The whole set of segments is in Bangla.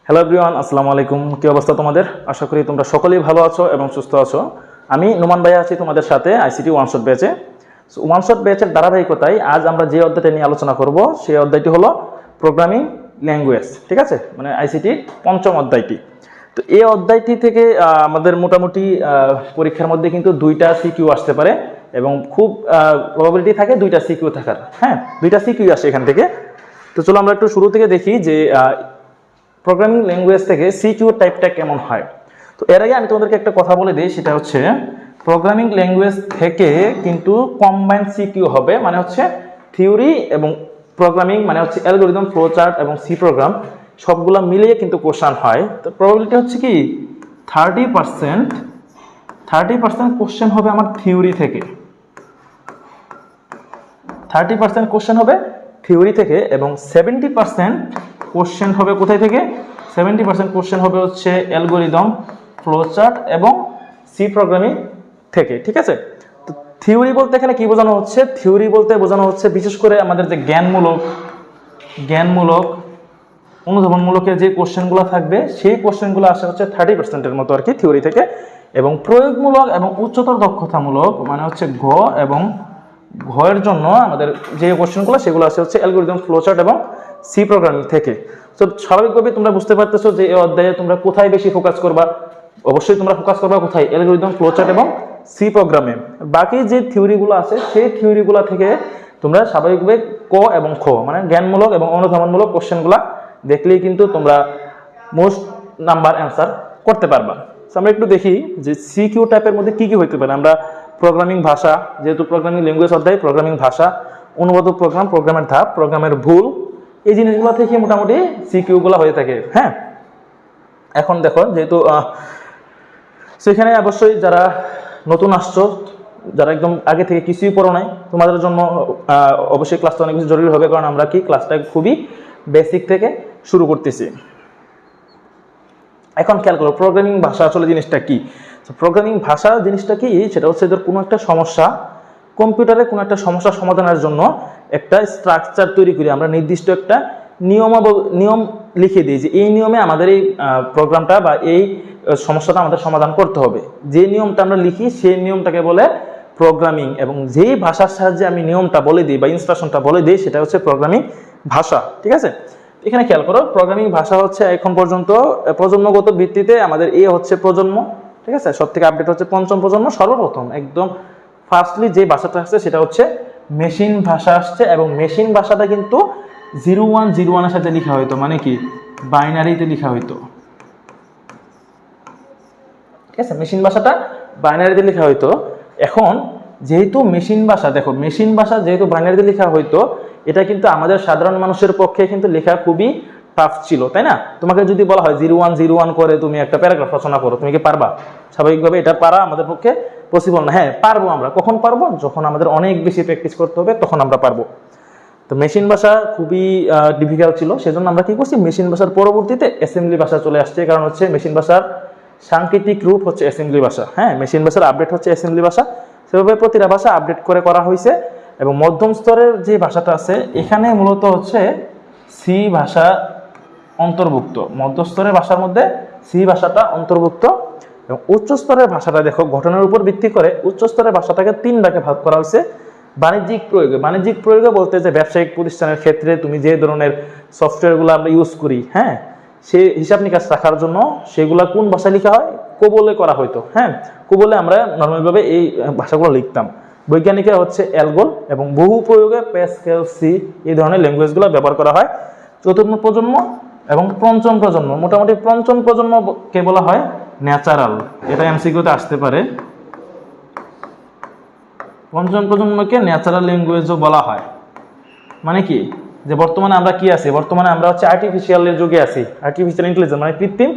হ্যালো এভরিওয়ান, আসসালামু আলাইকুম। কি অবস্থা তোমাদের? আশা করি তোমরা সকলেই ভালো আছো এবং সুস্থ আছো। আমি নোমান ভাইয়া আছি তোমাদের সাথে আইসিটি ওয়ান শট ব্যাচে। ওয়ান শট ব্যাচের ধারাবাহিকতায় আজ আমরা যে অধ্যায়টা নিয়ে আলোচনা করব সেই অধ্যায়টি হলো প্রোগ্রামিং ল্যাঙ্গুয়েজ। ঠিক আছে, মানে আইসিটির পঞ্চম অধ্যায়টি। তো এই অধ্যায়টি থেকে আমাদের মোটামুটি পরীক্ষার মধ্যে কিন্তু দুইটা সিকিউ আসতে পারে এবং খুব প্রবাবিলিটি থাকে দুইটা সিকিউ থাকার। হ্যাঁ, দুইটা সিকিউ আসে এখান থেকে। তো চলো আমরা একটু শুরু থেকে দেখি যে প্রোগ্রামিং ল্যাঙ্গুয়েজ থেকে সিকিউ টাইপটা কেমন হয়। তো এর আগে আমি তোমাদেরকে একটা কথা বলে দিই, সেটা হচ্ছে প্রোগ্রামিং ল্যাঙ্গুয়েজ থেকে কিন্তু কম্বাইন্ড সিকিউ হবে, মানে হচ্ছে থিওরি এবং প্রোগ্রামিং, মানে হচ্ছে অ্যালগরিদম, ফ্লো চার্ট এবং সি প্রোগ্রাম সবগুলো মিলিয়ে কিন্তু কোশ্চেন হয়। তো প্রবাবিলিটি হচ্ছে কি 30% কোশ্চেন হবে আমার থিওরি থেকে। 30% কোশ্চেন হবে থিওরি থেকে এবং 70% কোশ্চেন হবে কোথায় থেকে? 70% কোশ্চেন হবে হচ্ছে অ্যালগরিদম, ফ্লোচার্ট এবং সি প্রোগ্রামিং থেকে। ঠিক আছে, তো থিওরি বলতে এখানে কি বোঝানো হচ্ছে? থিওরি বলতে বোঝানো হচ্ছে বিশেষ করে আমাদের যে জ্ঞানমূলক অনুধাবনমূলকের যে কোশ্চেনগুলো থাকবে সেই কোশ্চেনগুলো আসে হচ্ছে 30%-এর মতো আর কি থিওরি থেকে। এবং প্রয়োগমূলক এবং উচ্চতর দক্ষতামূলক, মানে হচ্ছে ঘয়ের জন্য আমাদের যে কোশ্চেনগুলো সেগুলো আসে হচ্ছে অ্যালগরিদম, ফ্লোচার্ট এবং সি প্রোগ্রামিং থেকে। তো স্বাভাবিকভাবে তোমরা বুঝতে পারতেছো যে এই অধ্যায়ে তোমরা কোথায় বেশি ফোকাস করবা। অবশ্যই তোমরা ফোকাস করবা কোথায়? অ্যালগরিদম, ফ্লোচার্ট এবং সি প্রোগ্রামে। বাকি যে থিওরিগুলো আছে সেই থিওরিগুলো থেকে তোমরা স্বাভাবিকভাবে ক এবং খ, মানে জ্ঞানমূলক এবং অনুধাবনমূলক কোশ্চেনগুলো দেখলেই কিন্তু তোমরা মোস্ট নাম্বার অ্যান্সার করতে পারবা। আমরা একটু দেখি যে সিকিউ টাইপের মধ্যে কি কি হইতে পারে। আমরা প্রোগ্রামিং ভাষা, যেহেতু প্রোগ্রামিং ল্যাঙ্গুয়েজ অধ্যায়, প্রোগ্রামিং ভাষা, অনুবাদক প্রোগ্রাম, প্রোগ্রামের ধাপ, প্রোগ্রামের ভুল, এই জিনিসগুলো থেকে মোটামুটি সিকিউগুলো হয়ে থাকে। হ্যাঁ, এখন দেখো যেহেতু সেখানে অবশ্যই যারা নতুন আসছো, যারা একদম আগে থেকে কিছুই পড়ো নাই, তোমাদের জন্য অবশ্যই ক্লাসটা অনেক বেশি জরুরি হবে, কারণ আমরা কি ক্লাসটা খুবই বেসিক থেকে শুরু করতেছি। এখন খেয়াল করো প্রোগ্রামিং ভাষা আসলে জিনিসটা কি। প্রোগ্রামিং ভাষা জিনিসটা কি, সেটা হচ্ছে ধর কোনো একটা সমস্যা, কম্পিউটারে কোনো একটা সমস্যা সমাধানের জন্য একটা স্ট্রাকচার তৈরি করি আমরা, নির্দিষ্ট একটা নিয়ম লিখে দিই যে এই নিয়মে আমাদের এই প্রোগ্রামটা বা এই সমস্যাটা আমাদের সমাধান করতে হবে। যে নিয়মটা আমরা লিখি সেই নিয়মটাকে বলে প্রোগ্রামিং, এবং যেই ভাষার সাহায্যে আমি নিয়মটা বলে দিই বা ইনস্ট্রাকশনটা বলে দিই সেটা হচ্ছে প্রোগ্রামিং ভাষা। ঠিক আছে, এখানে খেয়াল করো প্রোগ্রামিং ভাষা হচ্ছে এখন পর্যন্ত প্রজন্মগত ভিত্তিতে আমাদের হচ্ছে প্রজন্ম। ঠিক আছে, সব থেকে আপডেট হচ্ছে পঞ্চম প্রজন্ম। সর্বপ্রথম একদম ফার্স্টলি যে ভাষাটা আসছে সেটা হচ্ছে মেশিন ভাষা আসছে, এবং মেশিন ভাষাটা কিন্তু 0101-এর সাথে লেখা হইতো, মানে কি বাইনারিতে লেখা হইতো। ঠিক আছে, মেশিন ভাষাটা বাইনারিতে লেখা হইতো। এখন যেহেতু মেশিন ভাষা, দেখো মেশিন ভাষা যেহেতু বাইনারিতে লেখা হইতো, এটা কিন্তু আমাদের সাধারণ মানুষের পক্ষে কিন্তু লেখা খুবই টাফ ছিল, তাই না? তোমাকে যদি বলা হয় 0101 করে তুমি একটা প্যারাগ্রাফ রচনা করো, তুমি কি পারবা? স্বাভাবিকভাবে এটা পারা আমাদের পক্ষে পসিবল না। হ্যাঁ পারবো আমরা, কখন পারবো? যখন আমাদের অনেক বেশি প্র্যাকটিস করতে হবে তখন আমরা পারবো। তো মেশিন ভাষা খুবই ডিফিকাল্ট ছিল, সেজন্য আমরা কি করছি, মেশিন ভাষার পরবর্তীতে অ্যাসেম্বলি ভাষা চলে আসছে। কারণ হচ্ছে মেশিন ভাষার সাংকেতিক রূপ হচ্ছে অ্যাসেম্বলি ভাষা। হ্যাঁ, মেশিন ভাষার আপডেট হচ্ছে অ্যাসেম্বলি ভাষা। সেভাবে প্রতিটা ভাষা আপডেট করে করা হয়েছে। এবং মধ্যম স্তরের যে ভাষাটা আছে এখানে মূলত হচ্ছে সি ভাষা অন্তর্ভুক্ত। মধ্যস্তরের ভাষার মধ্যে সি ভাষাটা অন্তর্ভুক্ত। এবং উচ্চ স্তরের ভাষাটা দেখো ঘটনার উপর ভিত্তি করে উচ্চ স্তরের ভাষাটাকে 3 ভাগে ভাগ করা হয়েছে। বাণিজ্যিক প্রয়োগে বলতে যে ব্যবসায়িক প্রতিষ্ঠানের ক্ষেত্রে তুমি যে ধরনের সফটওয়্যারগুলো আমরা ইউজ করি, হ্যাঁ, সে হিসাব নিকাশ রাখার জন্য সেগুলা কোন ভাষায় লেখা হয়? কোবলে করা হইতো। হ্যাঁ, কোবলে আমরা নর্মালভাবে এই ভাষাগুলো লিখতাম। বৈজ্ঞানিকরা হচ্ছে অ্যালগল, এবং বহু প্রয়োগে প্যাসকেল, সি, এই ধরনের ল্যাঙ্গুয়েজগুলো ব্যবহার করা হয়। চতুর্থ প্রজন্ম এবং পঞ্চম প্রজন্ম, মোটামুটি পঞ্চম প্রজন্মকে বলা হয় ন্যাচারাল। এটা এমসিকিউতে আসতে পারে। পঞ্চম প্রজন্মকে ন্যাচারাল ল্যাঙ্গুয়েজও বলা হয়। মানে কি, যে বর্তমানে আমরা কি আছি? বর্তমানে আমরা হচ্ছে আর্টিফিশিয়ালের যুগে আছি, আর্টিফিশিয়াল ইন্টেলিজেন্স মানে কৃত্রিম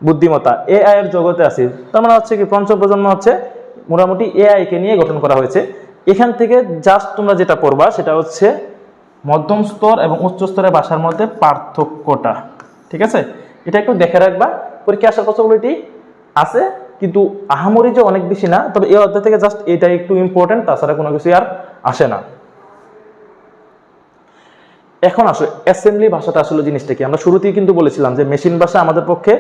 বুদ্ধিমত্তা, এআই এর জগতে আছি। তার মানে হচ্ছে কি পঞ্চম প্রজন্ম হচ্ছে মোটামুটি এআই কে নিয়ে গঠন করা হয়েছে। এখান থেকে জাস্ট তোমরা যেটা পড়বা সেটা হচ্ছে মধ্যম স্তর এবং উচ্চ স্তরের ভাষার মধ্যে পার্থক্যটা। ঠিক আছে, এটা একটু দেখে রাখবা, পরীক্ষা আসার পসিবিলিটি আছে, কিন্তু আহামরি যে অনেক বেশি না। তবে এই অধ্যায় থেকে জাস্ট এটা একটু ইম্পর্টেন্ট, তাছাড়া কোনো কিছু আর আসে না। এখন আসলে অ্যাসেম্বলি ভাষাটা আসলে জিনিসটা কি, আমরা শুরুতেই কিন্তু বলেছিলাম যে মেশিন ভাষা আমাদের পক্ষে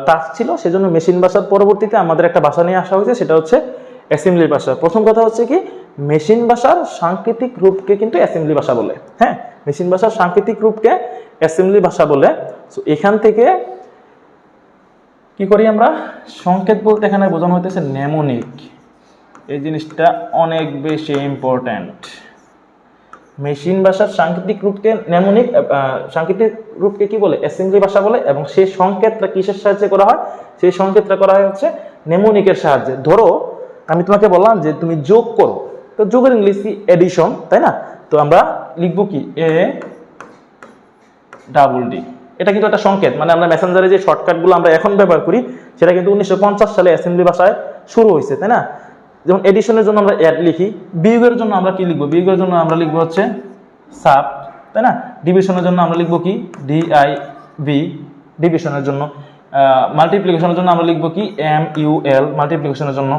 টাফ ছিল, সেজন্য মেশিন ভাষার পরবর্তীতে আমাদের একটা ভাষা নিয়ে আসা হয়েছে, সেটা হচ্ছে অ্যাসেম্বলি ভাষা। প্রথম কথা হচ্ছে কি, মেশিন ভাষার সাংকেতিক রূপকে কিন্তু অ্যাসেম্বলি ভাষা বলে। হ্যাঁ, মেশিন ভাষার সাংকেতিক রূপকে অ্যাসেম্বলি ভাষা বলে। সো এখান থেকে কি করি আমরা, সংকেত বলতে এখানে বোঝানো হইতেছে নেমোনিক। এই জিনিসটা অনেক বেশি ইম্পর্ট্যান্ট। মেশিন ভাষার সাংকেতিক রূপকে নেমোনিক, সাংকেতিক রূপকে কি বলে, অ্যাসেম্বলি ভাষা বলে। এবং সেই সংকেতটা কিসের সাহায্যে করা হয়, সেই সংকেতটা করা হয় হচ্ছে নেমোনিকের সাহায্যে। ধরো আমি তোমাকে বললাম যে তুমি যোগ করো, তো যোগের ইংলিশ কি, এডিশন, তাই না? তো আমরা লিখবো কি, ADD। এটা কিন্তু একটা সংকেত, মানে আমরা মেসেঞ্জারে যে শর্টকাটগুলো আমরা এখন ব্যবহার করি সেটা কিন্তু 1950 সালে অ্যাসেম্বলি ভাষায় শুরু হয়েছে, তাই না? যেমন এডিশনের জন্য আমরা অ্যাড লিখি, বিয়োগের জন্য আমরা কি লিখবো, বিয়োগের জন্য আমরা লিখবো হচ্ছে সাব, তাই না? ডিভিশনের জন্য আমরা লিখবো কি, DIV, ডিভিশনের জন্য। মাল্টিপ্লিকেশনের জন্য আমরা লিখবো কি, MUL, মাল্টিপ্লিকেশনের জন্য,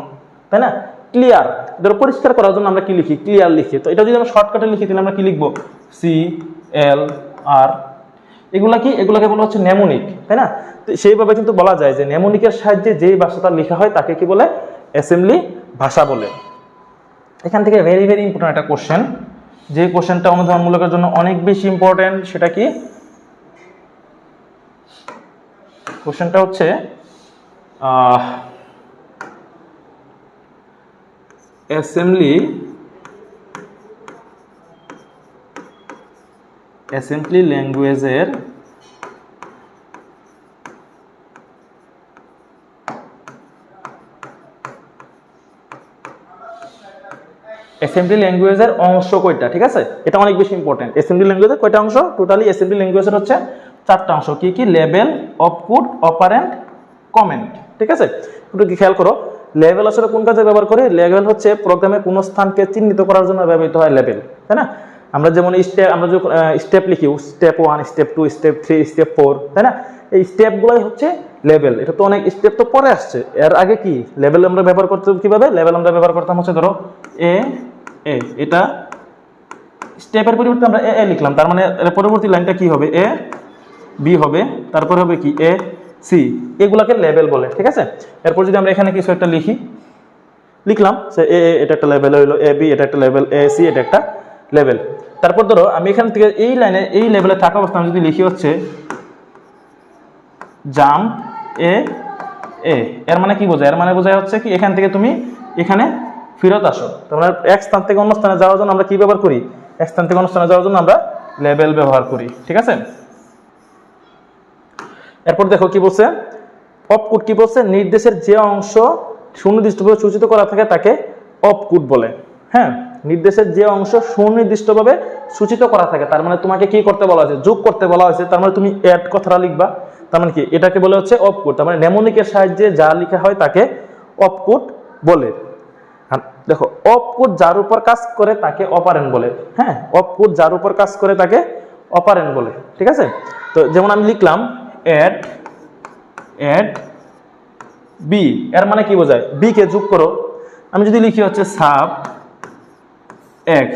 তাই না? ক্লিয়ার, ধরো পরিষ্কার করার জন্য আমরা কি লিখি, ক্লিয়ার লিখি। তো এটা যদি আমরা শর্টকাটে লিখি তাহলে আমরা কি লিখবো, CLR। এগুলা কি, এগুলাকে বলা হচ্ছে নেমোনিক, তাই না? তো সেইভাবে কিন্তু বলা যায় যে নেমোনিকের সাহায্যে যেই ভাষাটা লেখা হয় তাকে কি বলে, অ্যাসেম্বলি ভাষা বলে। এখান থেকে ভেরি ভেরি ইম্পর্টেন্ট একটা কোশ্চেন, যে কোশ্চেনটা অনুধাবনমূলকের জন্য অনেক বেশি ইম্পর্টেন্ট, সেটা কি, কোশ্চেনটা হচ্ছে অ্যাসেম্বলি ল্যাঙ্গুয়েজের অ্যাসেম্বলি ল্যাঙ্গুয়েজের অংশ কয়টা, ঠিক আছে? এটা অনেক বেশি ইম্পর্টেন্ট। অ্যাসেম্বলি ল্যাঙ্গুয়েজের কয়টা অংশ, টোটালি অ্যাসেম্বলি ল্যাঙ্গুয়েজের হচ্ছে 4টা অংশ। কি কি, লেভেল, অপকোড, অপারেন্ট, কমেন্ট, ঠিক আছে? একটু কি খেয়াল করো, লেভেল আসলে কোন কাজে ব্যবহার করে, লেভেল হচ্ছে প্রোগ্রামের কোন স্থানকে চিহ্নিত করার জন্য ব্যবহৃত হয় লেভেল, তাই না? আমরা যেমন আমরা যখন স্টেপ লিখি, স্টেপ 1, স্টেপ 2, স্টেপ 3, স্টেপ 4, তাই না? এই স্টেপগুলোই হচ্ছে লেভেল। এটা তো অনেক স্টেপ তো পরে আসছে, এর আগে কি লেভেল আমরা ব্যবহার করতাম, কিভাবে লেভেল আমরা ব্যবহার করতাম হচ্ছে, ধরো এটা স্টেপের পরিবর্তে আমরা এ লিখলাম, তার মানে এর পরবর্তী লাইনটা কি হবে, B হবে, তারপরে হবে কি, AC। এগুলাকে লেভেল বলে, ঠিক আছে? এরপর যদি আমরা এখানে কিছু একটা লিখলাম সে এটা একটা লেভেল হইলো, AB এটা একটা লেভেল, AC এটা একটা লেভেল। তারপর ধরো আমি এখান থেকে এই লাইনে এই লেভেলে থাকা অবস্থায় যদি লিখি হচ্ছে জাম্প এর মানে কি বোঝায়, এর মানে বোঝায় হচ্ছে কি, এখান থেকে তুমি এখানে ফেরত আসো। তোমরা এক স্থান থেকে অন্য স্থানে যাওয়ার জন্য আমরা কি ব্যবহার করি, এক স্থান থেকে অন্য স্থানে যাওয়ার জন্য আমরা লেভেল ব্যবহার করি, ঠিক আছে? এরপর দেখো কি বলছে, অপকোড কি বলছে, নির্দেশের যে অংশ সুনির্দিষ্টভাবে সূচিত করা থাকে তাকে অপকোড বলে। হ্যাঁ, নির্দেশের যে অংশ সুনির্দিষ্টভাবে সূচিত করা থাকে, তার মানে তোমাকে কি করতে বলা হয়েছে, যোগ করতে বলা হয়েছে, তার মানে তুমি অ্যাড কথাটা লিখবা, তার মানে কি, এটাকে বলে হচ্ছে অপকোড। তার মানে নেমোনিকের সাহায্যে যা লেখা হয় তাকে অপকোড বলে। দেখো, অপকোড যার উপর কাজ করে তাকে অপারেন্ট বলে। হ্যাঁ, অপকোড যার উপর কাজ করে তাকে অপারেন্ট বলে, ঠিক আছে? তো যেমন আমি লিখলাম অ্যাড B, এর মানে কি বোঝায়, B কে যোগ করো। আমি যদি লিখি হচ্ছে সাব x,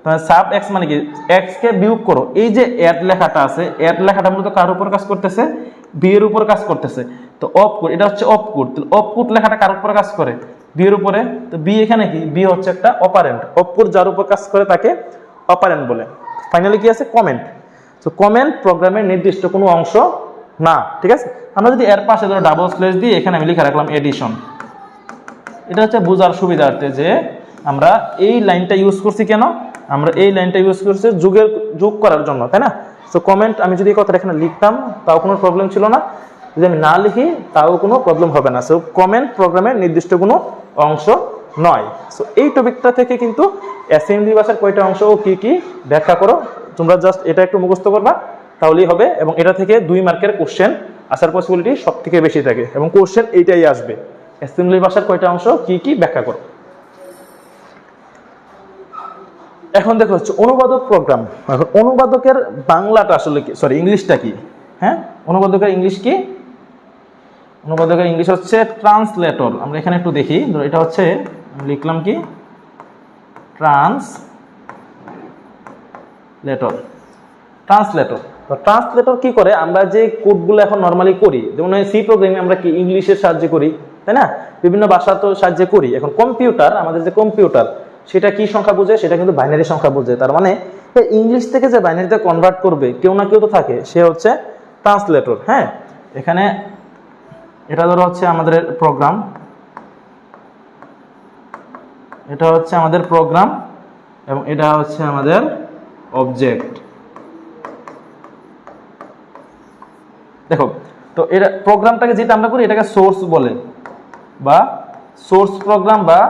তাহলে সাব x মানে কি, x কে বিয়োগ করো। এই যে অ্যাড লেখাটা আছে, অ্যাড লেখাটা মূলত কার উপর কাজ করতেছে, B এর উপর কাজ করতেছে। তো অপকোড, এটা হচ্ছে অপকোড। তাহলে অপকোড লেখাটা কার উপর কাজ করে, B এর উপরে। তো B এখানে কি, B হচ্ছে একটা অপারেন্ট। অপকোড যার উপর কাজ করে তাকে অপারেন্ট বলে। ফাইনালি কি আছে, কমেন্ট। তো কমেন্ট প্রোগ্রামের নির্দিষ্ট কোনো অংশ না, ঠিক আছে? আমরা যদি এর পাশে ধরো ডাবল স্ল্যাশ দিয়ে এখানে আমি লিখে রাখলাম এডিশন, এটা হচ্ছে বোঝার সুবিধার্থে যে আমরা এই লাইনটা ইউজ করছি কেন, আমরা এই লাইনটা ইউজ করছি যোগ করার জন্য, তাই না? সো কমেন্ট, আমি যদি এই কথাটা এখানে লিখতাম তাও কোনো প্রবলেম ছিল না, যদি আমি না লিখি তাও কোনো প্রবলেম হবে না। সো কমেন্ট প্রোগ্রামের নির্দিষ্ট কোনো অংশ নয়। সো এই টপিকটা থেকে কিন্তু অ্যাসেম্বলি ভাষার কয়টা অংশ ও কি কি ব্যাখ্যা করো, তোমরা জাস্ট এটা একটু মুখস্থ করবা তাহলেই হবে। এবং এটা থেকে 2 মার্কের কোশ্চেন আসার পসিবিলিটি সব থেকে বেশি থাকে, এবং কোশ্চেন এইটাই আসবে, অ্যাসেম্বলি ভাষার কয়টা অংশ কি কি ব্যাখ্যা করো। এখন দেখো হচ্ছে অনুবাদক প্রোগ্রাম। এখন অনুবাদকের বাংলাটা আসলে কি, সরি ইংলিশটা কি? হ্যাঁ, অনুবাদকের ইংলিশ কি? অনুবাদকের ইংলিশ হচ্ছে ট্রান্সলেটর। আমরা এখানে একটু দেখি, এটা হচ্ছে লিখলাম কি, ট্রান্সলেটর। ট্রান্সলেটর। তো ট্রান্সলেটর কি করে, আমরা যে কোডগুলো এখন নর্মালি করি, যেমন সি প্রোগ্রামিং আমরা কি ইংলিশের সাহায্যে করি, তাই না, বিভিন্ন ভাষা তো সাহায্যে করি। এখন কম্পিউটার, আমাদের যে কম্পিউটার, সেটা কি সংখ্যা বোঝে, সেটা কিন্তু বাইনারি সংখ্যা বোঝে। তার মানে ইংলিশ থেকে যে বাইনারিতে কনভার্ট করবে কেউ না কেউ তো থাকে, সে হচ্ছে ট্রান্সলেটর। হ্যাঁ, এখানে এটা ধরো হচ্ছে আমাদের প্রোগ্রাম, এটা হচ্ছে আমাদের প্রোগ্রাম এবং এটা হচ্ছে আমাদের অবজেক্ট। দেখো, তো এটা প্রোগ্রামটাকে যেটা আমরা করি এটাকে সোর্স বলে, বা সোর্স প্রোগ্রাম বা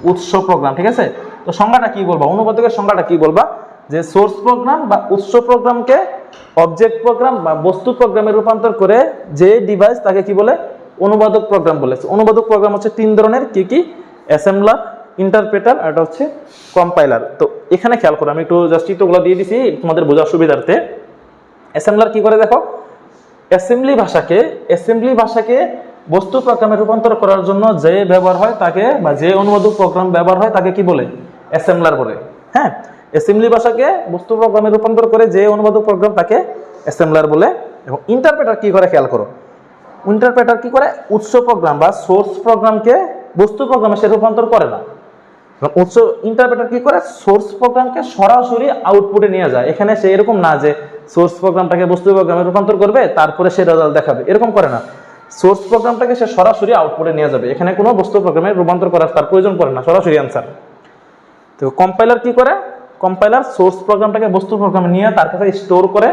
উৎস প্রোগ্রাম, ঠিক আছে। তো সংজ্ঞাটা কি বলবা, অনুবাদকের সংজ্ঞাটা কি বলবা, যে সোর্স প্রোগ্রাম বা উৎস প্রোগ্রামকে অবজেক্ট প্রোগ্রাম বা বস্তু প্রোগ্রামে রূপান্তর করে যে ডিভাইস তাকে কি বলে, অনুবাদক প্রোগ্রাম বলে। অনুবাদক প্রোগ্রাম হচ্ছে তিন ধরনের, কি কি, অ্যাসেম্বলার, ইন্টারপ্রেটার আর এটা হচ্ছে কম্পাইলার। তো এখানে খেয়াল করো, আমি একটু জাস্ট ওগুলো দিয়ে দিছি তোমাদের বোঝার সুবিধার্থে। অ্যাসেম্বলার কি করে দেখো, অ্যাসেম্বলি ভাষাকে বস্তু প্রোগ্রামে রূপান্তর করার জন্য যে ব্যবহার হয় তাকে, বা যে অনুবাদক প্রোগ্রাম ব্যবহার হয় তাকে কি বলে, অ্যাসেম্বলার বলে। হ্যাঁ, অ্যাসেম্বলি ভাষাকে বস্তু প্রোগ্রামে রূপান্তর করে যে অনুবাদক প্রোগ্রাম তাকে অ্যাসেম্বলার বলে। এবং ইন্টারপ্রেটার কি করে খেয়াল করো, ইন্টারপ্রেটার কি করে, উৎস প্রোগ্রাম বা সোর্স প্রোগ্রামকে বস্তু প্রোগ্রামে সে রূপান্তর করে না। উৎস ইন্টারপ্রেটার কি করে, সোর্স প্রোগ্রামকে সরাসরি আউটপুটে নিয়ে যায়। এখানে সে এরকম না যে সোর্স প্রোগ্রামটাকে বস্তু প্রোগ্রামে রূপান্তর করবে তারপরে সে রেজাল্ট দেখাবে, এরকম করে না। সোর্স প্রোগ্রামটাকে সে সরাসরি আউটপুটে নিয়ে যাবে, এখানে কোনো বস্তু প্রোগ্রামে রূপান্তর করার তার প্রয়োজন পড়ে না, সরাসরি অ্যান্সার। তো কম্পাইলার কি করে, কম্পাইলার সোর্স প্রোগ্রামটাকে বস্তু প্রোগ্রামে নিয়ে তার কাছে স্টোর করে,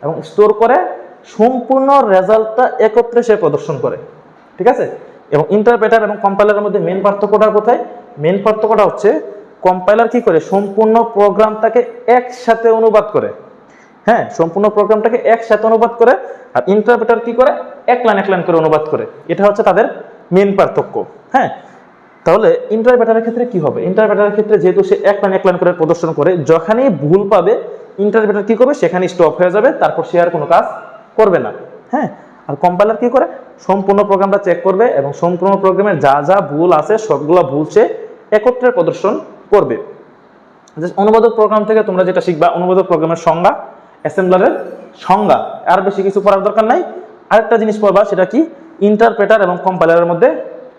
এবং স্টোর করে সম্পূর্ণ রেজাল্টটা একত্রে সে প্রদর্শন করে, ঠিক আছে। এবং ইন্টারপ্রেটার এবং কম্পাইলারের মধ্যে মেন পার্থক্যটা কোথায়, মেন পার্থক্যটা হচ্ছে কম্পাইলার কি করে, সম্পূর্ণ প্রোগ্রামটাকে একসাথে অনুবাদ করে। হ্যাঁ, সম্পূর্ণ প্রোগ্রামটাকে একসাথে অনুবাদ করে, আর ইন্টারপ্রেটার কি করে, এক লাইন করে অনুবাদ করে। এটা হচ্ছে তাদের মেন পার্থক্য। হ্যাঁ, তাহলে ইন্টারপ্রেটারের ক্ষেত্রে কি হবে, ইন্টারপ্রেটারের ক্ষেত্রে যেহেতু সে এক লাইন করে প্রদর্শন করে, যখনই ভুল পাবে ইন্টারপ্রেটার কি করবে, সেখানে স্টপ হয়ে যাবে, তারপর সে আর কোনো কাজ করবে না। হ্যাঁ, আর কম্পাইলার কি করে, সম্পূর্ণ প্রোগ্রামটা চেক করবে এবং সম্পূর্ণ প্রোগ্রামের যা যা ভুল আছে সবগুলো ভুল সে একত্রে প্রদর্শন করবে। অনুবাদক প্রোগ্রাম থেকে তোমরা যেটা শিখবা, অনুবাদক প্রোগ্রামের সংজ্ঞা, অ্যাসেম্বলারের সংজ্ঞা, আর বেশি কিছু পড়ার দরকার নাই। আরেকটা জিনিস পড়বা, সেটা কি, ইন্টারপ্রেটার এবং কম্পাইলারের মধ্যে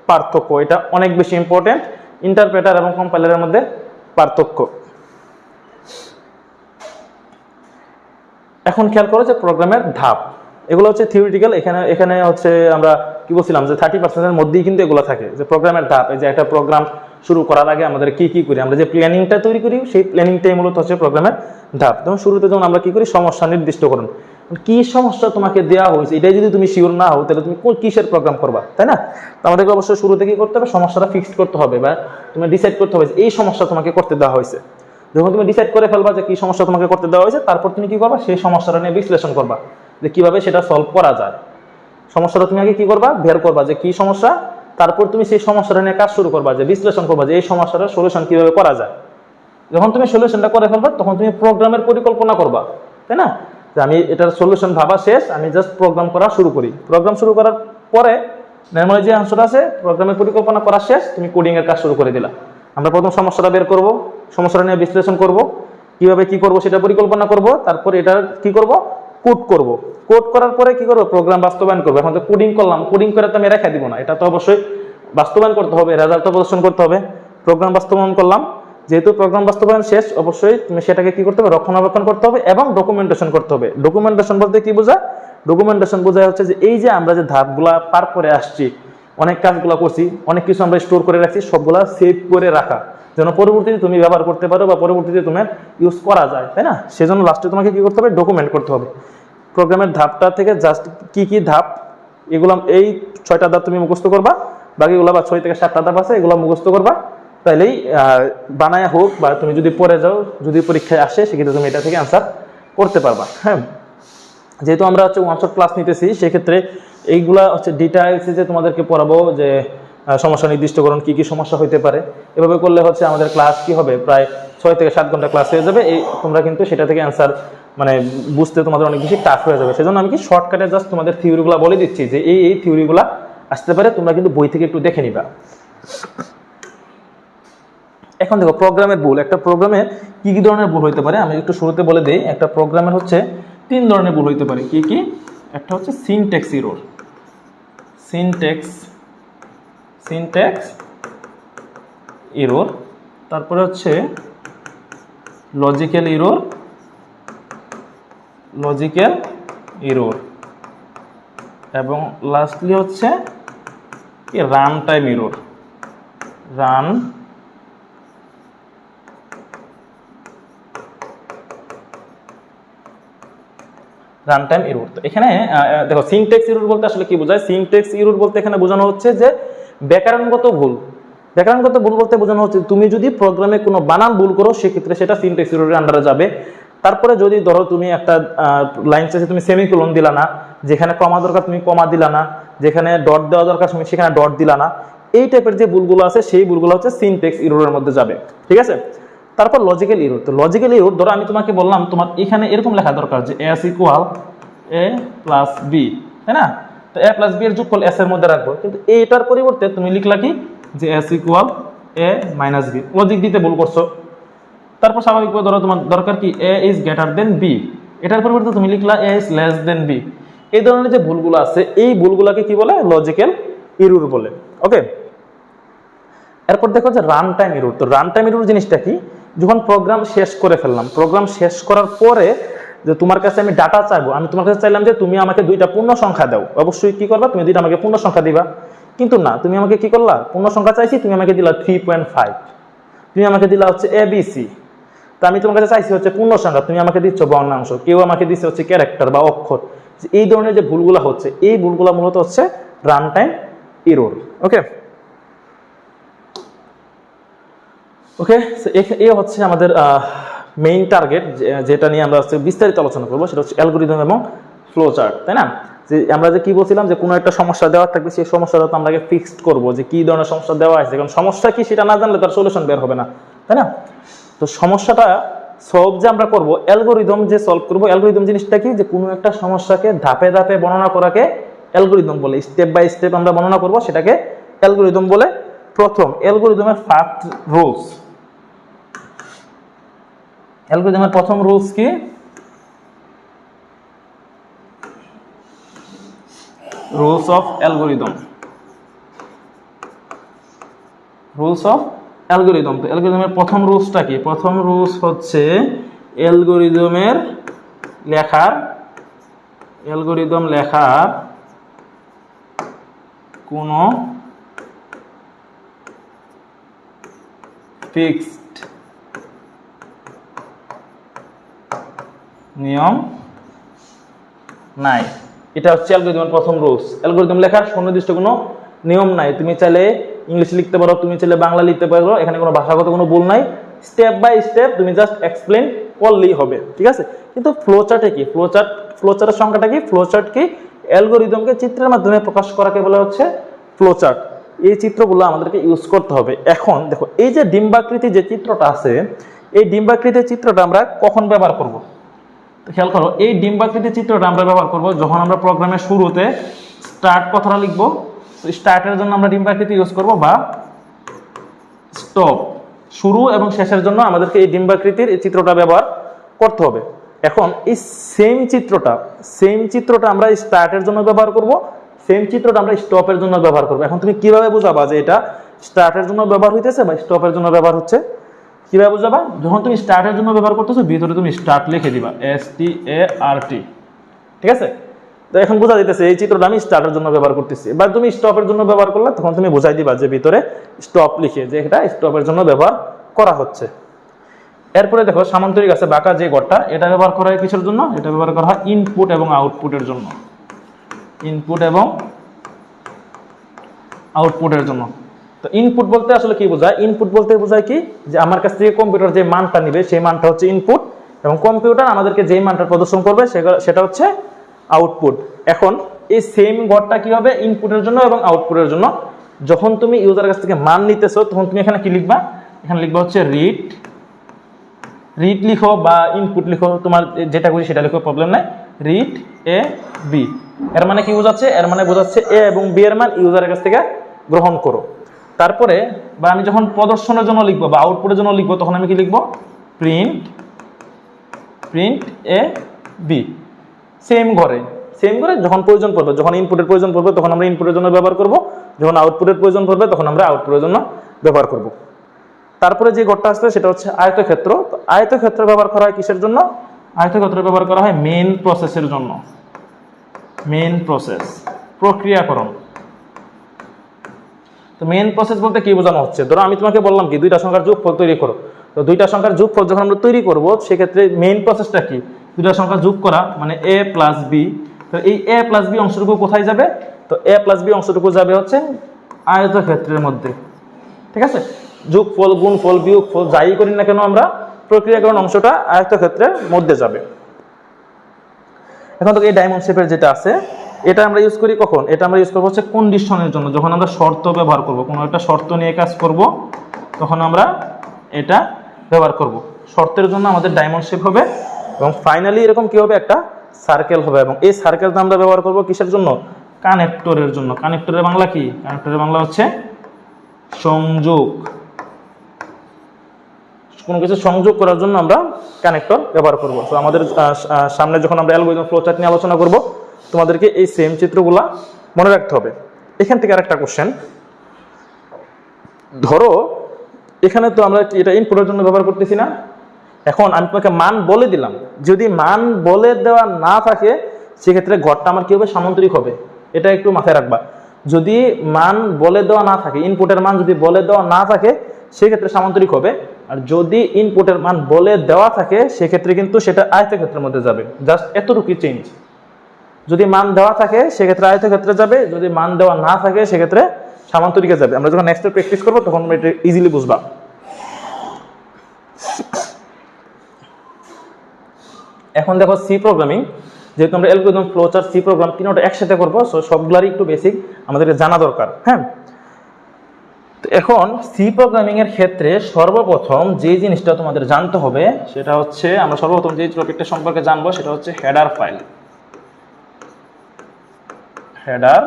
পার্থক্য। এটা অনেক বেশি ইম্পর্টেন্ট, ইন্টারপ্রেটার এবং কম্পাইলারের মধ্যে পার্থক্য। এখন খেয়াল করো যে প্রোগ্রামের ধাপ, এগুলো হচ্ছে থিওরিটিক্যাল। এখানে হচ্ছে আমরা কি বলছিলাম যে 30% মধ্যেই কিন্তু এগুলো থাকে, যে প্রোগ্রামের ধাপ। এই যে একটা প্রোগ্রাম শুরু করার আগে আমাদের কি কি করি, আমরা যে প্ল্যানিংটা তৈরি করি, সেই প্ল্যানিংটাই মূলত হচ্ছে প্রোগ্রামের ধাপ। যেমন শুরুতে যেমন আমরা কি করি, সমস্যা নির্দিষ্টকরণ, কি সমস্যা তোমাকে দেওয়া হয়েছে এটাই যদি তুমি শিওর না হও তাহলে তুমি কিসের প্রোগ্রাম করবা, তাই না। তো আমাদেরকে অবশ্যই শুরুতে কি করতে হবে, সমস্যাটা ফিক্সড করতে হবে, বা তুমি ডিসাইড করতে হবে এই সমস্যা তোমাকে করতে দেওয়া হয়েছে। যখন তুমি ডিসাইড করে ফেলবা যে কি সমস্যা তোমাকে করতে দেওয়া হয়েছে, তারপর তুমি কি করবা, সেই সমস্যাটা নিয়ে বিশ্লেষণ করবা যে কিভাবে সেটা সলভ করা যায়। সমস্যাটা তুমি আগে কি করবা, বের করবা যে কি সমস্যা, তারপর তুমি সেই সমস্যাটা নিয়ে কাজ শুরু করবা, যে বিশ্লেষণ করবা যে এই সমস্যাটার সলিউশন কিভাবে করা যায়। যখন তুমি সলিউশনটা করে ফেলবা তখন তুমি প্রোগ্রামের পরিকল্পনা করবা, তাই না, যে আমি এটার সলিউশন ভাবা শেষ, আমি জাস্ট প্রোগ্রাম করা শুরু করি। প্রোগ্রাম শুরু করার পরে নরমালি যে আনসারটা আছে, প্রোগ্রামের পরিকল্পনা করা শেষ, তুমি কোডিং এর কাজ শুরু করে দিলা। আমরা প্রথম সমস্যাটা বের করব, সমস্যাটা নিয়ে বিশ্লেষণ করব, কিভাবে কি করব সেটা পরিকল্পনা করব, তারপর এটা কি করব, কোড করব। কোড করার পরে কি করব, প্রোগ্রাম বাস্তবায়ন করব। এখন তো কোডিং করলাম, কোডিং করে তো আমি রেখে দিব না, এটা তো অবশ্যই বাস্তবায়ন করতে হবে, রেজাল্টটা প্রদর্শন করতে হবে। প্রোগ্রাম বাস্তবায়ন করলাম, যেহেতু প্রোগ্রাম বাস্তবায়ন শেষ, অবশ্যই তুমি সেটাকে কি করতে হবে, রক্ষণাবেক্ষণ করতে হবে এবং ডকুমেন্টেশন করতে হবে। ডকুমেন্টেশন বলতে কি বোঝায়, ডকুমেন্টেশন বোঝায় হচ্ছে যে এই যে আমরা যে ধাপগুলা পার করে আসছি, অনেক কাজগুলো করছি, অনেক কিছু আমরা স্টোর করে রাখছি, সবগুলা সেভ করে রাখা, যেন পরবর্তীতে তুমি ব্যবহার করতে পারো বা পরবর্তীতে তোমার ইউজ করা যায়, তাই না। সেজন্য লাস্টে তোমাকে কি করতে হবে, ডকুমেন্ট করতে হবে। প্রোগ্রামের ধাপটা থেকে জাস্ট কি কি ধাপ, এগুলো এই 6টা ধাপ তুমি মুখস্থ করবা, বাকিগুলো বা 6 থেকে 7টা ধাপ আছে, এগুলো মুখস্থ করবা। তাইলেই বানায় হোক বা তুমি যদি পড়ে যাও, যদি পরীক্ষায় আসে, সেক্ষেত্রে তুমি এটা থেকে অ্যান্সার করতে পারবা। হ্যাঁ, যেহেতু আমরা হচ্ছে ওয়ান শট ক্লাস নিতেছি, সেক্ষেত্রে এইগুলা হচ্ছে ডিটেইলসে যে তোমাদেরকে পড়াবো, যে সমস্যা নির্দিষ্টকরণ, কি কি সমস্যা হইতে পারে। এভাবে করলে হচ্ছে আমাদের ক্লাস কি হবে, প্রায় 6 থেকে 7 ঘন্টা ক্লাস হয়ে যাবে। এই তোমরা কিন্তু সেটা থেকে অ্যান্সার মানে বুঝতে তোমাদের অনেক বেশি টাফ হয়ে যাবে। সেজন্য আমি কি শর্টকাটে জাস্ট তোমাদের থিওরিগুলো বলে দিচ্ছি, যে এই থিওরিগুলো আসতে পারে, তোমরা কিন্তু বই থেকে একটু দেখে নিবা। এখন দেখো প্রোগ্রামের ভুল, একটা প্রোগ্রামে কি কি ধরনের ভুল হইতে পারে আমি একটু শুরুতে বলে দেই। একটা প্রোগ্রামের হচ্ছে 3 ধরনের ভুল হইতে পারে। কি কি? একটা হচ্ছে সিনট্যাক্স এরর, সিনট্যাক্স এরর, তারপরে হচ্ছে লজিক্যাল এরর, এবং লাস্টলি হচ্ছে run time error, run time error. তো এখানে দেখো সিনট্যাক্স এরর বলতে আসলে কি বোঝায়? সিনট্যাক্স এরর বলতে এখানে বোঝানো হচ্ছে যে ব্যাকরণগত ভুল। ব্যাকরণগত ভুল বলতে বোঝানো হচ্ছে তুমি যদি প্রোগ্রামে কোনো বানান ভুল করো সেক্ষেত্রে সেটা সিনট্যাক্স এররের আন্ডারে যাবে। তারপরে যদি ধরো তুমি একটা লাইন শেষে তুমি সেমিকোলন দিলা না, যেখানে কমা দরকার তুমি কমা দিলা না, যেখানে ডট দেওয়া দরকার তুমি সেখানে ডট দিলা না, এই টাইপের যে ভুলগুলো আছে সেই ভুলগুলো হচ্ছে সিনট্যাক্স এররের মধ্যে যাবে। ঠিক আছে? তারপর লজিক্যাল এরর। তো লজিক্যাল এরর ধরো আমি তোমাকে বললাম তোমার এখানে এরকম লেখা দরকার যে এস ইকুয়াল এ প্লাস বি, তাই না? তো এ প্লাস বি এর যোগফল এস এর মধ্যে রাখবো, কিন্তু এটার পরিবর্তে তুমি লিখলা কি যে এস ইকুয়াল এ মাইনাস বি, লজিক দিতে ভুল করছো। তারপর স্বাভাবিকভাবে ধরো তোমার দরকার কি এ ইজ গ্রেটার দেন বি, এটার পরিবর্তে তুমি লিখলা এ ইজ লেস দেন বি। এই ধরনের যে ভুলগুলো আছে এই ভুলগুলোকে কি বলে? লজিক্যাল এরর বলে। ওকে, এরপর দেখো যে রান টাইম এরর। তো রান টাইম এরর জিনিসটা কি? যখন প্রোগ্রাম শেষ করে ফেললাম, প্রোগ্রাম শেষ করার পরে যে তোমার কাছে আমি ডাটা চাইবো, আমি তোমার কাছে চাইলাম যে তুমি আমাকে 2টা পূর্ণ সংখ্যা দাও, অবশ্যই কি করবা? তুমি 2টা আমাকে পূর্ণ সংখ্যা দিবা। কিন্তু না, তুমি আমাকে কি করলা? পূর্ণ সংখ্যা চাইছি, তুমি আমাকে দিলা 3.5, তুমি আমাকে দিলা হচ্ছে এবিসি। তা আমি তোমার কাছে চাইছি হচ্ছে পূর্ণ সংখ্যা, তুমি আমাকে দিচ্ছ বর্ণাংশ, কেউ আমাকে দিচ্ছে হচ্ছে ক্যারেক্টার বা অক্ষর। এই ধরনের যে ভুলগুলো হচ্ছে এই ভুলগুলো মূলত হচ্ছে রান টাইম এরর। ওকে ওকে, এই হচ্ছে আমাদের মেইন টার্গেট, যেটা নিয়ে আমরা বিস্তারিত আলোচনা করবো, সেটা হচ্ছে অ্যালগরিদম এবং ফ্লো চার্ট, তাই না? যে আমরা যে কি বলছিলাম যে কোনো একটা সমস্যা দেওয়া থাকবে, সেই সমস্যাটা তো আমরা ফিক্সড করবো যে কি ধরনের সমস্যা দেওয়া আছে, কারণ সমস্যা কি সেটা না জানলে তার সলিউশন বের হবে না, তাই না? তো সমস্যাটা সলভ যে আমরা করবো, অ্যালগরিদম যে সলভ করবো, অ্যালগরিদম জিনিসটা কি? যে কোনো একটা সমস্যাকে ধাপে ধাপে বর্ণনা করাকে অ্যালগরিদম বলে, স্টেপ বাই স্টেপ আমরা বর্ণনা করবো, সেটাকে অ্যালগরিদম বলে। প্রথম অ্যালগরিদমের ফার্স্ট রুলস, অ্যালগরিদমের প্রথম রুলস কি? Rules of algorithm, rules of algorithm. তো অ্যালগরিদমের প্রথম রুলসটা কি? প্রথম রুলস হচ্ছে অ্যালগরিদম লেখার কোনো ফিক্সড নিয়ম নাই। এটা হচ্ছে অ্যালগরিদমের প্রথম রুলস। অ্যালগরিদম লেখার সুনির্দিষ্ট কোনো নিয়ম নাই। তুমি চাইলে ইংলিশ লিখতে পারো, তুমি চাইলে বাংলা লিখতে পারো, এখানে কোনো ভাষাগত কোনো ভুল নাই। স্টেপ বাই স্টেপ তুমি জাস্ট এক্সপ্লেন করলেই হবে, ঠিক আছে? কিন্তু ফ্লোচার্টে কি? ফ্লোচার্টের সংখ্যাটা কি? ফ্লোচার্ট কি? অ্যালগরিদমকে চিত্রের মাধ্যমে প্রকাশ করাকে বলা হচ্ছে ফ্লোচার্ট। এই চিত্রগুলো আমাদেরকে ইউজ করতে হবে। এখন দেখো এই যে ডিম্বাকৃতি যে চিত্রটা আছে, এই ডিম্বাকৃতির চিত্রটা আমরা কখন ব্যবহার করব? তো খেয়াল করো, এই ডিম্বাকৃতির চিত্রটা আমরা ব্যবহার করব যখন আমরা প্রোগ্রামের শুরুতে স্টার্ট কথাটা লিখব। তো স্টার্টের জন্য আমরা ডিম্বাকৃতি ইউজ করব, বা স্টপ, শুরু এবং শেষের জন্য আমাদেরকে এই ডিম্বাকৃতির এই চিত্রটা ব্যবহার করতে হবে। এখন এই সেম চিত্রটা আমরা স্টার্টের জন্য ব্যবহার করব, সেম চিত্রটা আমরা স্টপের জন্য ব্যবহার করব। এখন তুমি কিভাবে বুঝাবা যে এটা স্টার্টের জন্য ব্যবহার হইতেছে বা স্টপের জন্য ব্যবহার হচ্ছে? কিভাবে বুঝাবা? যখন তুমি স্টার্টের জন্য ব্যবহার করতেছো, ভিতরে তুমি স্টার্ট লিখে দিবা, START, ঠিক আছে? তো এখন বোঝা যাইতেছে এই চিত্রটা আমি স্টার্টের জন্য ব্যবহার করতেছি। বা তুমি স্টপের জন্য ব্যবহার করলে তখন তুমি বোঝাই দিবা যে ভিতরে স্টপ লিখে, যে এটা স্টপের জন্য ব্যবহার করা হচ্ছে। এরপরে দেখো সামান্তরিক আছে বাঁকা যে ঘরটা, এটা ব্যবহার করা হয় কিসের জন্য? এটা ব্যবহার করা হয় ইনপুট এবং আউটপুটের জন্য, ইনপুট এবং আউটপুটের জন্য। তো ইনপুট বলতে আসলে কি বোঝায়? ইনপুট বলতে বোঝায় কি? যে আমার কাছ থেকে কম্পিউটার যে মানটা নিবে সেই মানটা হচ্ছে ইনপুট, এবং কম্পিউটার আমাদেরকে যেই মানটা প্রদর্শন করবে সেটা হচ্ছে আউটপুট। এখন এই সেম ঘরটা কি হবে? ইনপুটের জন্য এবং আউটপুটের জন্য। যখন তুমি ইউজারের কাছ থেকে মান নিতেছো তখন তুমি এখানে কি লিখবা? এখানে লিখবা হচ্ছে রিড লিখো বা ইনপুট লিখো, তোমার যেটা খুশি সেটা লিখো, প্রবলেম নাই। রিড এ বি, এর মানে কি বোঝাচ্ছে? এর মানে বোঝাচ্ছে এ এবং বি এর মান ইউজারের কাছ থেকে গ্রহণ করো। তারপরে বা আমি যখন প্রদর্শনের জন্য লিখবো বা আউটপুটের জন্য লিখবো তখন আমি কি লিখবো, প্রিন্ট এ বি। সেম ঘরে যখন প্রয়োজন পড়বে, যখন ইনপুটের প্রয়োজন পড়বে তখন আমরা ইনপুটের জন্য ব্যবহার করব, যখন আউটপুটের প্রয়োজন পড়বে তখন আমরা আউটপুটের জন্য ব্যবহার করব। তারপরে যে ঘরটা আসবে সেটা হচ্ছে আয়তক্ষেত্র। তো আয়তক্ষেত্র ব্যবহার করা হয় কিসের জন্য, আয়তক্ষেত্র ব্যবহার করা হয় মেইন প্রসেসের জন্য। মেইন প্রসেস, প্রক্রিয়াকরণ। তো মেইন প্রসেস বলতে কি বোঝানো হচ্ছে, ধরো আমি তোমাকে বললাম কি দুইটা সংখ্যার যোগফল তৈরি করো। তো দুইটা সংখ্যার যোগফল যখন আমরা তৈরি করব সেক্ষেত্রে মেইন প্রসেসটা কি, দুইটা সংখ্যা যোগ করা, মানে a প্লাস বি। তো এই a প্লাস বি অংশটুকু কোথায় যাবে, তো a প্লাস বি অংশটুকু যাবে হচ্ছে আয়তক্ষেত্রের মধ্যে। ঠিক আছে, যোগফল গুণফল বিয়োগফল যাই করি না কেন আমরা, প্রক্রিয়াকরণ অংশটা আয়তক্ষেত্রের মধ্যে যাবে। এখন তো এই ডায়মন্ড শেপের যেটা আছে এটা আমরা ইউজ করি কখন, এটা আমরা ইউজ করবো হচ্ছে কন্ডিশনের জন্য, যখন আমরা শর্ত ব্যবহার করব, কোনো একটা শর্ত নিয়ে কাজ করব তখন আমরা এটা ব্যবহার করব। শর্তের জন্য আমাদের ডায়মন্ড শেপ হবে এবং ফাইনালি এরকম কি হবে, একটা সার্কেল হবে। এবং এই সার্কেলটা আমরা ব্যবহার করব কিসের জন্য, কানেক্টরের জন্য। কানেক্টরের বাংলা কি, কানেক্টরের বাংলা হচ্ছে সংযোগ। কোনো কিছু সংযোগ করার জন্য আমরা কানেক্টর ব্যবহার করব। তো আমাদের সামনে যখন আমরা অ্যালগরিদম ফ্লোচার্ট নিয়ে আলোচনা করব তোমাদেরকে এই সেম চিত্রগুলা মনে রাখতে হবে। এখান থেকে আরেকটা কোশ্চেন, ধরো এখানে তো আমরা এটা ইনপুটের জন্য ব্যবহার করতেছি না, এখন আমি তোমাকে মান বলে দিলাম, যদি মান বলে দেওয়া না থাকে সেক্ষেত্রে ঘরটা আমার কি হবে, সামান্তরিক হবে। এটা একটু মাথায় রাখবা, যদি মান বলে দেওয়া না থাকে, ইনপুটের মান যদি বলে দেওয়া না থাকে সেক্ষেত্রে সামান্তরিক হবে। আর যদি ইনপুটের মান বলে দেওয়া থাকে সেক্ষেত্রে কিন্তু সেটা আয়তক্ষেত্রের মধ্যে যাবে। জাস্ট এতটুকুই চেঞ্জ। যদি মান দেওয়া থাকে সেক্ষেত্রে আয়তক্ষেত্রে যাবে, যদি মান দেওয়া না থাকে সেক্ষেত্রে সামান্তরিকে যাবে। আমরা যখন নেক্সট প্র্যাকটিস করবো তখন এটা ইজিলি বুঝবা। এখন দেখো সি প্রোগ্রামিং, যেহেতু আমরা অ্যালগরিদম ফ্লোচার্ট সি প্রোগ্রাম তিনটা একসাথে করবো, সো সবগুলারই একটু বেসিক আমাদেরকে জানা দরকার। হ্যাঁ, তো এখন সি প্রোগ্রামিং এর ক্ষেত্রে সর্বপ্রথম যে জিনিসটা তোমাদের জানতে হবে সেটা হচ্ছে, আমরা সর্বপ্রথম যে টপিকটা সম্পর্কে জানবো সেটা হচ্ছে হেডার ফাইল। হেডার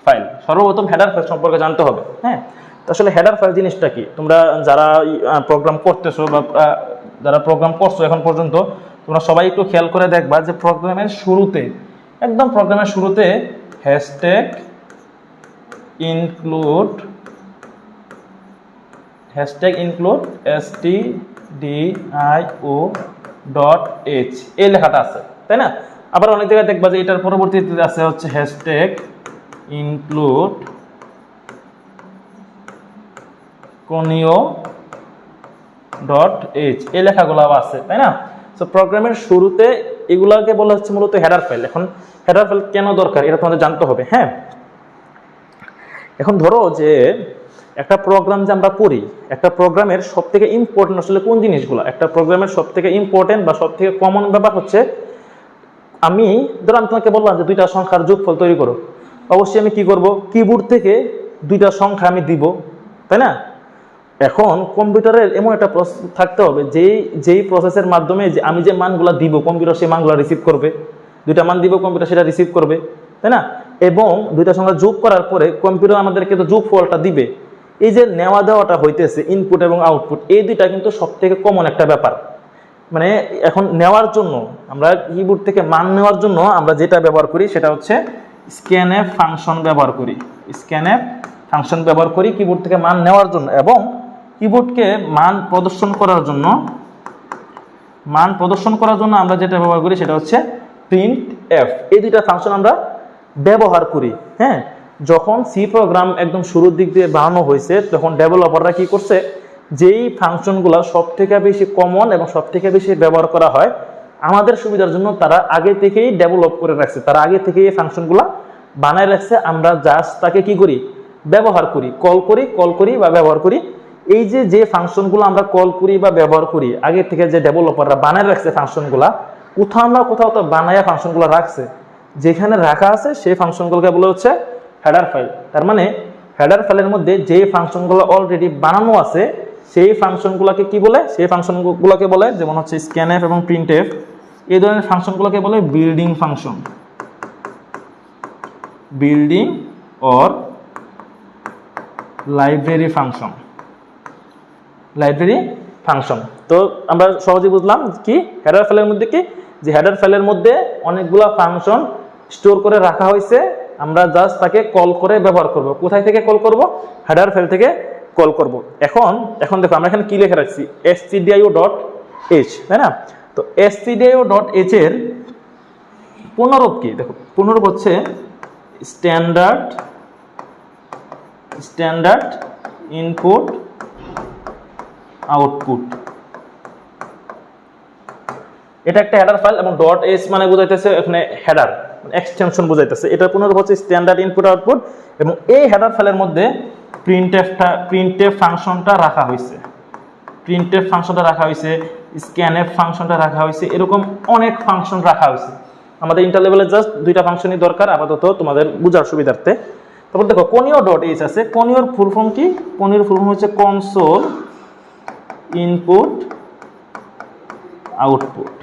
ফাইল, সর্বপ্রথম হেডার ফাইল সম্পর্কে জানতে হবে। হ্যাঁ, তো আসলে হেডার ফাইল জিনিসটা কি, তোমরা যারা প্রোগ্রাম করতেছো বা যারা প্রোগ্রাম করছো এখন পর্যন্ত তোমরা সবাই একটু খেয়াল করে দেখবা যে প্রোগ্রামের শুরুতে, একদম প্রোগ্রামের শুরুতে হ্যাশট্যাগ ইনক্লুড stdio.h এই লেখাটা আছে, তাই না? আবার অনেক জায়গায় দেখবা যে এটার পরবর্তীতে আছে হচ্ছে হ্যাশট্যাগ ইনক্লুড conio.h এই লেখাগুলো আছে, তাই না? সো প্রোগ্রামের শুরুতে এগুলাকে বলা হচ্ছে মূলত হেডার ফাইল। এখন হেডার ফাইল কেন দরকার এটা তোমাদের জানতে হবে। হ্যাঁ, এখন ধরো যে একটা প্রোগ্রাম যে আমরা করি, একটা প্রোগ্রামের সব থেকে ইম্পর্টেন্ট আসলে কোন জিনিসগুলো, একটা প্রোগ্রামের সব থেকে ইম্পর্টেন্ট বা সব থেকে কমন ব্যাপার হচ্ছে, আমি ধরো আমি তোমাকে বললাম যে দুইটা সংখ্যার যোগফল তৈরি করো, অবশ্যই আমি কি করব, কিবোর্ড থেকে দুইটা সংখ্যা আমি দিব, তাই না? এখন কম্পিউটারের এমন একটা প্রসেস থাকতে হবে যেই প্রসেসের মাধ্যমে যে আমি যে মানগুলো দিব কম্পিউটার সেই মানগুলো রিসিভ করবে, দুইটা মান দিব কম্পিউটার সেটা রিসিভ করবে, তাই না? এবং দুইটা সংখ্যা যোগ করার পরে কম্পিউটার আমাদেরকে তো যোগফলটা দিবে। এই যে নেওয়া দেওয়াটা হইতেছে ইনপুট এবং আউটপুট, এই দুইটা কিন্তু সব থেকে কমন একটা ব্যাপার। মানে এখন নেওয়ার জন্য আমরা কিবোর্ড থেকে মান নেওয়ার জন্য আমরা যেটা ব্যবহার করি সেটা হচ্ছে স্ক্যানএফ ফাংশন ব্যবহার করি। স্ক্যানএফ ফাংশন ব্যবহার করি কিবোর্ড থেকে মান নেওয়ার জন্য, এবং কিবোর্ডকে মান প্রদর্শন করার জন্য আমরা যেটা ব্যবহার করি সেটা হচ্ছে প্রিন্টএফ। এই দুইটা ফাংশন আমরা ব্যবহার করি। হ্যাঁ, যখন সি প্রোগ্রাম একদম শুরুর দিক দিয়ে বানানো হয়েছে তখন ডেভেলপাররা কি করছে, যেই ফাংশনগুলো সব থেকে বেশি কমন এবং সব থেকে বেশি ব্যবহার করা হয় আমাদের সুবিধার জন্য তারা আগে থেকেই ডেভেলপ করে রাখছে, তারা আগে থেকেই এই ফাংশনগুলো বানায় রাখছে। আমরা জাস্ট তাকে কি করি, ব্যবহার করি, কল করি বা ব্যবহার করি। এই যে ফাংশনগুলো আমরা কল করি বা ব্যবহার করি আগে থেকে যে ডেভেলপাররা বানায় রাখছে ফাংশনগুলো, কোথাও না কোথাও তো বানায়া ফাংশনগুলো রাখছে, যেখানে রাখা আছে সেই ফাংশনগুলোকে বলে হচ্ছে হেডার ফাইল। তার মানে হেডার ফাইলের মধ্যে যে ফাংশনগুলো অলরেডি বানানো আছে সেই ফাংশনগুলোকে কি বলে, সেই ফাংশনগুলোকে বলে, যেমন হচ্ছে স্ক্যানএফ এবং প্রিন্টএফ, এই ধরনের ফাংশনগুলোকে বলে building function, building or library function. Library function, তো আমরা সহজে বুঝলাম কি হেডার ফাইলের মধ্যে কি, যে হেডার ফাইলের মধ্যে অনেকগুলা ফাংশন স্টোর করে রাখা হয়েছে, আমরা জাস্ট তাকে কল করে ব্যবহার করব। কোথায় থেকে কল করব? হেডার ফাইল থেকে কল করব। এখন দেখো আমরা এখানে কি লিখে রাখছি, stdio.h, তাই না? তো stdio.h এর পুনরূপ কি? দেখো পুনরূপ হচ্ছে স্ট্যান্ডার্ড ইনপুট আউটপুট। এটা একটা হেডার ফাইল এবং .h মানে বোঝাইতেছে এখানে হেডার, এক্সটেনশন বোঝাইতেছে। এটা পুনরূপ হচ্ছে স্ট্যান্ডার্ড ইনপুট আউটপুট, এবং এই হেডার ফাইলের মধ্যে প্রিন্টএফ ফাংশনটা রাখা হয়েছে, স্ক্যানএফ ফাংশনটা রাখা হয়েছে, এরকম অনেক ফাংশন রাখা হয়েছে। আমাদের ইন্টার লেভেলে জাস্ট দুইটা ফাংশনই দরকার আপাতত তোমাদের বোঝার সুবিধার্থে। তারপর দেখো conio.h আছে। conioর ফুল ফর্ম কি? conioর ফুল ফর্ম হচ্ছে console input output.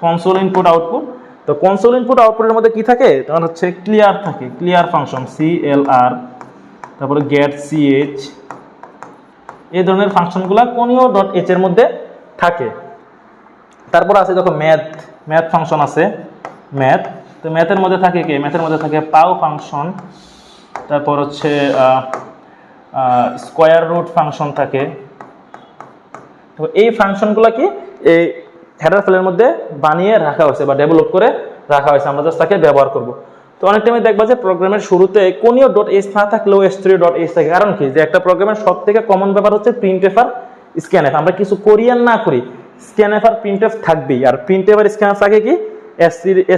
Console input output. তো কনসোল ইনপুট আউটপুটের মধ্যে কি থাকে? তখন হচ্ছে ক্লিয়ার থাকে, ক্লিয়ার ফাংশন CLR, তারপরে get ch, এই ধরনের ফাংশনগুলো conio.h এর মধ্যে থাকে। তারপর আছে দেখো ম্যাথ ফাংশন আছে, ম্যাথ। তো ম্যাথের মধ্যে থাকে কি? ম্যাথের মধ্যে থাকে পাও ফাংশন, তারপর হচ্ছে স্কোয়ার রুট ফাংশন থাকে। তো এই ফাংশনগুলো কি এই হেডার ফাইলের মধ্যে বানিয়ে রাখা হয়েছে বা ডেভেলপ করে রাখা হয়েছে, আমরা জাস্ট তাকে ব্যবহার করব। তো অনেক টাইমে দেখবা যে প্রোগ্রামের শুরুতে conio.h না থাকলেও stdio.h থাকে। কারণ কি? যে একটা প্রোগ্রামের সব থেকে কমন ব্যাপার হচ্ছে প্রিন্টএফ আর স্ক্যানএফ। আমরা কিছু করি আর না করি, স্ক্যানএফ আর প্রিন্টএফ থাকবেই। আর প্রিন্টএফ আর স্ক্যানএফ থাকে কি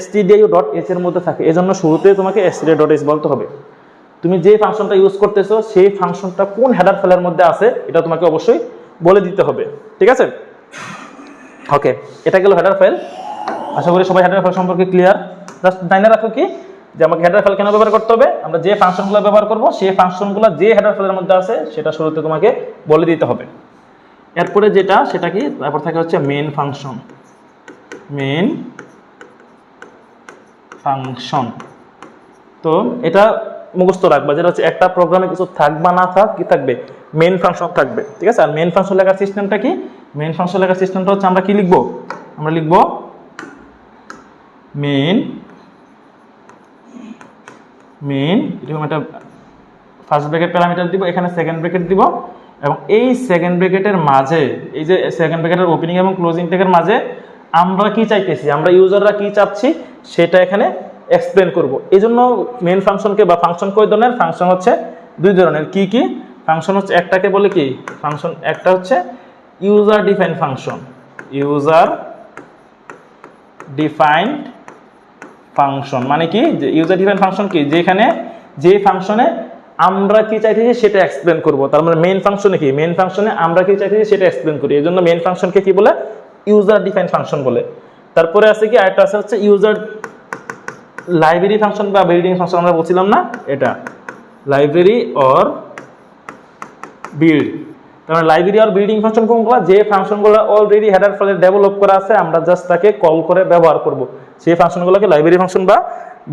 stdio.h এর মধ্যে থাকে। এজন্য শুরুতে তোমাকে stdio.h বলতে হবে। তুমি যে ফাংশনটা ইউজ করতেছো সেই ফাংশনটা কোন হেডার ফাইলের মধ্যে আছে এটা তোমাকে অবশ্যই বলে দিতে হবে, ঠিক আছে? ওকে, এটা গেল হেডার ফাইল। আশা করি সবাই হেডার ফাইল সম্পর্কে ক্লিয়ার। জাস্ট জানা রাখো কি, যে আমাকে হেডার ফাইল কেন ব্যবহার করতে হবে, আমরা যে ফাংশনগুলো ব্যবহার করব সেই ফাংশনগুলো যে হেডার ফাইলের মধ্যে আছে সেটা শুরুতে তোমাকে বলে দিতে হবে। এরপরে যেটা সেটা কি, তারপর থাকে হচ্ছে মেইন ফাংশন। তো এটা মুখস্থ রাখবা, যেটা হচ্ছে একটা প্রোগ্রামে কিছু থাক বা না থাক, কি থাকবে? মেইন ফাংশন থাকবে, ঠিক আছে? আর মেইন ফাংশন লেখার সিস্টেমটা কি? মেইন ফাংশন লেখার সিস্টেমটা হচ্ছে আমরা কি লিখবো? আমরা লিখবো মেইন এরকম একটা ফার্স্ট ব্র্যাকেট প্যারামিটার দিব, এখানে সেকেন্ড ব্র্যাকেট দিব, এবং এই সেকেন্ড ব্র্যাকেটের মাঝে, এই যে সেকেন্ড ব্র্যাকেটের ওপেনিং এবং ক্লোজিং ট্যাগের মাঝে আমরা কি চাইতেছি, আমরা ইউজাররা কি চাচ্ছি সেটা এখানে এক্সপ্লেন করব। এই জন্য মেইন ফাংশনকে বা ফাংশন কয় ধরনের? ফাংশন হচ্ছে দুই ধরনের। কি কি ফাংশন? হচ্ছে একটাকে বলে কি ফাংশন, একটা হচ্ছে ইউজার ডিফাইন্ড ফাংশন। মানে কি? যে ইউজার ডিফাইন্ড ফাংশন কি, যেখানে যে ফাংশনে আমরা কি চাইতেছি সেটা এক্সপ্লেন করব। তার মানে মেইন ফাংশনে কি, মেইন ফাংশনে আমরা কি চাইতেছি সেটা এক্সপ্লেন করি। এই জন্য মেইন ফাংশনকে কি বলে? ইউজার ডিফাইন্ড ফাংশন বলে। তারপরে আছে কি আরেকটা আছে হচ্ছে ইউজার লাইব্রেরি ফাংশন বা বিল্ডিং ফাংশন, আমরা বলছিলাম না, এটা লাইব্রেরি অর বিল্ড। তার লাইব্রেরি আর বিল্ডিং ফাংশন কোনগুলো? যে ফাংশনগুলো অলরেডি হেডার ফাইলে ডেভেলপ করা আছে, আমরা জাস্ট তাকে কল করে ব্যবহার করব, সেই ফাংশনগুলোকে লাইব্রেরি ফাংশন বা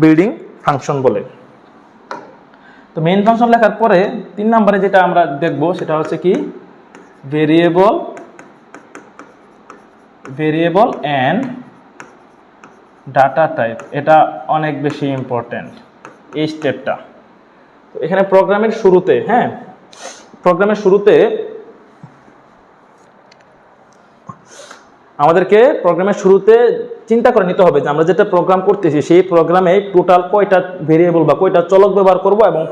বিল্ডিং ফাংশন বলে। তো মেইন ফাংশন লেখার পরে 3 নম্বরে যেটা আমরা দেখব সেটা হচ্ছে কি ভেরিয়েবল এন্ড ডাটা টাইপ। এটা অনেক বেশি ইম্পর্টেন্ট এই স্টেপটা। তো এখানে প্রোগ্রামের শুরুতে, প্রোগ্রামের শুরুতে আমাদেরকে প্রোগ্রামের শুরুতে চিন্তা করে নিতে হবে যে আমরা যেটা প্রোগ্রাম করতেছি সেই প্রোগ্রামে টোটাল কয়টা ভেরিয়েবল বা কয়টা চলক ব্যবহার করব এবং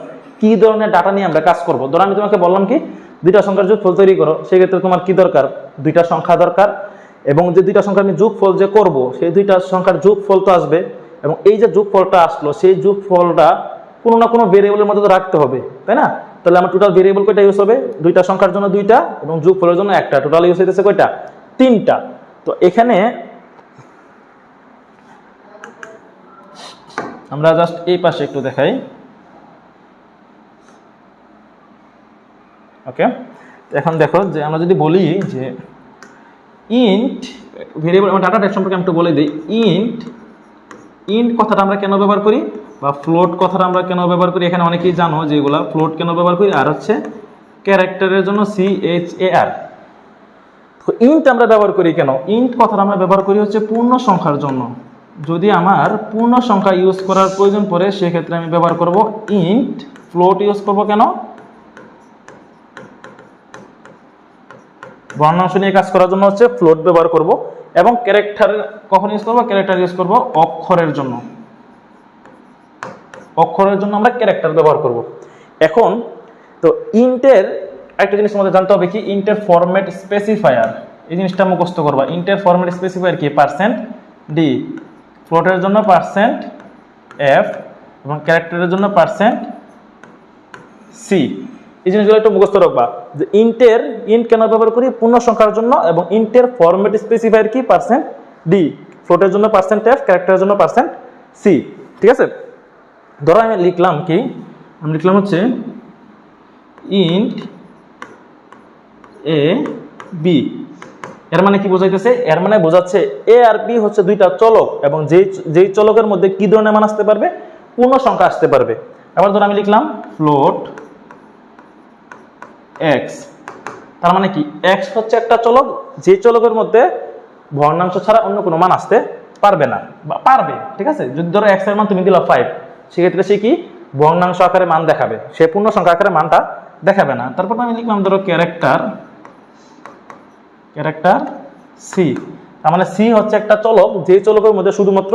কি ধরনের ডাটা নিয়ে আমরা কাজ করব। ধরো আমি তোমাকে বললাম কি দুইটা সংখ্যার যোগফল তৈরি করো, সেক্ষেত্রে তোমার কি দরকার? দুইটা সংখ্যা দরকার, এবং যে দুইটা সংখ্যা আমি যোগফল যে করব সেই দুইটা সংখ্যার যোগফল তো আসবে, এবং এই যে যোগফলটা আসলো সেই যোগফলটা কোনো না কোনো ভেরিয়েবলের মধ্যে তো রাখতে হবে, তাই না? তাহলে আমার টোটাল ভেরিয়েবল কয়টা ইউজ হবে? দুইটা সংখ্যার জন্য দুইটা এবং যোগফলের জন্য একটা, টোটাল ইউজ হইতেছে কয়টা? 3টা। তো এখানে আমরা জাস্ট এই পাশে একটু দেখাই। ওকে, এখন দেখো যে আমরা যদি বলি যে ইন্ট ভেরিয়েবল, ডাটা টাইপ সম্পর্কে আমি একটু বলে দিই। ইন্ট ইন্ট কথাটা আমরা কেন ব্যবহার করি বা ফ্লোট কথাটা আমরা কেন ব্যবহার করি, এখানে অনেকেই জানো যে এগুলা ফ্লোট কেন ব্যবহার করি, আর হচ্ছে ক্যারেক্টারের জন্য CHAR। তো ইন্ট আমরা ব্যবহার করি কেন, ইন্ট কথাটা আমরা ব্যবহার করি হচ্ছে পূর্ণ সংখ্যার জন্য। যদি আমার পূর্ণ সংখ্যা ইউজ করার প্রয়োজন পড়ে সেক্ষেত্রে আমি ব্যবহার করব ইন্ট। ফ্লোট ইউজ করব কেন, বর্ণাংশ নিয়ে কাজ করার জন্য হচ্ছে ফ্লোট ব্যবহার করব। এবং ক্যারেক্টার কখন ইউজ করব, ক্যারেক্টার ইউজ করব অক্ষরের জন্য। অক্ষরের জন্য আমরা ক্যারেক্টার ব্যবহার করব। এখন তো ইন্টের একটা জিনিস আমাদের জানতে হবে কি, ইন্টের ফরম্যাট স্পেসিফায়ার, এই জিনিসটা মুখস্থ করবা। ইন্টের ফরম্যাট স্পেসিফায়ার কি, %d, ফ্লোটের জন্য %f এবং ক্যারেক্টারের জন্য %c। এই জিনিসগুলো একটু মুখস্থ রাখবা যে ইন্ট কেন ব্যবহার করি, পূর্ণ সংখ্যার জন্য, এবং ইন্টের ফরম্যাট স্পেসিফায়ার কি, %d, ফ্লোটের জন্য %f, ক্যারেক্টারের জন্য %c। ঠিক আছে, ধরো আমি লিখলাম কি, আমি লিখলাম হচ্ছে ইন্ট a b। এর মানে কি বোঝাইতেছে, এর মানে বোঝাচ্ছে a আর b হচ্ছে দুইটা চলক, এবং যেই চলকের মধ্যে কি ধরনের মান আসতে পারবে, পূর্ণ সংখ্যা আসতে পারবে। আবার ধরো আমি লিখলাম ফ্লোট x, তার মানে কি x হচ্ছে একটা চলক, যে চলকের মধ্যে ভগ্নাংশ ছাড়া অন্য কোনো মান আসতে পারবে না বা পারবে। ঠিক আছে, যদি ধরো x এর মান তুমি দিলা 5, সেক্ষেত্রে সে কি ভগ্নাংশ আকারে মান দেখাবে, সে পূর্ণ সংখ্যা আকারে মানটা দেখাবে না। তারপর আমি লিখলাম ধরো ক্যারেক্টার c, তার মানে c হচ্ছে একটা চলক, যে চলকের মধ্যে শুধুমাত্র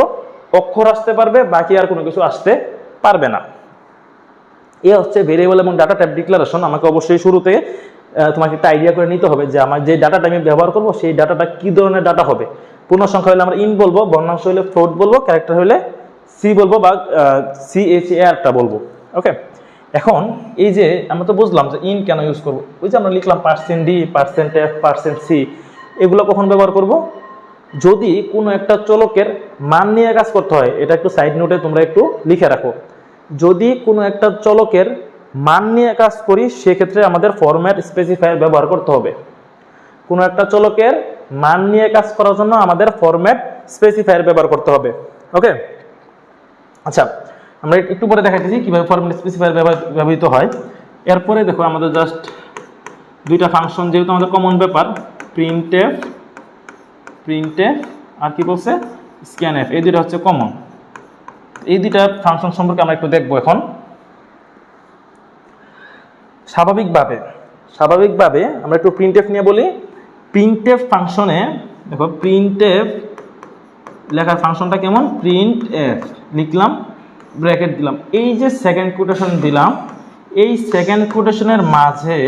অক্ষর আসতে পারবে, বাকি আর কোনো কিছু আসতে পারবে না। এ হচ্ছে ভেরিয়েবল এবং ডাটা টাইপ ডিক্লারেশন। আমাকে অবশ্যই শুরুতে তোমাকে একটা আইডিয়া করে নিতে হবে যে আমার যে ডাটাটা আমি ব্যবহার করব সেই ডাটাটা কি ধরনের ডাটা হবে। পূর্ণ সংখ্যা হলে আমরা ইন্ট বলবো, বর্ণাংশ হলে ফ্লোট বলবো, ক্যারেক্টার হলে সি বলবো বা CHARটা বলবো। ওকে, এখন এই যে আমরা তো বুঝলাম যে ইন্ট কেন ইউজ করবো, ওই যে আমরা লিখলাম %d, %f, %c, এগুলো কখন ব্যবহার করব, যদি কোনো একটা চলকের মান নিয়ে কাজ করতে হয়। এটা একটু সাইড নোটে তোমরা একটু লিখে রাখো। যদি কোনো একটা চলকের মান নিয়ে কাজ করি সেক্ষেত্রে আমাদের ফরম্যাট স্পেসিফায়ার ব্যবহার করতে হবে। কোনো একটা চলকের মান নিয়ে কাজ করার জন্য আমাদের ফরম্যাট স্পেসিফায়ার ব্যবহার করতে হবে। ওকে, আচ্ছা, আমরা একটু পরে দেখাইতেছি কিভাবে ফরম্যাট স্পেসিফায়ার ব্যবহৃত হয়। এরপরে দেখো আমাদের জাস্ট দুইটা ফাংশন, যেহেতু আমাদের কমন ব্যাপার, প্রিন্টএফ আর কি বলছে স্ক্যানএফ, এই দুইটা হচ্ছে কমন। এই দুইটা ফাংশন সম্পর্কে আমরা একটু দেখবো এখন। স্বাভাবিকভাবে আমরা একটু প্রিন্টএফ নিয়ে বলি। প্রিন্টএফ ফাংশনে দেখো, প্রিন্টএফ লেখার ফাংশনটা কেমন, প্রিন্টএফ লিখলাম, ব্র্যাকেট দিলাম, এই যে সেকেন্ড কোটেশন দিলাম, এই সেকেন্ড কোটেশনের মাঝে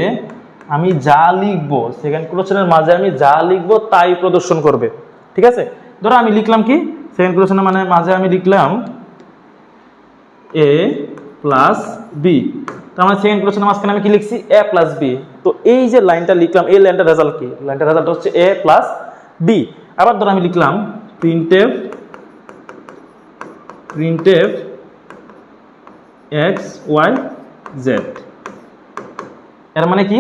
আমি যা লিখবো, সেকেন্ড কোটেশনের মাঝে আমি যা লিখবো তাই প্রদর্শন করবে। ঠিক আছে, ধরো আমি লিখলাম কি, সেকেন্ড কোটেশনের মানে মাঝে আমি লিখলাম a + b, তার মানে সেকেন্ড কোটেশনের মাঝখানে আমি কি লিখছি, a + b। তো এই যে লাইনটা লিখলাম, এই লাইনটার রেজাল্ট কি, লাইনটার রেজাল্ট হচ্ছে a + b। আবার ধরো আমি লিখলাম প্রিন্টএফ x y z, এর মানে কি,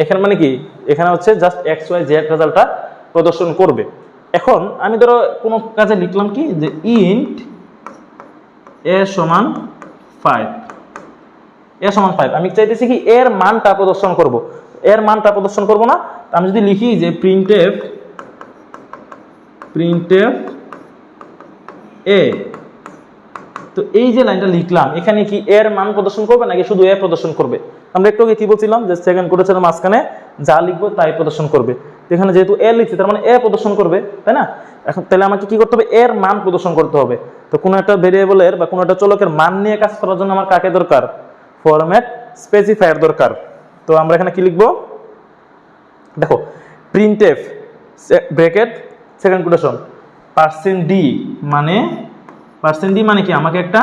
এখানে মানে কি, এখানে হচ্ছে জাস্ট x y z রেজাল্টটা প্রদর্শন করবে। এখন আমি ধরো কোনো কাজে লিখলাম কি, যে ইন্ট a = 5, আমি চাইতেছি কি এর মানটা প্রদর্শন করব, এর মানটা প্রদর্শন করব না। আমি যদি লিখি যে প্রিন্টএফ a, তো এই যে লাইনটা লিখলাম এখানে কি এর মান প্রদর্শন করবে নাকি শুধু এ প্রদর্শন করবে? আমরা একটু আগে কি বলছিলাম যে সেকেন্ড কোটেশনের মাঝখানে যা লিখবো তাই প্রদর্শন করবে। এখানে যেহেতু এ লিখছি তার মানে এ প্রদর্শন করবে, তাই না? এখন তাহলে আমাকে কি করতে হবে, এর মান প্রদর্শন করতে হবে। তো কোনো একটা ভেরিয়েবলের বা কোনো একটা চলকের মান নিয়ে কাজ করার জন্য আমার কাকে দরকার, ফরম্যাট স্পেসিফায়ার দরকার। তো আমরা এখানে কি লিখবো, দেখো printf bracket second quotation %d, মানে কি, আমাকে একটা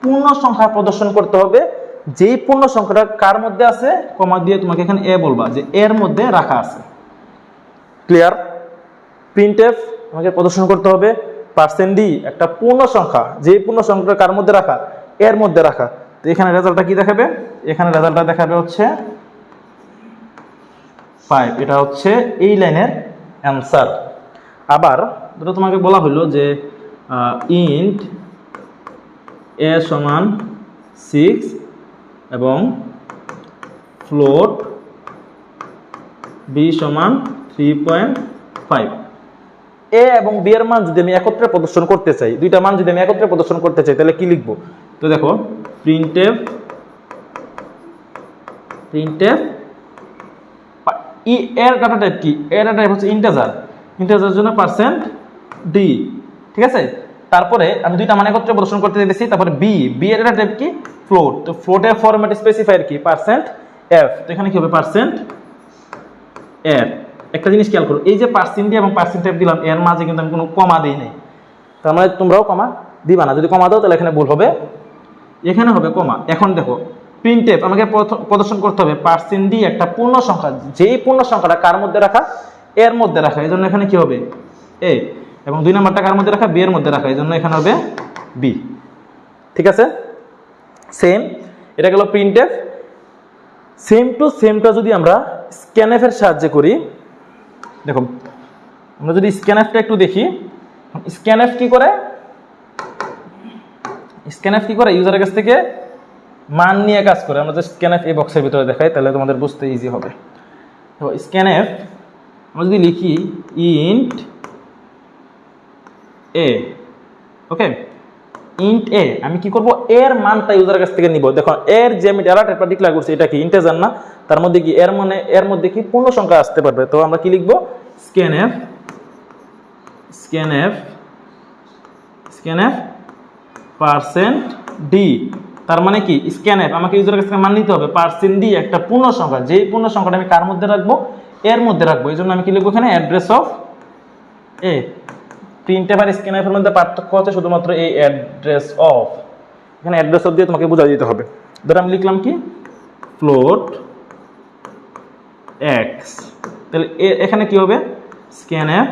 পূর্ণ সংখ্যা প্রদর্শন করতে হবে, যেই পূর্ণ সংখ্যাটা কার মধ্যে আছে, কমা দিয়ে তোমাকে এখানে এ বলবা যে এর মধ্যে রাখা আছে। ক্লিয়ার? প্রিন্টএফ আমাকে প্রদর্শন করতে হবে %d, একটা পূর্ণ সংখ্যা, যেই পূর্ণ সংখ্যাটা কার মধ্যে রাখা, এর মধ্যে রাখা। তো এখানে রেজাল্টটা কি দেখাবে, এখানে রেজাল্টটা দেখাবে হচ্ছে 5, এটা হচ্ছে এই লাইনের অ্যান্সার। আবার ধরো তোমাকে বলা হলো যে ইন্ট এ সমান 6 এবং ফ্লোট বি সমান 3.5। এ এবং বি এর মান যদি আমি একত্রে প্রদর্শন করতে চাই, দুইটা মান যদি আমি একত্রে প্রদর্শন করতে চাই, তাহলে কি লিখবো? তো দেখো প্রিন্টএফ ই এর ডাটা টাইপ কি? এর ডাটা টাইপ হচ্ছে ইন্টিজার, ইন্টিজারের জন্য %d, ঠিক আছে। তারপরে আমি দুইটা মান একত্রে প্রদর্শন করতে চাইছি, তারপরে বি এর ডাটা টাইপ কি? ফ্লোট। তো ফ্লোটের ফরম্যাট স্পেসিফায়ার কি? %f। তো এখানে কি হবে? %f। একটা জিনিস খেয়াল করো, এই যে %d এবং %f দিলাম, এর মাঝে কিন্তু আমি কোনো কমা দিই নাই। তার মানে তোমরাও কমা দিবা না, যদি কমা দাও তাহলে এখানে ভুল হবে, এখানে হবে কমা। এখন দেখো প্রিন্টএফ আমাকে প্রদর্শন করতে হবে %d একটা পূর্ণ সংখ্যা, যেই পূর্ণ সংখ্যাটা কার মধ্যে রাখা? এর মধ্যে রাখা, এই জন্য এখানে কি হবে? এ। এবং 2 নাম্বারটা কার মধ্যে রাখা? বি এর মধ্যে রাখা, এই জন্য এখানে হবে বি, ঠিক আছে। সেম, এটা গেল প্রিন্টএফ। সেম টু সেমটা যদি আমরা স্ক্যানএফ এর সাহায্যে করি, দেখো আমরা যদি স্ক্যানএফটা একটু দেখি, স্ক্যানএফ কি করে? স্ক্যানএফ কি করে? ইউজারের কাছ থেকে মান নিয়ে কাজ করে। আমরা যে স্ক্যানএফ এই বক্সের ভিতরে দেখাই, তাহলে তোমাদের বুঝতে ইজি হবে। তো স্ক্যানএফ আমরা যদি লিখি ইন্ট এ, ওকে, ইন্ট এ, আমি কি করব? এর মানটা ইউজারের কাছ থেকে নিব। দেখো এর যে আমি ডাটা টাইপটা ডিক্লেয়ার করছি, এটা কি? ইন্টিজার না? তার মধ্যে কি এর মানে এর মধ্যে কি পূর্ণ সংখ্যা আসতে পারবে। তো আমরা কি লিখব? Scanf %d। তার মানে কি? স্ক্যানএফ আমাকে ইউজারের কাছ থেকে মান নিতে হবে %d একটা পূর্ণ সংখ্যা, যেই পূর্ণ সংখ্যাটা আমি কার মধ্যে রাখবো? এর মধ্যে রাখবো। এই জন্য আমি কি লিখবো এখানে? Address of A. প্রিন্টএফ আর স্ক্যানএফ এর মধ্যে পার্থক্য হচ্ছে শুধুমাত্র এই অ্যাড্রেস অফ। এখানে অ্যাড্রেস অফ দিয়ে তোমাকে বোঝা দিতে হবে। ধরো আমি লিখলাম কি? ফ্লোট x, তাহলে এখানে কি হবে? স্ক্যানএফ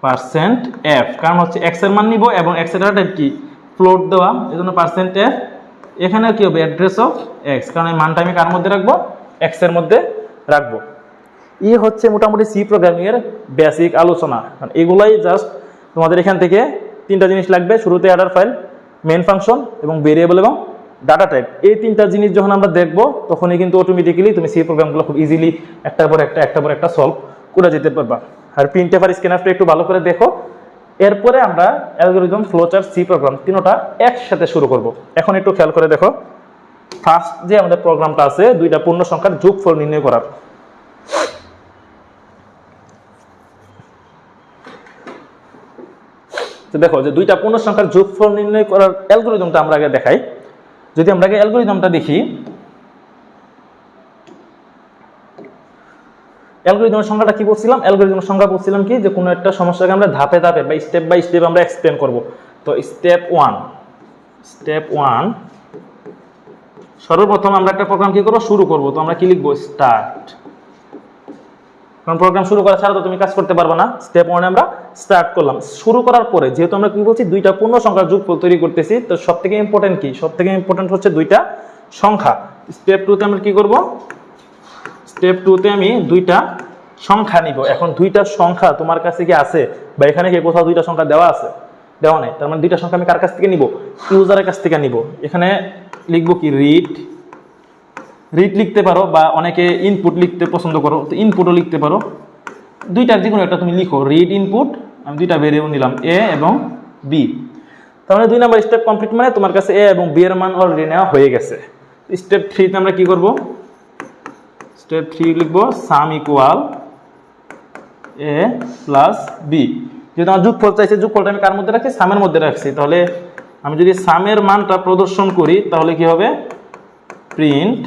%f, কারণ হচ্ছে x এর মান নিব এবং x এর ডাটা টাইপ কি? ফ্লোট দেওয়া, এজন্য %f। এখানে কি হবে? অ্যাড্রেস অফ x, কারণ এই মানটা আমি কার মধ্যে রাখবো? x এর মধ্যে রাখবো। এই হচ্ছে মোটামুটি সি প্রোগ্রামিং এর বেসিক আলোচনা। এগুলাই জাস্ট তোমাদের এখান থেকে 3টা জিনিস লাগবে। শুরুতে অ্যাডার ফাইল, মেইন ফাংশন এবং ভেরিয়েবল এবং ডাটা টাইপ। এই 3টা জিনিস যখন আমরা দেখবো, তখনই কিন্তু অটোমেটিক্যালি তুমি সি প্রোগ্রামগুলো খুব ইজিলি একটার পর একটা সলভ করে যেতে পারবা। আর প্রিন্টএফ আর স্ক্যানএফটা একটু ভালো করে দেখো। এরপরে আমরা অ্যালগরিদম, ফ্লোচার্ট, সি প্রোগ্রাম তিনটা একসাথে শুরু করব। এখন একটু খেয়াল করে দেখো, ফার্স্ট যে আমাদের প্রোগ্রামটা আছে, দুইটা পূর্ণ সংখ্যার যোগফল নির্ণয় করার। তো দেখো যে দুইটা পূর্ণ সংখ্যার যোগফল নির্ণয় করার অ্যালগরিদমটা আমরা আগে দেখাই। যদি আমরা আগে অ্যালগরিদমটা দেখি, অ্যালগরিদমের সংখ্যাটা কি বলছিলাম? অ্যালগরিদমের সংখ্যা বলছিলাম কি? যে কোনো একটা সমস্যাকে আমরা ধাপে ধাপে বা স্টেপ বাই স্টেপ আমরা এক্সপ্লেন করব। তো স্টেপ 1, সর্বপ্রথম আমরা একটা প্রোগ্রাম কি করব? শুরু করব। তো আমরা কি লিখবো? স্টার্ট। কারণ প্রোগ্রাম শুরু করা ছাড়া তো তুমি কাজ করতে পারবে না। স্টেপ 1 আমরা স্টার্ট করলাম। শুরু করার পরে যেহেতু আমরা কি বলছি? দুইটা পূর্ণ সংখ্যার যোগফল তৈরি করতেছি। তো সবথেকে ইম্পর্টেন্ট কি? সবথেকে ইম্পর্টেন্ট হচ্ছে দুইটা সংখ্যা। স্টেপ 2 তে আমরা কি করব? স্টেপ 2 তে আমি দুইটা সংখ্যা নিব। এখন দুইটা সংখ্যা তোমার কাছে কি আছে? বা এখানে কি কোথাও দুইটা সংখ্যা দেওয়া আছে? দেওয়া নেই। তার মানে দুইটা সংখ্যা আমি কার কাছ থেকে নিব? ইউজারের কাছ থেকে নিব। এখানে লিখবো কি? রিড লিখতে পারো, বা অনেকে ইনপুট লিখতে পছন্দ করো, তো ইনপুটও লিখতে পারো। দুইটার যে কোনো একটা তুমি লিখো, রিড ইনপুট। আমি দুইটা ভেরিয়েবল নিলাম, এ এবং বি। তার মানে 2 নাম্বার স্টেপ কমপ্লিট, মানে তোমার কাছে এ এবং বি এর মান অলরেডি নেওয়া হয়ে গেছে। স্টেপ 3 তে আমরা কি করব? স্টেপ 3 লিখবো সাম ইকুয়াল এ প্লাস বি। যেহেতু আমার যোগফল চাইছে, যোগফলটা আমি কার মধ্যে রাখছি? সামের মধ্যে রাখছি। তাহলে আমি যদি সামের মানটা প্রদর্শন করি, তাহলে কি হবে? প্রিন্ট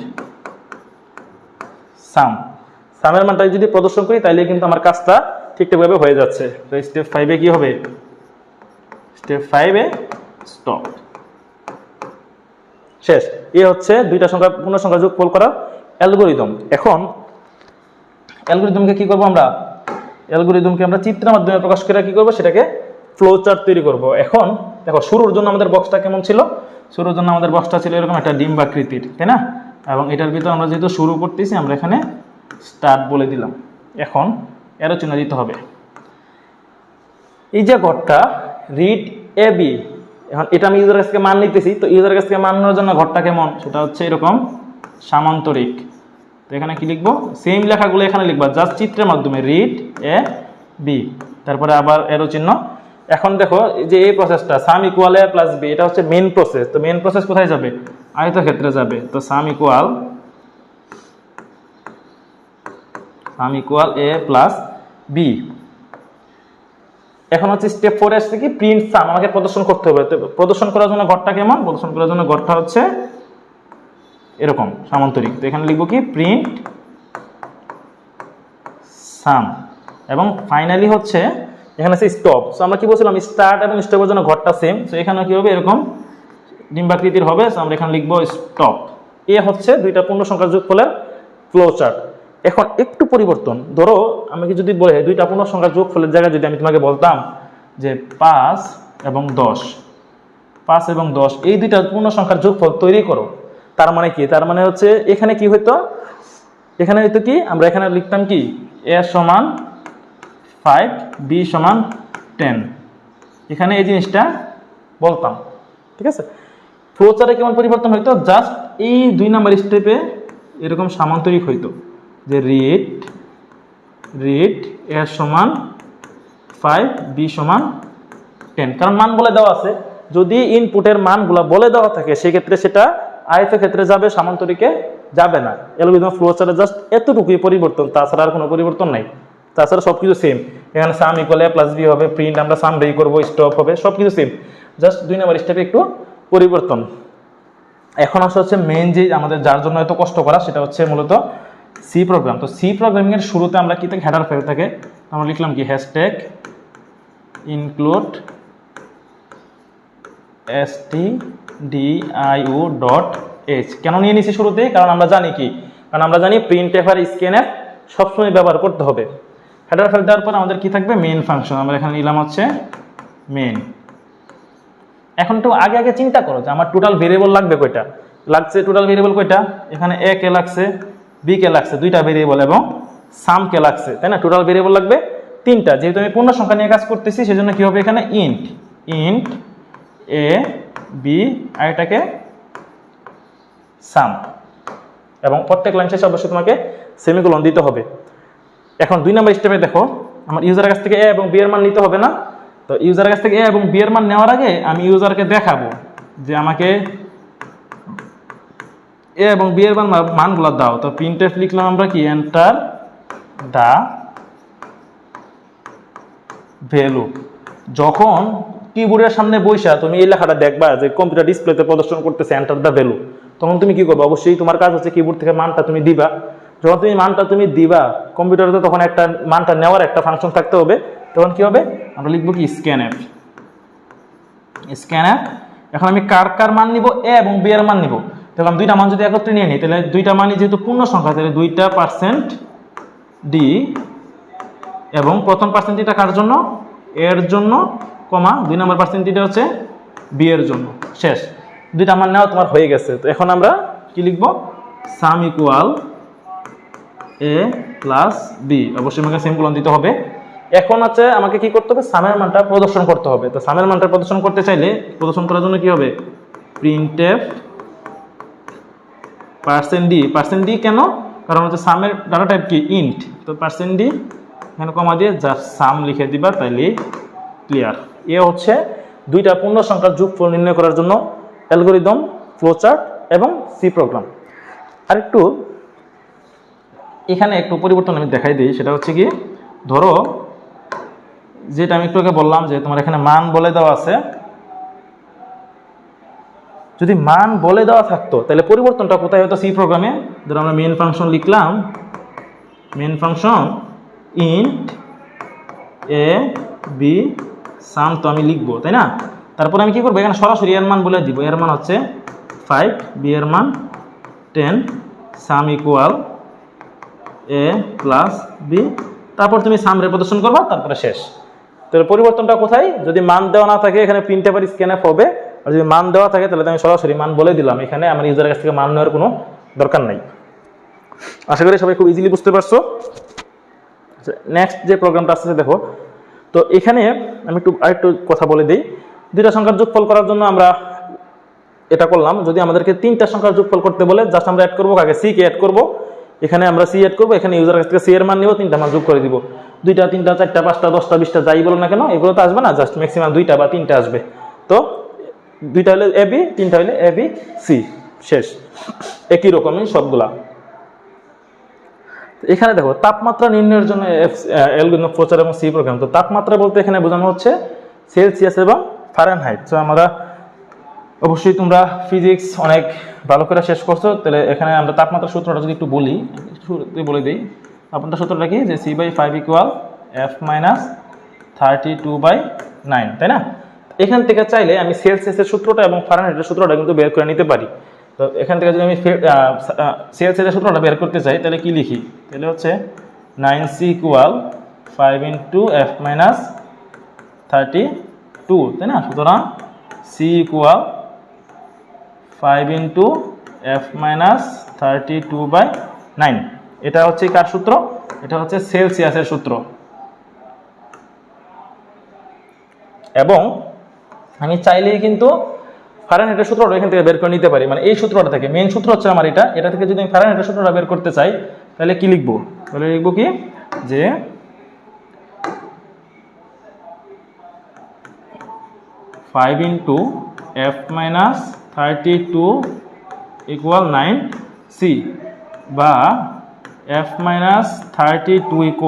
সামের মানটা যদি প্রদর্শন করি, তাহলে কিন্তু আমার কাজটা ঠিকঠাকভাবে হয়ে যাচ্ছে। তো স্টেপ 5 এ কি হবে? স্টেপ 5 এ স্টপ, শেষ। এই হচ্ছে দুইটা সংখ্যা পূর্ণ সংখ্যা যোগফল করার অ্যালগরিদম। এখন অ্যালগরিদমকে কি করব? আমরা অ্যালগরিদমকে আমরা চিত্রের মাধ্যমে প্রকাশ করে কি করব? সেটাকে ফ্লো চার্ট তৈরি করব। এখন দেখো, শুরুর জন্য আমাদের বক্সটা কেমন ছিল? শুরুর জন্য আমাদের বক্সটা ছিল এরকম একটা ডিম্বাকৃতির, তাই না? এবং এটার ভিতরে আমরা যেহেতু শুরু করতেছি, আমরা এখানে স্টার্ট বলে দিলাম। এখন এরো চিহ্ন দিতে হবে। এই যে ঘরটা, রিড এ বি। এখন এটা আমি ইউজারের কাছ থেকে মান নিতেছি, তো ইউজারের কাছ থেকে মান নেওয়ার জন্য ঘরটা কেমন, সেটা হচ্ছে এরকম সামান্তরিক। তো এখানে কি লিখবো, সেম লেখাগুলো এখানে লিখবা, জাস্ট চিত্রের মাধ্যমে রিড এ বি, তারপরে আবার এরো চিহ্ন। এখন দেখো যে এই প্রসেসটা সাম ইকুয়াল এ প্লাস বি, এটা হচ্ছে মেন প্রসেস। তো মেন প্রসেস কোথায় যাবে, আয়তক্ষেত্রে যাবে। তো সাম ইকুয়াল এ প্লাস বি। এখন হচ্ছে স্টেপ 4 আসছে কি, প্রিন্ট সাম আমাকে প্রদর্শন করতে হবে। তো প্রদর্শন করার জন্য ঘরটা কেমন, প্রদর্শন করার জন্য ঘরটা হচ্ছে এরকম সামান্তরিক। তো এখানে লিখবো কি প্রিন্ট সাম, এবং ফাইনালি হচ্ছে এখানে আছে স্টপ। সো আমরা কি বলছিলাম, স্টার্ট এবং স্টপের জন্য ঘরটা সেম। সো এখানে কি হবে, এরকম ডিম্বাকৃতির হবে। সো আমরা এখানে লিখবো স্টপ। এ হচ্ছে দুইটা পূর্ণ সংখ্যার যোগফলের ফ্লো চার্ট। এখন একটু পরিবর্তন, ধরো আমাকে যদি বলে দুইটা পূর্ণ সংখ্যার যোগফলের জায়গায় যদি আমি তোমাকে বলতাম যে 5 এবং 10, 5 এবং 10 এই দুইটা পূর্ণ সংখ্যার যোগফল তৈরি করো, তার মানে কি, তার মানে হচ্ছে এখানে কি হইতো, এখানে হইতো কি, আমরা এখানে লিখতাম কি a সমান 5 b সমান 10, এখানে এই জিনিসটা বলতাম। ঠিক আছে, ফ্লোচারে কেমন পরিবর্তন হইতো, জাস্ট এই 2 নাম্বার স্টেপে এরকম সামান্তরিক হইতো যে রিড a সমান 5 b সমান 10, কারণ মান বলে দেওয়া আছে। যদি ইনপুটের মানগুলো বলে দেওয়া থাকে সেক্ষেত্রে সেটা আয়তক্ষেত্রে যাবে, সামান্তরিকে যাবে না। অ্যালগরিদম ফ্লোচারে জাস্ট এতটুকুই পরিবর্তন, তাছাড়া আর কোনো পরিবর্তন নাই। তাছাড়া সবকিছু সেম। এখানে সাম ইকুয়াল এ প্লাস বি হবে, প্রিন্ট আমরা সাম রেই করবো, স্টপ হবে, সবকিছু সেম, জাস্ট 2 নাম্বার স্টেপে একটু পরিবর্তন। এখন আসলে হচ্ছে মেইন যে আমাদের যার জন্য এত কষ্ট করা, সেটা হচ্ছে মূলত সি প্রোগ্রাম। তো সি প্রোগ্রামিং এর শুরুতে আমরা কি থাকে, হেডার ফাইল থাকে। আমরা লিখলাম কি হ্যাশট্যাগ ইনক্লুড stdio.h। কেন নিয়ে নিছি শুরুতে, কারণ আমরা জানি কি, কারণ আমরা জানি প্রিন্টএফ আর স্ক্যানএফ সবসময় ব্যবহার করতে হবে। হেডার ফাইল দেওয়ার পর আমাদের কি থাকবে, মেইন ফাংশন। আমরা এখানে নিলাম হচ্ছে মেইন। এখন একটু আগে আগে চিন্তা করো যে আমার টোটাল ভেরিয়েবল লাগবে কয়টা, লাগছে টোটাল ভেরিয়েবল কয়টা, এখানে a কে লাগছে, b কে লাগছে, দুইটা ভেরিয়েবল, এবং সাম কে লাগছে, তাই না। টোটাল ভেরিয়েবল লাগবে 3টা। যেহেতু আমি পূর্ণ সংখ্যা নিয়ে কাজ করতেছি সেজন্য কি হবে, এখানে ইন্ট a b আর এটাকে সাম, এবং প্রত্যেক লাইন শেষে অবশ্যই তোমাকে সেমিকোলন দিতে হবে। এখন 2 নাম্বার স্টেপে দেখো, আমার ইউজারের কাছ থেকে a এবং b এর মান নিতে হবে না। তো ইউজারের কাছ থেকে a এবং b এর মান নেওয়ার আগে আমি ইউজারকে দেখাবো যে আমাকে a এবং b এর মানগুলো দাও। তো প্রিন্টএফ লিখলাম আমরা কি, এন্টার দা ভ্যালু। যখন কিবোর্ডের সামনে বইসা তুমি এই লেখাটা দেখবা যে কম্পিউটার ডিসপ্লেতে প্রদর্শন করতেছে এন্টার দা ভ্যালু, তখন তুমি কি করবে, অবশ্যই তোমার কাজ হচ্ছে কিবোর্ড থেকে মানটা তুমি দিবা। যখন তুমি মানটা তুমি দিবা কম্পিউটারে, তো তখন একটা মানটা নেওয়ার একটা ফাংশন থাকতে হবে। তখন কি হবে, আমরা লিখবো কি স্ক্যানএফ। এখন আমি কার মান নিব, a এবং b এর মান নিব। তাহলে আমি দুইটা মান যদি একত্রে নিয়ে নিই, তাহলে দুইটা মানই যেহেতু পূর্ণ সংখ্যা, তাহলে 2টা % d, এবং প্রথম পার্সেন্টেজটা কার জন্য, এর জন্য, কমা 2 নাম্বার পার্সেন্টেজটা হচ্ছে b এর জন্য। শেষ, দুইটা মান নেওয়া তোমার হয়ে গেছে। তো এখন আমরা কি লিখব, সাম ইকুয়াল a প্লাস b, অবশ্যই আমাকে সেমিকোলন দিতে হবে। এখন হচ্ছে আমাকে কি করতে হবে, সামের মানটা প্রদর্শন করতে হবে। তো সামের মানটা প্রদর্শন করতে চাইলে, প্রদর্শন করার জন্য কি হবে, প্রিন্টএফ %d কেন, কারণ হচ্ছে সামের ডাটা টাইপ কি ইন্ট। তো %d এখানে কমা দিয়ে জাস্ট সাম লিখে দিবা, তাইলে ক্লিয়ার। এ হচ্ছে দুইটা পূর্ণ সংখ্যার যোগফল নির্ণয় করার জন্য অ্যালগরিদম, ফ্লোচার্ট এবং সি প্রোগ্রাম। আর একটু এখানে একটু পরিবর্তন আমি দেখাই দিই, সেটা হচ্ছে কি, ধরো যেটা আমি একটু আগে বললাম যে তোমার এখানে মান বলে দেওয়া আছে, যদি মান বলে দেওয়া থাকতো তাহলে পরিবর্তনটা কোথায় হতো, সি প্রোগ্রামে। ধরো আমরা মেইন ফাংশন লিখলাম, main function int a b সাম, তো আমি লিখবো, তাই না। তারপর আমি কি করবো, এখানে সরাসরি এর মান বলে দিব। এর মান হচ্ছে 5, b এর মান 10, সাম ইকুয়াল a প্লাস b। তারপর তুমি সাম রে প্রদর্শন করবা, তারপরে শেষ। তাহলে পরিবর্তনটা কোথায়, যদি মান দেওয়া না থাকে এখানে প্রিন্টএফ আর স্ক্যানএফ হবে, আর যদি মান দেওয়া থাকে তাহলে আমি সরাসরি মান বলে দিলাম। এখানে আমার ইউজারের কাছ থেকে মান নেওয়ার কোনো দরকার নাই। আশা করি সবাই খুব ইজিলি বুঝতে পারছো। নেক্সট যে প্রোগ্রামটা আসছে দেখো, তো এখানে আমি আরেকটু কথা বলে দিই, দুইটা সংখ্যার যোগফল করার জন্য আমরা এটা করলাম। যদি আমাদেরকে তিনটা সংখ্যার যোগফল করতে বলে জাস্ট আমরা অ্যাড করবো, আগে সি কে অ্যাড করবো, এখানে আমরা সি অ্যাড করবো, এখানে ইউজার কাছ থেকে সি এর মান নিব, তিনটা মান যোগ করে দিব। 2টা 3টা 4টা 5টা 10টা 20টা যাই বলো না কেন, এগুলো তো আসবে না, জাস্ট ম্যাক্সিমাম 2টা বা 3টা আসবে। তো 2টা হলে এ বি, 3টা হলে এ বি সি, শেষ। একই রকমই সবগুলা। এখানে দেখো তাপমাত্রা নির্ণয়ের জন্য অ্যালগরিদম ফ্লোচার্ট এবং সি প্রোগ্রাম। তো তাপমাত্রা বলতে এখানে বোঝানো হচ্ছে সেলসিয়াস এবং ফারেনহাইট। তো আমরা অবশ্যই তোমরা ফিজিক্স অনেক ভালো করে শেষ করছো, তাহলে এখানে আমরা তাপমাত্রার সূত্রটা যদি একটু বলি, বলে দিই। তাপমাত্রার সূত্রটা কি, যে C/5 = F-32/9, তাই না? এখান থেকে চাইলে আমি সেলসিয়াসের সূত্রটা এবং ফারেনহাইটের সূত্রটা কিন্তু বের করে নিতে পারি। তো এখান থেকে যদি আমি সেলসিয়াসের সূত্রটা বের করতে চাই তাহলে কি লিখি, তাহলে হচ্ছে 9C = 5 × F-32, তাই না? সুতরাং C = 5 × F-32/9। এটা হচ্ছে কার সূত্র? এটা হচ্ছে সেলসিয়াসের সূত্র। এবং আমি চাইলেই কিন্তু ফারেনহাইটের সূত্রটা এখান থেকে বের করে নিতে পারি, মানে এই সূত্রটা থেকে। মেইন সূত্র হচ্ছে আমার এটা থেকে যদি আমি ফারেনহাইটের সূত্রটা বের করতে চাই তাহলে কি লিখবো, তাহলে লিখবো কি, যে 5 × F-32 = 9C, বা F-32 =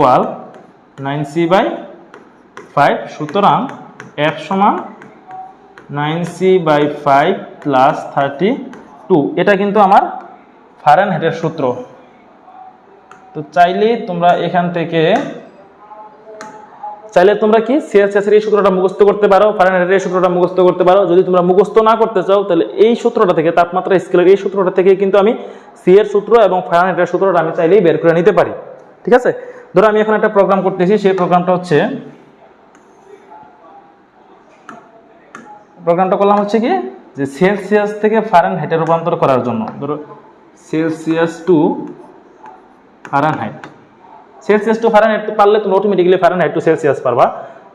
9C/5। সুতরাং F সমান 9C/5 + 32। এটা কিন্তু আমার ফারেনহাইটের সূত্র। তো চাইলে তোমরা এখান থেকে কি সেলসিয়াসের এই সূত্রটা মুখস্থ করতে পারো, ফারেনহাইটের এই সূত্রটা মুখস্থ করতে পারো। যদি তোমরা মুখস্থ না করতে চাও তাহলে এই সূত্রটা থেকে, তাপমাত্রা স্কেলের এই সূত্রটা থেকে কিন্তু আমি সি এর সূত্র এবং ফারেনহাইটের সূত্রটা আমি চাইলেই বের করে নিতে পারি। ঠিক আছে? ধরো আমি এখন একটা প্রোগ্রাম করতেছি, সেই প্রোগ্রামটা করলাম হচ্ছে কি, যে সেলসিয়াস থেকে ফারেনহাইটে রূপান্তর করার জন্য। ধরো Celsius to Fahrenheit, Celsius to Fahrenheit পারলে তুমি অটোমেটিক্যালি ফারেনহাইট টু সেলসিয়াস পারবা।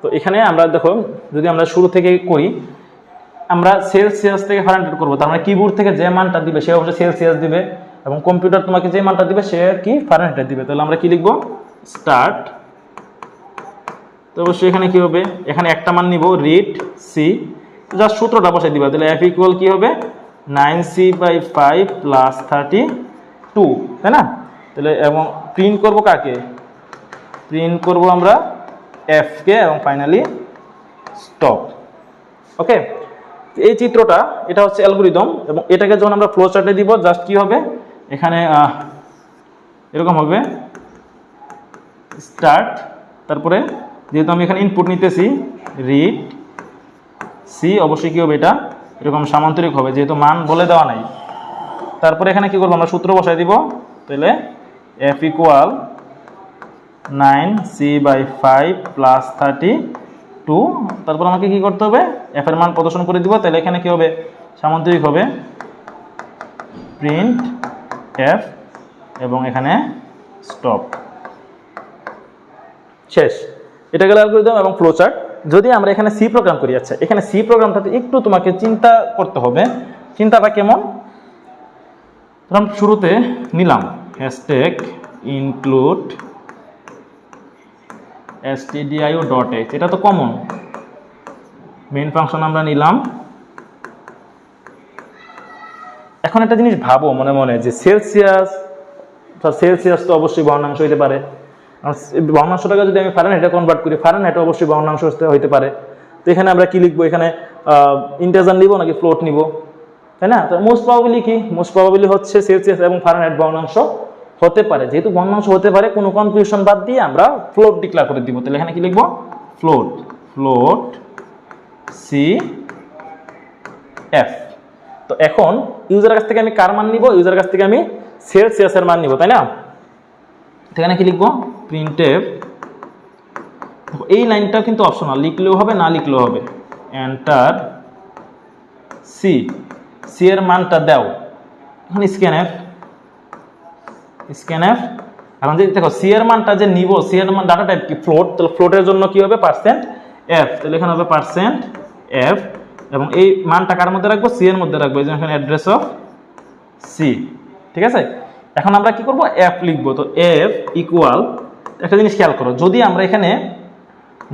তো এখানে আমরা দেখো, যদি আমরা শুরু থেকে করি, আমরা সেলসিয়াস থেকে ফারেনহাইট করবো, তার মানে কিবোর্ড থেকে যে মানটা দিবে সে অবশ্যই সেলসিয়াস দিবে, এবং কম্পিউটার তোমাকে যে মানটা দিবে সে কি ফারেনহাইট দিবে। তাহলে আমরা কি লিখবো, স্টার্ট। তো অবশ্যই এখানে কি হবে, এখানে একটা মান নিব, রিড সি, জাস্ট সূত্রটা বসাই দিবা। তাহলে F = কি হবে, 9C/5 + 32, তাই না? তাহলে এবং প্রিন্ট করব কাকে, প্রিন্ট করব আমরা F কে, এবং ফাইনালি স্টপ। ওকে, এই চিত্রটা, এটা হচ্ছে অ্যালগরিদম, এবং এটাকে যখন আমরা ফ্লো চার্টে দিব, জাস্ট কি হবে, এখানে এরকম হবে, স্টার্ট, তারপরে যেহেতু আমি এখানে ইনপুট নিতেছি রিড সি, অবশ্যই কি হবে, এটা এরকম সামান্তরিক হবে যেহেতু মান বলে দেওয়া নাই। তারপরে এখানে কি করবো, আমরা সূত্র বসাই দিব। তাহলে F = 9C/5 + 32। তারপর আমাকে কি করতে হবে, F এর মান প্রদর্শন করে দিব। তাহলে এখানে কি হবে, সামান্তরিক হবে প্রিন্ট F, এবং এখানে স্টপ, শেষ। এটা গেল অ্যালগরিদম এবং ফ্লোচার্ট। যদি আমরা এখানে সি প্রোগ্রাম করি, আচ্ছা এখানে সি প্রোগ্রামটাতে একটু তোমাকে চিন্তা করতে হবে। চিন্তাটা কেমন, ধরুন শুরুতে নিলাম #include stdio.h, এটা তো কমন মেইন ফাংশন আমরা নিলাম। এখন একটা জিনিস ভাবো মনে মনে, যে সেলসিয়াস তো অবশ্যই ভগ্নাংশ হইতে পারে। ভগ্নাংশটাকে যদি আমি ফারেনহাইটে কনভার্ট করি, ফারেনহাইটে অবশ্যই ভগ্নাংশ হইতে পারে। তো এখানে আমরা কি লিখবো, এখানে ইন্টিজার নিব নাকি ফ্লোট নিব, তাই না? তো মোস্ট প্রবাবলি কি, মোস্ট প্রবাবলি হচ্ছে সেলসিয়াস এবং ফারেনহাইট ভগ্নাংশ হতে পারে। যেহেতু ভগ্নাংশ হতে পারে, কোনো কনফিউশন বাদ দিয়ে আমরা ফ্লোট ডিক্লেয়ার করে দিব। তাহলে এখানে কি লিখবো, ফ্লোট সি এফ। তো এখন ইউজারের কাছ থেকে আমি কার মান নিব, ইউজারের কাছ থেকে আমি সেলসিয়াসের মান নিব, তাই না? এখানে কি লিখবো, প্রিন্টএফ। এই লাইনটাও কিন্তু অপশনাল, লিখলেও হবে না লিখলেও হবে। এন্টার সি এর মানটা দাও। এখন স্ক্যানএফ এখন যদি দেখো সি এর মানটা যে নিব, সি এর মান ডাটা টাইপ কি ফ্লোট, তাহলে ফ্লোটের জন্য কি হবে পার্সেন্ট এফ, তাহলে এখানে হবে পার্সেন্ট এফ, এবং এই মানটা কার মধ্যে রাখবো, সি এর মধ্যে রাখবো, এই যে এখানে অ্যাড্রেস অফ সি। ঠিক আছে, এখন আমরা কি করব, এফ লিখবো। তো এফ ইকুয়াল, একটা জিনিস খেয়াল করো, যদি আমরা এখানে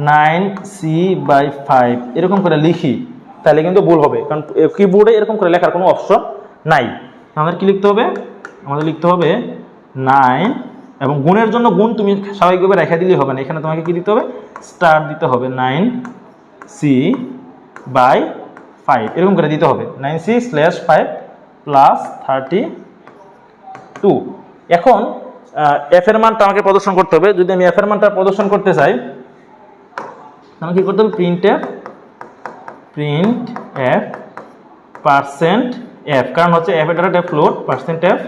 9c/5 এরকম করে লিখি তাহলে কিন্তু ভুল হবে, কারণ কিবোর্ডে এরকম করে লেখার কোনো অপশন নাই। আমাদের কি লিখতে হবে, আমাদের লিখতে হবে 9, এবং গুণের জন্য গুণ তুমি স্বাভাবিকভাবে রেখে দিলেই হবে না, এখানে তোমাকে কি দিতে হবে, স্টার দিতে হবে, 9c/5 এরকম করে দিতে হবে, 9c/5 প্লাস 32। এখন এফ এর মানটা আমাকে প্রদর্শন করতে হবে। যদি আমি এফ এর মানটা প্রদর্শন করতে চাই আমাকে কি করতে হবে, প্রিন্ট এফ পার্সেন্ট এফ, কারণ হচ্ছে এফ এর ডাটা ফ্লোট, পার্সেন্ট এফ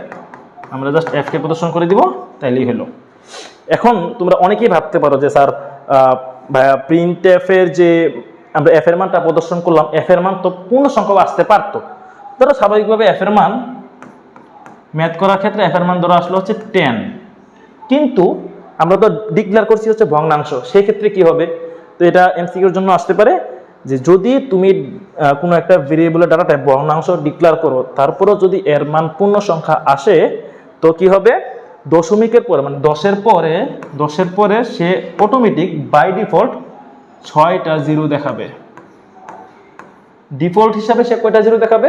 আমরা জাস্ট এফ কে প্রদর্শন করে দিব, তাইলেই হলো। এখন তোমরা অনেকেই ভাবতে পারো যে স্যার ভাইয়া প্রিন্ট এফ এর যে আমরা এফ এর মানটা প্রদর্শন করলাম, এফ এর মান তো পূর্ণ সংখ্যা আসতে পারতো। ধরো স্বাভাবিকভাবে এফ এর মান ম্যাথ করার ক্ষেত্রে এফ এর মান ধরো আসলে হচ্ছে 10, কিন্তু আমরা তো ডিক্লেয়ার করছি হচ্ছে ভগ্নাংশ, সেই ক্ষেত্রে কি হবে, তো এটা এমসিকিউর জন্য আসতে পারে যে যদি তুমি কোনো একটা ভেরিয়েবলের ডাটা টাইপ ভগ্নাংশ ডিক্লেয়ার করো, তারপরও যদি এর মান পূর্ণ সংখ্যা আসে তো কি হবে, দশমিকের পরে মানে 10-এর পরে সে অটোমেটিক বাই ডিফল্ট 6টা জিরো দেখাবে। ডিফল্ট হিসাবে সে কয়টা জিরো দেখাবে,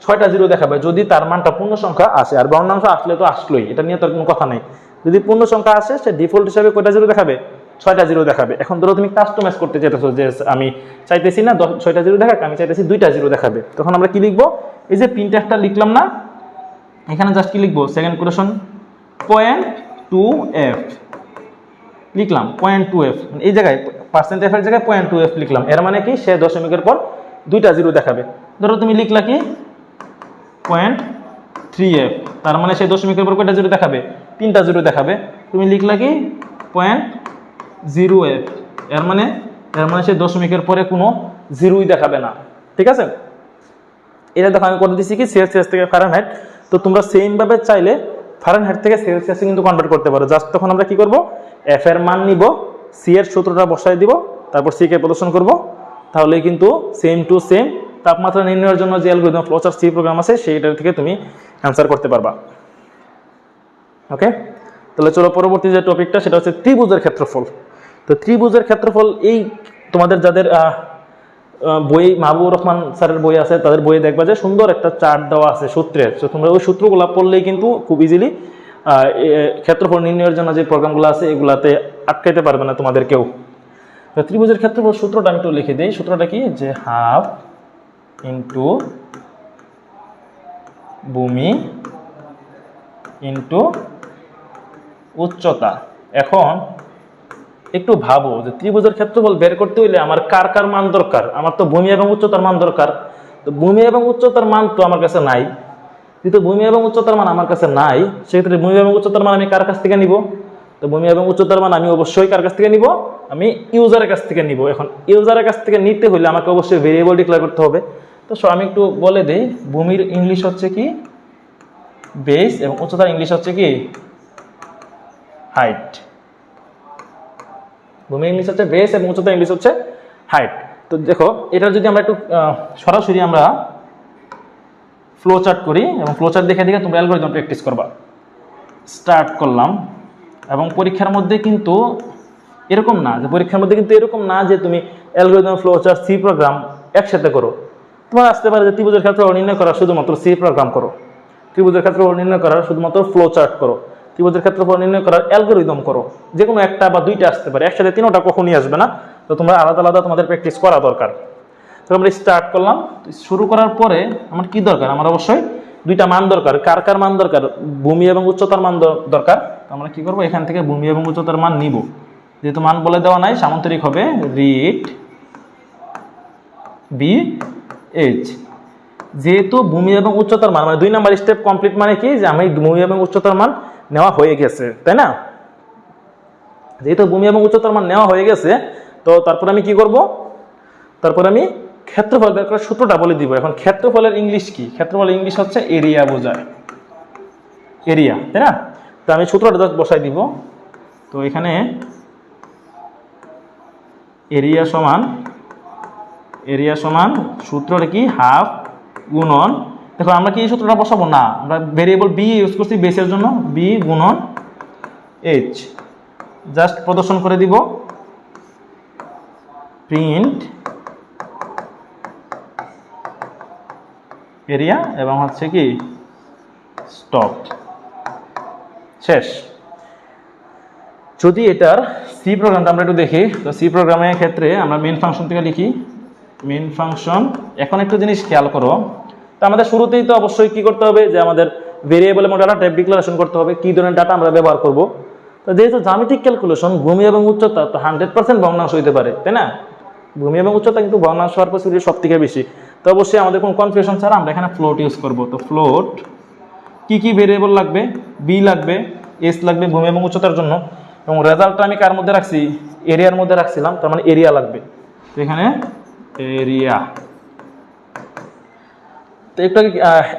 6টা জিরো দেখাবে যদি তার মানটা পূর্ণ সংখ্যা আসে। আর ভগ্নাংশ আসলে তো আসলোই, এটা নিয়ে তার কোনো কথা নাই। যদি পূর্ণ সংখ্যা আসে সে ডিফল্ট হিসাবে কয়টা জিরো দেখাবে, 6টা জিরো দেখাবে। এখন ধরো তুমি কাস্টমাইজ করতে চাইতেছো যে আমি চাইতেছি না 6টা জিরো দেখাক, আমি চাইতেছি 2টা জিরো দেখাবে, তখন আমরা কি লিখবো, এই যে প্রিন্টএফটা লিখলাম না, এখানে জাস্ট কি লিখবো, সেকেন্ড কোটেশন 0.2f লিখলাম, 0.2f, এই জায়গায় পার্সেন্ট এফ এর জায়গায় 0.2f লিখলাম। এর মানে কি, সে দশমিকের পর 2টা জিরো দেখাবে। ধরো তুমি লিখলা কি 0.3f, তার মানে সে দশমিকের পর কয়টা জিরো দেখাবে, 3টা জিরো দেখাবে। তুমি লিখলা কি 0.0f, এর মানে সে দশমিকের পরে কোনো জিরোই দেখাবে না। ঠিক আছে, এটা দেখো আমি করে দিচ্ছি কি সেলসিয়াস থেকে ফারেনহাইট। তো তোমরা সেম ভাবে চাইলে ফারেনহাইট থেকে সেলসিয়াসে কিন্তু কনভার্ট করতে পারো। জাস্ট তখন আমরা কি করব, এফ এর মান নিব, সি এর সূত্রটা বসায় দিব, তারপর সি কে প্রদর্শন করব, তাহলে কিন্তু সেম টু সেম তাপমাত্রা নির্ণয়ের জন্য যে অ্যালগরিদম ফ্লোচার্ট সি প্রোগ্রাম আছে সেইটার থেকে তুমি অ্যান্সার করতে পারবা। ওকে, তাহলে চলো পরবর্তী যে টপিকটা সেটা হচ্ছে ত্রিভুজের ক্ষেত্রফল। তো ত্রিভুজের ক্ষেত্রফল, এই তোমাদের যাদের বই মাহবুবুর রহমান স্যারের বই আছে তাদের বইয়ে দেখবা যে সুন্দর একটা চার্ট দেওয়া আছে সূত্রের, তো তোমরা ওই সূত্রগুলো পড়লেই কিন্তু খুব ইজিলি ক্ষেত্রফল নির্ণয়ের জন্য যে প্রোগ্রামগুলো আছে এগুলাতে আটকাইতে পারবে না তোমাদের কেউ। তো ত্রিভুজের ক্ষেত্রফল সূত্রটা আমি একটু লিখে দিই। সূত্রটা কি, যে হাফ ইন্টু ভূমি ইন্টু উচ্চতা। এখন একটু ভাবো যে ত্রিভুজের ক্ষেত্রফল বের করতে হইলে আমার কার কার মান দরকার, আমার তো ভূমি এবং উচ্চতার মান দরকার। তো ভূমি এবং উচ্চতার মান তো আমার কাছে নাই, যেহেতু ভূমি এবং উচ্চতার মান আমার কাছে নাই, সেক্ষেত্রে ভূমি এবং উচ্চতার মান আমি কার কাছ থেকে নিব, তো ভূমি এবং উচ্চতার মান আমি অবশ্যই কার কাছ থেকে নিব, আমি ইউজারের কাছ থেকে নিব। এখন ইউজারের কাছ থেকে নিতে হলে আমাকে অবশ্যই ভেরিয়েবল ডিক্লেয়ার করতে হবে। তো আমি একটু বলে দেই, ভূমির ইংলিশ হচ্ছে কি বেস, এবং উচ্চতার ইংলিশ হচ্ছে কি হাইট। ভূমির ইংলিশ হচ্ছে বেস এবং উচ্চতা ইংলিশ হচ্ছে হাইট। তো দেখো এটা যদি আমরা একটু সরাসরি আমরা ফ্লো চার্ট করি, এবং ফ্লো চার্ট দেখে দেখে তোমরা অ্যালগরিদম প্র্যাকটিস করবা। স্টার্ট করলাম, এবং পরীক্ষার মধ্যে কিন্তু এরকম না যে তুমি algorithm, flow chart, C program একসাথে করো। তোমার আসতে পারে যে ত্রিভুজের ক্ষেত্রফল নির্ণয় করা শুধুমাত্র সি প্রোগ্রাম করো, ত্রিভুজের ক্ষেত্রফল নির্ণয় করার শুধুমাত্র ফ্লো চার্ট করো, ত্রিভুজের ক্ষেত্রফল নির্ণয় করার অ্যালগরিদম করো। যে কোনো একটা বা দুইটা আসতে পারে, একসাথে তিনটা কখনই আসবে না। তো তোমরা আলাদা আলাদা তোমাদের প্র্যাকটিস করা দরকার। তো আমরা স্টার্ট করলাম, শুরু করার পরে আমার কি দরকার, আমার অবশ্যই দুইটা মান দরকার। কার কার মান দরকার, ভূমি এবং উচ্চতার মান দরকার। আমরা কি করব, এখান থেকে ভূমি এবং উচ্চতার মান নিব। যেহেতু মান বলে দেওয়া নাই, সামান্তরিক হবে রিড বি এইচ। যেহেতু ভূমি এবং উচ্চতার মান মানে 2 নাম্বার স্টেপ কমপ্লিট, মানে কি যে আমি ভূমি এবং উচ্চতার মান নেওয়া হয়ে গেছে, তাই না? যেহেতু ভূমি এবং উচ্চতার মান নেওয়া হয়ে গেছে, তো তারপর আমি কি করব, তারপর আমি ক্ষেত্রফল বের করার সূত্রটা বলে দিব। এখন ক্ষেত্রফলের ইংলিশ কি, ক্ষেত্রফলের ইংলিশ হচ্ছে এরিয়া বোঝায়, এরিয়া, তাই না? তো আমি সূত্রটা জাস্ট বসাই দিব। তো এখানে এরিয়া সমান সূত্রটা কি হাফ গুণন, দেখো আমরা কি এই সূত্রটা বসাবো না, আমরা ভেরিয়েবল বি ইউজ করছি বেসের জন্য, বি গুণন এইচ, জাস্ট প্রদর্শন করে দিব প্রিন্ট এরিয়া এবং হচ্ছে কি স্টপ, শেষ। যদি এটার সি প্রোগ্রামটা আমরা একটু দেখি, তো সি প্রোগ্রামের ক্ষেত্রে আমরা মেন ফাংশন থেকে লিখি, মেন ফাংশন। এখন একটু জিনিস খেয়াল করো, তো আমাদের শুরুতেই তো অবশ্যই কি করতে হবে, যে আমাদের ভেরিয়েবলের মধ্যে একটা টাইপ ডিক্লারেশন করতে হবে, কি ধরনের ডাটা আমরা ব্যবহার করব। তো যেহেতু জ্যামিতিক ক্যালকুলেশন ভূমি এবং উচ্চতা, তো 100% ভগ্নাংশ হইতে পারে, তাই না? ভূমি এবং উচ্চতা কিন্তু ভগ্নাংশ হওয়ার পসিবিলিটি সব থেকে বেশি। তো অবশ্যই আমাদের কোনো কনফিউশন ছাড়া আমরা এখানে ফ্লোট ইউজ করব। তো ফ্লোট কি ভেরিয়েবল লাগবে, বি লাগবে, এস লাগবে ভূমি এবং উচ্চতার জন্য, এবং রেজাল্টটা আমি কার মধ্যে রাখছি, এরিয়ার মধ্যে রাখছিলাম, তার মানে এরিয়া লাগবে। তো এখানে এরিয়া, তো একটু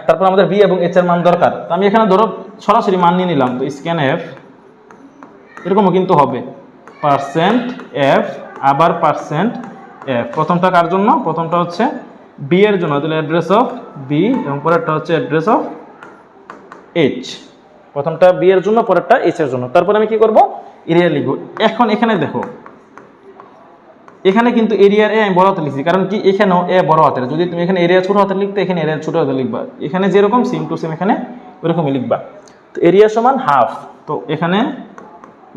তারপর আমাদের বি এবং এইচ এর মান দরকার। তো আমি এখানে ধরো সরাসরি মান নিয়ে নিলাম, তো স্ক্যান এফ এরকমও কিন্তু হবে, পার্সেন্ট এফ আবার পার্সেন্ট এফ। প্রথমটা কার জন্য, প্রথমটা হচ্ছে বি এর জন্য, তাহলে অ্যাড্রেস অফ বি, এবং পরেরটা হচ্ছে অ্যাড্রেস অফ এইচ। প্রথমটা বি এর জন্য, পরেরটা এইচ এর জন্য। তারপর আমি কি করব, এরিয়া লিখব। এখন এখানে দেখো, এখানে কিন্তু এরিয়ার এ আমি বড় হাতে লিখছি, কারণ কি এখানেও এ বড় হাতের, যদি তুমি এখানে এরিয়া ছোট হাতে লিখতে, এখানে এরিয়া ছোট হাতে লিখবা, এখানে যেরকম সেম টু সেম এখানে ওরকমই লিখবা। তো এরিয়া সমান হাফ, তো এখানে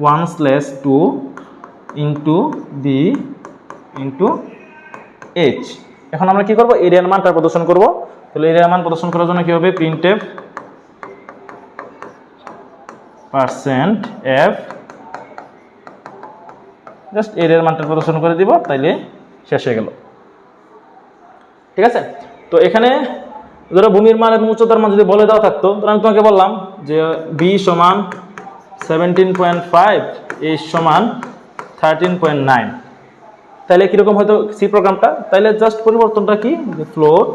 1/2 ইন্টু বি ইন্টু এইচ। এখন আমরা কি করব, এরিয়ার মানটা প্রদর্শন করব। তাহলে এরিয়ার মান প্রদর্শন করার জন্য কি হবে, প্রিন্টএফ পার্সেন্ট এফ, জাস্ট এরিয়ার মানটা প্রদর্শন করে দিব, তাইলে শেষ হয়ে গেল। ঠিক আছে? তো এখানে ধরো ভূমির মান এবং উচ্চতার মান যদি বলে দেওয়া থাকতো, তাহলে আমি তোমাকে বললাম যে বি সমান 17.5, এইচ সমান 13.9, তাহলে কিরকম হয়তো সি প্রোগ্রামটা, তাইলে জাস্ট পরিবর্তনটা কি, যে ফ্লোট,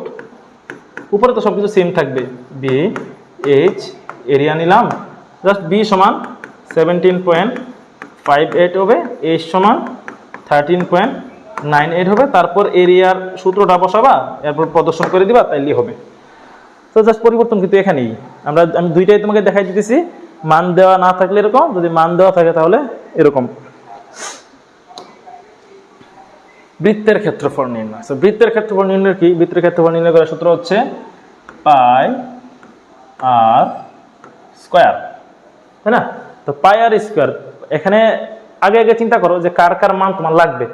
উপরে তো সবকিছু সেম থাকবে, বি এইচ এরিয়া নিলাম, জাস্ট বি সমান 17.58 হবে, এইচ সমান 13.98 হবে, তারপর এরিয়ার সূত্রটা বসাবা, এরপর প্রদর্শন করে দিবা, তাইলেই হবে। তো জাস্ট পরিবর্তন কিন্তু এখানেই, আমি দুইটাই তোমাকে দেখাই দিতেছি, মান দেওয়া না থাকলে এরকম, যদি মান দেওয়া থাকে তাহলে এরকম। বৃত্তের ক্ষেত্রফল নির্ণয়। বৃত্তের ক্ষেত্রফল নির্ণয় কি, বৃত্তের ক্ষেত্রফল নির্ণয় করার সূত্র হচ্ছে পাই আর স্কয়ার, তাই না? তো পাই আর স্কয়ার, এখানে আগে চিন্তা করো যে কার কার মান তোমার লাগবে,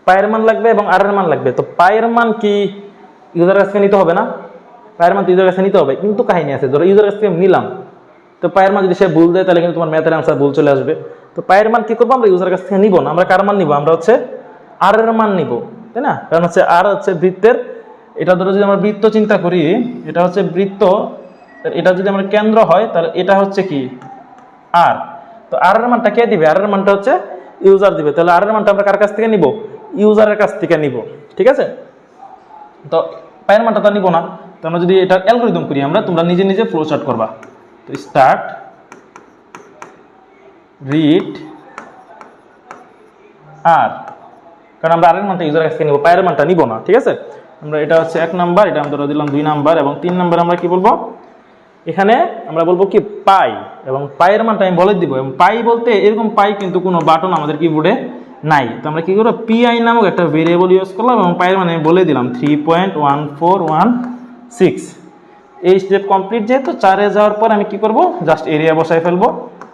পায়ের মান লাগবে এবং আর এর মান লাগবে। তো পায়ের মান কি ইউজার কাছ থেকে নিতে হবে না, পায়ের মান তো ইউজার কাছে নিতে হবে, কিন্তু কাহিনী আছে, ধরো ইউজার কাছ থেকে নিলাম, তো পায়ের মান যদি সে ভুল দেয়, তাহলে কিন্তু তোমার ম্যাথের আনসার ভুল চলে আসবে। তো পায়ের মান কি করবো, আমরা ইউজার কাছ থেকে নিব না, আমরা কার মান নিব, আমরা হচ্ছে আর এর মান নিব, তাই না? কারণ হচ্ছে আর হচ্ছে বৃত্তের, এটা ধরো যদি আমরা বৃত্ত চিন্তা করি, এটা হচ্ছে বৃত্ত, এটা যদি আমার কেন্দ্র হয়, তাহলে এটা হচ্ছে কি আর, তো আর এর মানটা কে দিবে, আর এর মানটা হচ্ছে ইউজার দিবে, তাহলে আর এর মানটা আমরা কার কাছ থেকে নিব, ইউজারের কাছ থেকে নিব। ঠিক আছে? তো পায়ের মানটা তো নিব না, তো আমরা যদি এটা অ্যালগরিদম করি, আমরা তোমরা নিজে নিজে ফ্লো চার্ট করবা। তো স্টার্ট রিড আর, কারণ আমরা আর এর মানটা ইউজারের কাছ থেকে নিব, পায়ের মানটা নিব না। ঠিক আছে? আমরা এটা হচ্ছে 1 নাম্বার, এটা আমরা দিলাম 2 নাম্বার, এবং 3 নাম্বার আমরা কি বলবো, এখানে আমরা বলবো কি পাই, এবং পায়ের মানটা আমি বলে দিব। এবং পাই বলতে এরকম পাই কিন্তু কোনো বাটন আমাদের কিবোর্ডে নাই, তো আমরা কি করবো, পিআই নামক একটা ভেরিয়েবল ইউজ করলাম, এবং পায়ের মানে আমি বলে দিলাম 3.1416। এই স্টেপ কমপ্লিট, যেহেতু 4-এ যাওয়ার পর আমি কি করব, জাস্ট এরিয়া বসাই ফেলবো,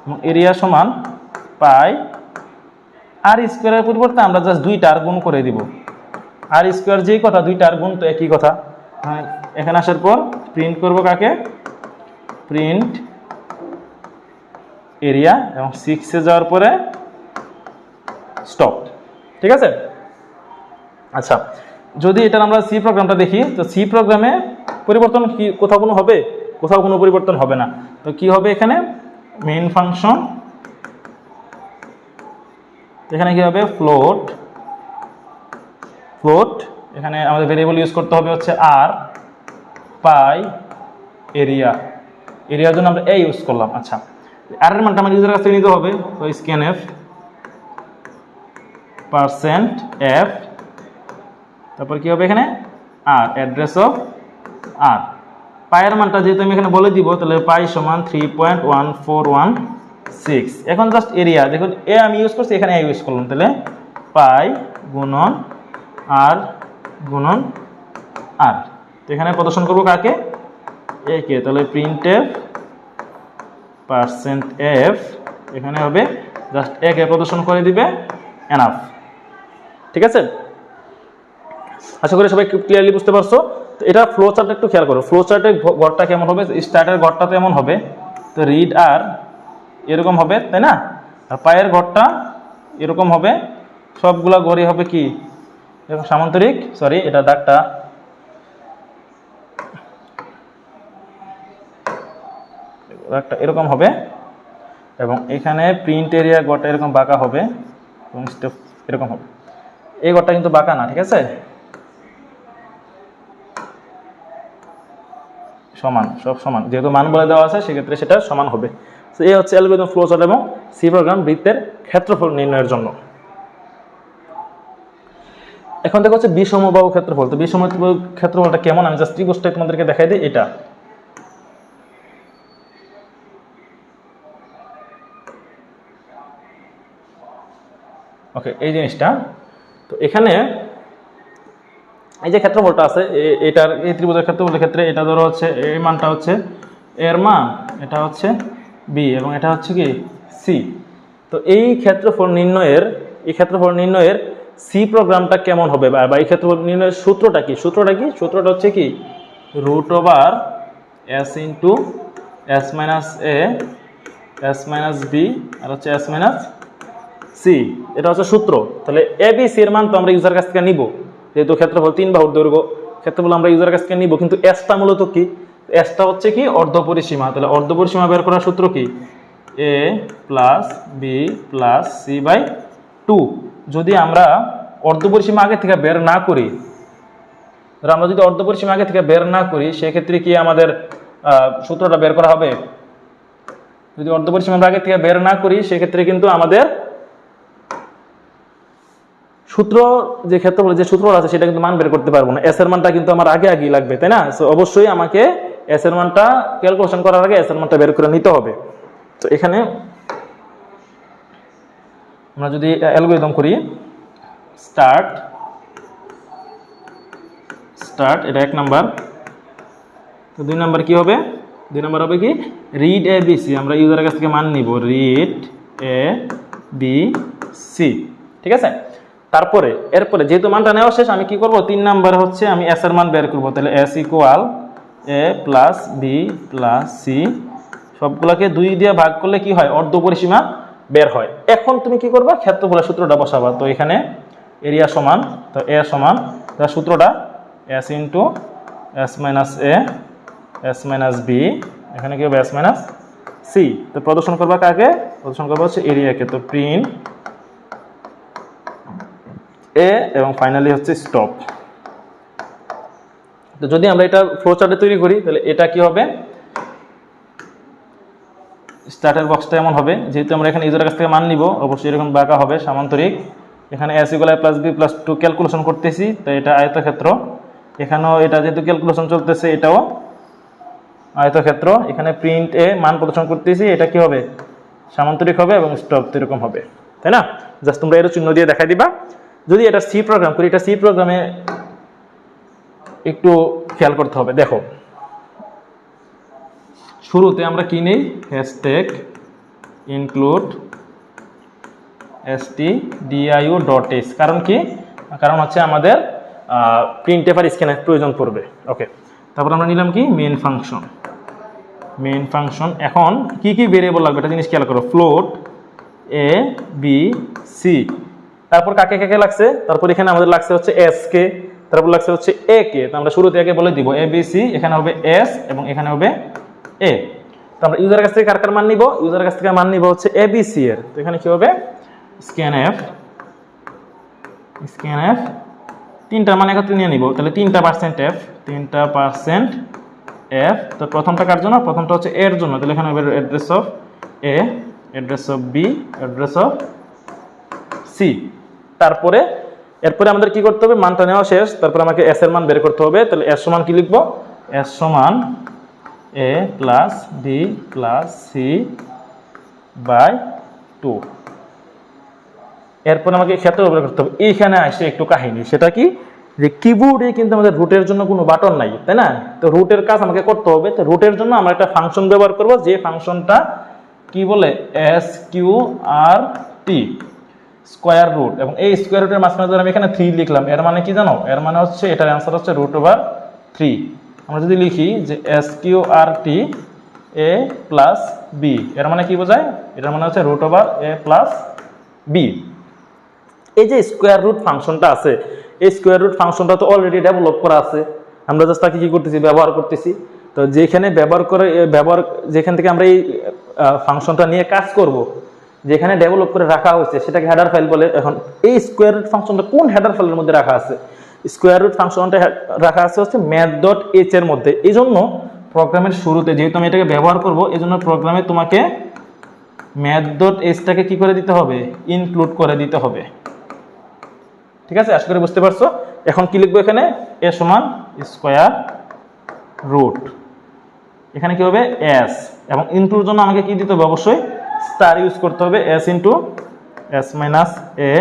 এবং এরিয়া সমান পাই আর স্কোয়ারের পরিবর্তে আমরা জাস্ট 2টা আর গুণ করে দিব, আর স্কোয়ার যেই কথা 2টা আর গুণ তো একই কথা। এখানে আসার পর প্রিন্ট করব কাকে, প্রিন্ট এরিয়া, এবং 6-এ যাওয়ার পরে স্টপ। ঠিক আছে? আচ্ছা, যদি এটার আমরা সি প্রোগ্রামটা দেখি, তো সি প্রোগ্রামে পরিবর্তন কি কোথাও কোনো হবে, কোথাও কোনো পরিবর্তন হবে না। তো কি হবে, এখানে মেইন ফাংশন, এখানে কি হবে, ফ্লোট, এখানে আমাদের ভেরিয়েবল ইউজ করতে হবে হচ্ছে আর, পাই, এরিয়ার জন্য আমরা এ ইউজ করলাম। আচ্ছা, আর এর মানটা আমার ইউজারের কাছ থেকে নিতে হবে, তো স্ক্যান এফ পার্সেন্ট এফ, তারপর কি হবে এখানে আর অ্যাড্রেস অফ আর। পায়ের মানটা যেহেতু আমি এখানে বলে দিব, তাহলে পাই সমান 3.1416। এখন জাস্ট এরিয়া দেখুন, এ আমি ইউজ করছি, এখানে এ ইউজ করলাম, তাহলে পাই গুণন আর গুণন আর। তো এখানে প্রদর্শন করবো কাকে, এ কে, তাহলে প্রিন্ট এফ পার্সেন্ট এফ, এখানে হবে জাস্ট এ কে প্রদর্শন করে দিবে, এনাফ। ঠিক আছে, আশা করি সবাই ক্লিয়ারলি বুঝতে পারছো। তো এটা ফ্লো চার্ট একটু খেয়াল করো, ফ্লো চার্টের ঘরটা কেমন হবে, স্টার্টের ঘরটা তো এমন হবে, তো রিড আর এরকম হবে, তাই না, আর পায়ের ঘরটা এরকম হবে, সবগুলা ঘরই হবে কি এরকম সামান্তরিক, সরি এটা দাগটা এরকম হবে, এবং এখানে প্রিন্ট এরিয়া ঘরটা এরকম বাঁকা হবে, এবং স্টেপ এরকম হবে। এই ঘরটা কিন্তু বাঁকা না, ঠিক আছে, সমান, সব সমান, যেহেতু মান বলে দেওয়া আছে সেক্ষেত্রে সেটা সমান হবে। তো এই হচ্ছে অ্যালগরিদম ফ্লো চার্ট এবং সি প্রোগ্রাম বৃত্তের ক্ষেত্রফল নির্ণয়ের জন্য। এখন দেখো হচ্ছে বিষমবাহু ক্ষেত্রফল। তো বিষমবাহু ক্ষেত্রফলটা কেমন, আমি জাস্ট ত্রিভুজটা তোমাদেরকে দেখাই দিই। এটা ওকে, এই জিনিসটা, তো এখানে এই যে ক্ষেত্রফলটা আছে, এটার এই ত্রিভুজের ক্ষেত্রফলের ক্ষেত্রে এটা ধরো হচ্ছে এই মানটা হচ্ছে এর মান, এটা হচ্ছে বি, এবং এটা হচ্ছে কি সি। তো এই ক্ষেত্রফল নির্ণয়ের সি প্রোগ্রামটা কেমন হবে, বা এই ক্ষেত্রফল নির্ণয়ের সূত্রটা কি, সূত্রটা হচ্ছে কি root over S into S minus A S minus B আর হচ্ছে এস মাইনাস সি, এটা হচ্ছে সূত্র। তাহলে এ বি সি এর মান তো আমরা ইউজার কাছ থেকে নিব, যেহেতু ক্ষেত্রফল 3 বাহুর দৈর্ঘ্য, ক্ষেত্রফল আমরা ইউজার কাছ থেকে নিব, কিন্তু এসটা মূলত কি, এসটা হচ্ছে কি অর্ধপরিসীমা। তাহলে অর্ধপরিসীমা বের করার সূত্র কি, A plus B plus C by 2। যদি আমরা অর্ধপরিসীমা আগে থেকে বের না করি, সেক্ষেত্রে কি আমাদের সূত্রটা বের করা হবে? যদি অর্ধপরিসীমা আমরা আগে থেকে বের না করি, সেক্ষেত্রে কিন্তু আমাদের সূত্র যে ক্ষেত্রফল যে সূত্রটা আছে সেটা কিন্তু মান বের করতে পারবো না। এস এর মানটা কিন্তু আমার আগে লাগবে, তাই না? সো অবশ্যই আমাকে এস এর মানটা ক্যালকুলেশন করার আগে এস এর মানটা বের করে নিতে হবে। তো এখানে আমরা যদি অ্যালগরিদম করি, স্টার্ট এটা 1 নাম্বার। তো 2 নাম্বার কি হবে? 2 নাম্বার হবে কি রিড এ বি সি। আমরা ইউজারের কাছ থেকে মান নিব, রিড এ বি সি, ঠিক আছে। তারপরে এরপরে যেহেতু মানটা নেওয়া শেষ, আমি কি করব, 3 নাম্বার হচ্ছে আমি এস এর মান বের করব। তাহলে এস ইকুয়াল এ প্লাস বি প্লাস সি, সবগুলোকে 2 দিয়ে ভাগ করলে কি হয়, অর্ধপরিসীমা বের হয়। এখন তুমি কি করবা, ক্ষেত্রফলের সূত্রটা বসাবা। তো এখানে এরিয়া সমান, তো এ সমান তার সূত্রটা S into S minus A S minus B, এখানে কি হবে এস মাইনাস সি। তো প্রদর্শন করবা কাকে, প্রদর্শন করবা হচ্ছে এরিয়াকে। তো প্রিন্ট এ এবং ফাইনালি হচ্ছে স্টপ। তো যদি আমরা এটা ফ্লো চার্টে তৈরি করি, তাহলে এটা কি হবে, স্টার্টার বক্সটা এমন হবে, যেহেতু আমরা এখানে ইউজারের কাছ থেকে মান নিব, অবশ্যই এরকম বাঁকা হবে সামান্তরিক। এখানে এস ইকুয়াল এ প্লাস বি প্লাস 2 ক্যালকুলেশন করতেছি, তো এটা আয়তক্ষেত্র। এখানেও এটা যেহেতু ক্যালকুলেশন চলতেছে, এটাও আয়তক্ষেত্র। এখানে প্রিন্ট এ মান প্রদর্শন করতেছি, এটা কি হবে, সামান্তরিক হবে, এবং স্টপ এরকম হবে, তাই না? জাস্ট তোমরা এর চিহ্ন দিয়ে দেখাই দিবা। যদি এটা সি প্রোগ্রাম করি, এটা সি প্রোগ্রামে একটু খেয়াল করতে হবে। দেখো, শুরুতে আমরা কি নেই, হ্যাশট্যাগ ইনক্লুড stdiu.h। কারণ কি, কারণ হচ্ছে আমাদের প্রিন্ট এফ আর স্ক্যানের প্রয়োজন পড়বে। ওকে, তারপর আমরা নিলাম কি মেইন ফাংশন। এখন কি কি ভেরিয়েবল লাগবে এটা জিনিস খেয়াল করো, ফ্লোট এ বি সি, তারপর কাকে কাকে লাগছে, তারপর এখানে আমাদের লাগছে হচ্ছে এস কে, তারপর লাগছে হচ্ছে এ কে। তো আমরা শুরুতে একে বলে দিব এ বি সি, এখানে হবে এস এবং এখানে হবে এ। তো আমরা ইউজারের কাছ থেকে কার কার মান নিব, ইউজারের কাছ থেকে মান নিব হচ্ছে এ বি সি এর। তো এখানে কি হবে, স্ক্যান এফ 3টা মান একত্রে নিয়ে নিব। তাহলে 3টা পার্সেন্ট এফ। তো প্রথমটা কার জন্য, প্রথমটা হচ্ছে এর জন্য, তাহলে এখানে হবে address of A, address of B, address of C. তারপরে এরপরে আমাদের কি করতে হবে, মানটা নেওয়া শেষ, তারপরে আমাকে এস এর মান বের করতে হবে। তাহলে এস সমান কি লিখবো, এস সমান A plus B plus C by 2। এরপর আমাকে ক্ষেত্রফল বের করতে হবে। এইখানে আসে একটু কাহিনী, সেটা কি, যে কিবোর্ডে কিন্তু আমাদের রুটের জন্য কোনো বাটন নাই, তাই না? তো রুটের কাজ আমাকে করতে হবে। তো রুটের জন্য আমরা একটা ফাংশন ব্যবহার করব, যে ফাংশনটা কি বলে, এস কিউ আর টি, স্কোয়ার রুট। এবং এই স্কোয়ার রুটের মাঝখানে ধরে আমি এখানে 3 লিখলাম, এর মানে কি জানো, এর মানে হচ্ছে এটার অ্যান্সার হচ্ছে √3। আমরা যদি লিখি যে এস কিউ আর টি এ প্লাস বি, এর মানে কি বোঝায়, এটার মানে হচ্ছে √a প্লাস বি। এই যে স্কোয়ার রুট ফাংশনটা আছে, এই স্কোয়ার রুট ফাংশনটা তো অলরেডি ডেভেলপ করা আছে, আমরা জাস্ট তাকে কি করতেছি, ব্যবহার করতেছি। তো যেখানে যেখান থেকে আমরা এই ফাংশনটা নিয়ে কাজ করব, যেখানে ডেভেলপ করে রাখা হয়েছে সেটাকে হেডার ফাইল বলে। এখন এই স্কোয়ার রুট ফাংশনটা কোন হেডার ফাইলের মধ্যে রাখা আছে, স্কোয়ার রুট ফাংশনটা রাখা আছে হচ্ছে math.h এর মধ্যে। এই জন্য প্রোগ্রামের শুরুতে যেহেতু আমি এটাকে ব্যবহার করব, এই জন্য প্রোগ্রামে তোমাকে math.h টাকে কি করে দিতে হবে, ইনক্লুড করে দিতে হবে। ঠিক আছে, আশা করি বুঝতে পারছো। এখন কি লিখবো, এখানে এ সমান স্কোয়ার রুট, এখানে কি হবে এস, এবং ইনটুর জন্য আমাকে কি দিতে হবে, অবশ্যই স্টার ইউজ করতে হবে, S into S minus A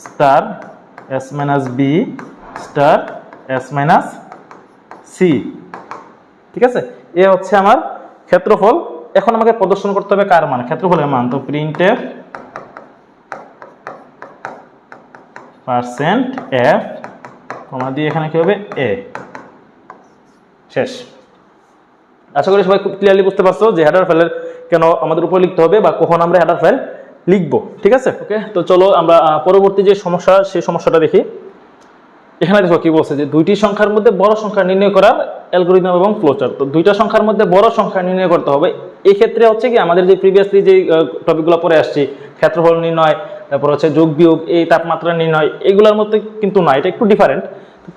star S minus B star S minus C. ঠিক আছে, এ হচ্ছে আমার ক্ষেত্রফল। এখন আমাকে প্রদর্শন করতে হবে কার মান, ক্ষেত্রফলের মান। তো প্রিন্টএফ %f কমা দিয়ে এখানে কি হবে এ, শেষ। আশা করি সবাই খুব ক্লিয়ারলি বুঝতে পারছো যে হেডার ফাইলের কেন আমাদের উপর লিখতে হবে বা কখন আমরা হেডার ফাইল লিখবো। ঠিক আছে, ওকে। তো চলো আমরা পরবর্তী যে সমস্যা, সেই সমস্যাটা দেখি। এখানে দেখো কি বলছে, যে দুইটি সংখ্যার মধ্যে বড় সংখ্যা নির্ণয় করার অ্যালগরিদম এবং ফ্লোচার্ট। তো দুইটা সংখ্যার মধ্যে বড় সংখ্যা নির্ণয় করতে হবে। এই ক্ষেত্রে হচ্ছে কি, আমাদের যে প্রিভিয়াসলি যে টপিকগুলো পড়ে আসছি, ক্ষেত্রফল নির্ণয়, তারপর হচ্ছে যোগ বিয়োগ, এই তাপমাত্রা নির্ণয়, এগুলোর মধ্যে কিন্তু না, এটা একটু ডিফারেন্ট।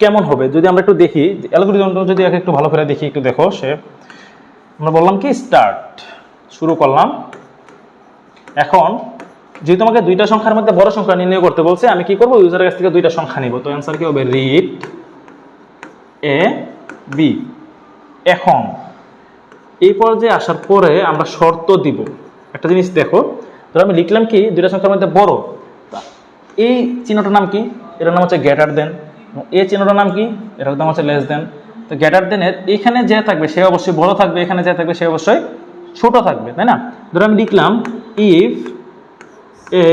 কেমন হবে যদি আমরা একটু দেখি, অ্যালগরিদমটা যদি একটু ভালো করে দেখি, একটু দেখো। আমরা বললাম কি স্টার্ট, শুরু করলাম। এখন যেহেতু আমাকে দুইটা সংখ্যার মধ্যে বড় সংখ্যা নির্ণয় করতে বলছে, আমি কি করব, ইউজারের কাছ থেকে দুইটা সংখ্যা নিব। তো অ্যান্সার কি হবে, রিড এ বি। এখন এই পর্যায়ে আসার পরে আমরা শর্ত দিব। একটা জিনিস দেখো, ধরো আমি লিখলাম কি, দুইটা সংখ্যার মধ্যে বড়, এই চিহ্নটার নাম কি, এটার নাম হচ্ছে গ্রেটার দেন। এই চিহ্নটার নাম কি, এটার নাম হচ্ছে লেস দেন। তো গ্রেটার দেনের এখানে যে থাকবে সে অবশ্যই বড় থাকবে, এখানে যে থাকবে সে অবশ্যই ছোট থাকবে, তাই না? ধরো আমি লিখলাম if A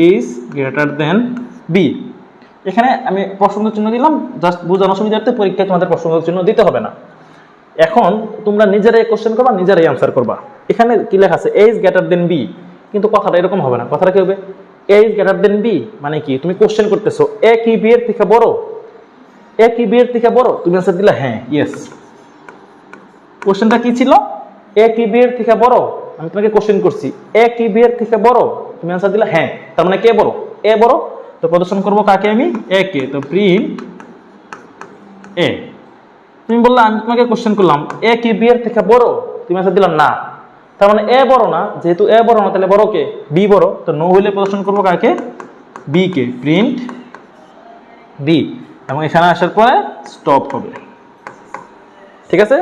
is greater than B, এখানে আমি প্রশ্নবোধক চিহ্ন দিলাম, জাস্ট বোঝানোর সুবিধার্থে পরীক্ষায় তোমাদের প্রশ্নবোধক চিহ্ন দিতে হবে না। এখন তোমরা নিজেরাই কোশ্চেন করবা, নিজেরাই আনসার করবা। এখানে কি লেখা আছে, এ ইজ গ্রেটার দেন বি, কিন্তু কথাটা এরকম হবে না। কথাটা কি হবে, এ ইজ গ্রেটার দেন বি মানে কি, তুমি কোশ্চেন করতেছো এ কি বি এর থেকে বড়, এ কি বি এর থেকে বড়, তুমি আনসার দিলা হ্যাঁ, ইয়েস। কোশ্চেনটা কি ছিল, এ কি বি এর থেকে বড়, আমি তোমাকে কোশ্চেন করছি এ কি বি এর থেকে বড়, তুমি আনসার দিলা হ্যাঁ, তার মানে কে বড়, এ বড়। তো প্রদর্শন করব কাকে, আমি এ কে। তো প্রিন্ট এ। তুমি বললা, আমি তোমাকে কোশ্চেন করলাম এ কি বি এর থেকে বড়, তুমি আনসার দিলাম না, তার মানে এ বড় না। যেহেতু এ বড় না, তাহলে বড় কে, বি বড়। তো নো হইলে প্রদর্শন করব কাকে, বি কে। প্রিন্ট বি, এবং এখানে আসার পরে স্টপ হবে। ঠিক আছে,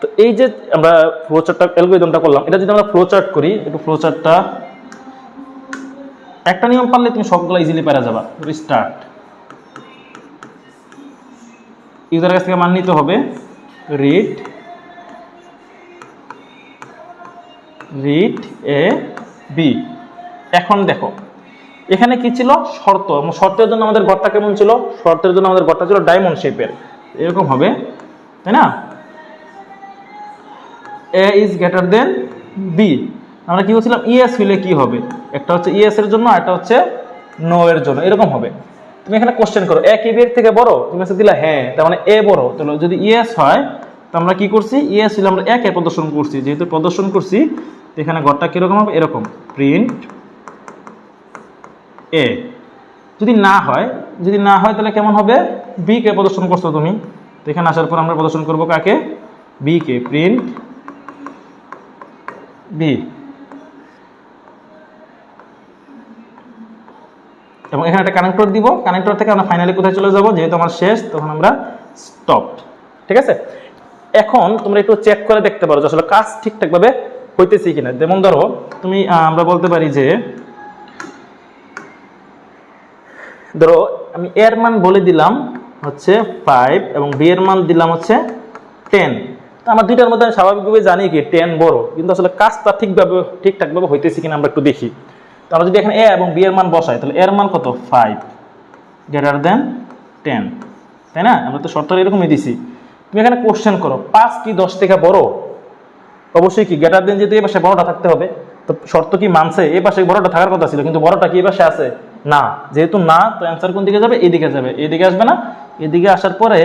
তো এই যে আমরা ফ্লোচার্টটা অ্যালগরিদমটা করলাম, এটা যদি আমরা ফ্লোচার্ট করি, একটু ফ্লোচার্টটা একটা নিয়ম পারলে তুমি সবগুলো ইজিলি পারা যাবা। রিস্টার্ট, ইউজারের কাছ থেকে মান নিতে হবে, রিড এ বি। এখন দেখো এখানে কি ছিল, শর্ত। শর্তের জন্য আমাদের ঘরটা কেমন ছিল, শর্তের জন্য আমাদের ঘরটা ছিল ডায়মন্ড শেপের, এরকম হবে, তাই না? এ ইজ গ্রেটার দেন বি, আমরা কি বলছিলাম ইএস হইলে কি হবে, একটা হচ্ছে ইএস এর জন্য, একটা হচ্ছে নো এর জন্য, এরকম হবে। তুমি এখানে কোশ্চেন করো এ কি বি এর থেকে বড়, তুমি আনসার দিলা হ্যাঁ, তার মানে এ বড়। তাহলে যদি ইএস হয়, তো আমরা কি করছি, ইএস হইলে আমরা একে প্রদর্শন করছি, যেহেতু প্রদর্শন করছি এখানে ঘরটা কিরকম হবে, এরকম প্রিন্ট এ। যদি না হয়, তাহলে কেমন হবে, বি কে প্রদর্শন করছো তুমি। তো এখানে আসার পর আমরা প্রদর্শন করব কাকে, বি কে। প্রিন্ট বি, এবং এখানে একটা কানেক্টর দিব, কানেক্টর থেকে আমরা ফাইনালি কোথায় চলে যাব, যেহেতু আমার শেষ তখন আমরা স্টপ। ঠিক আছে, এখন তোমরা একটু চেক করে দেখতে পারো যে আসলে কাজ ঠিকঠাক ভাবে হইতেছে কিনা। যেমন ধরো তুমি আমরা বলতে পারি যে ধরো আমি এর মান বলে দিলাম হচ্ছে 5 এবং বি এর মান দিলাম হচ্ছে 10। তো আমার দুইটার মধ্যে আমি স্বাভাবিকভাবে জানি কি 10 বড়, কিন্তু আসলে কাজটা ঠিকঠাকভাবে হইতেছে কিনা আমরা একটু দেখি। তো আমরা যদি এখানে এ এবং বি এর মান বসাই, তাহলে এর মান কত 5 গ্রেটার দেন 10, তাই না? আমরা তো শর্ত এরকমই দিছি। তুমি এখানে কোশ্চেন করো 5 কি 10 থেকে বড়? অবশ্যই কি গ্রেটার দেন, যেহেতু এই পাশে বড়টা থাকতে হবে, তো শর্ত কি মানছে? এই পাশে বড়টা থাকার কথা ছিল, কিন্তু বড়টা কি এই পাশে আছে? না, যেহেতু না, তো অ্যান্সার কোন দিকে যাবে? এদিকে যাবে, এদিকে আসবে না। এদিকে আসার পরে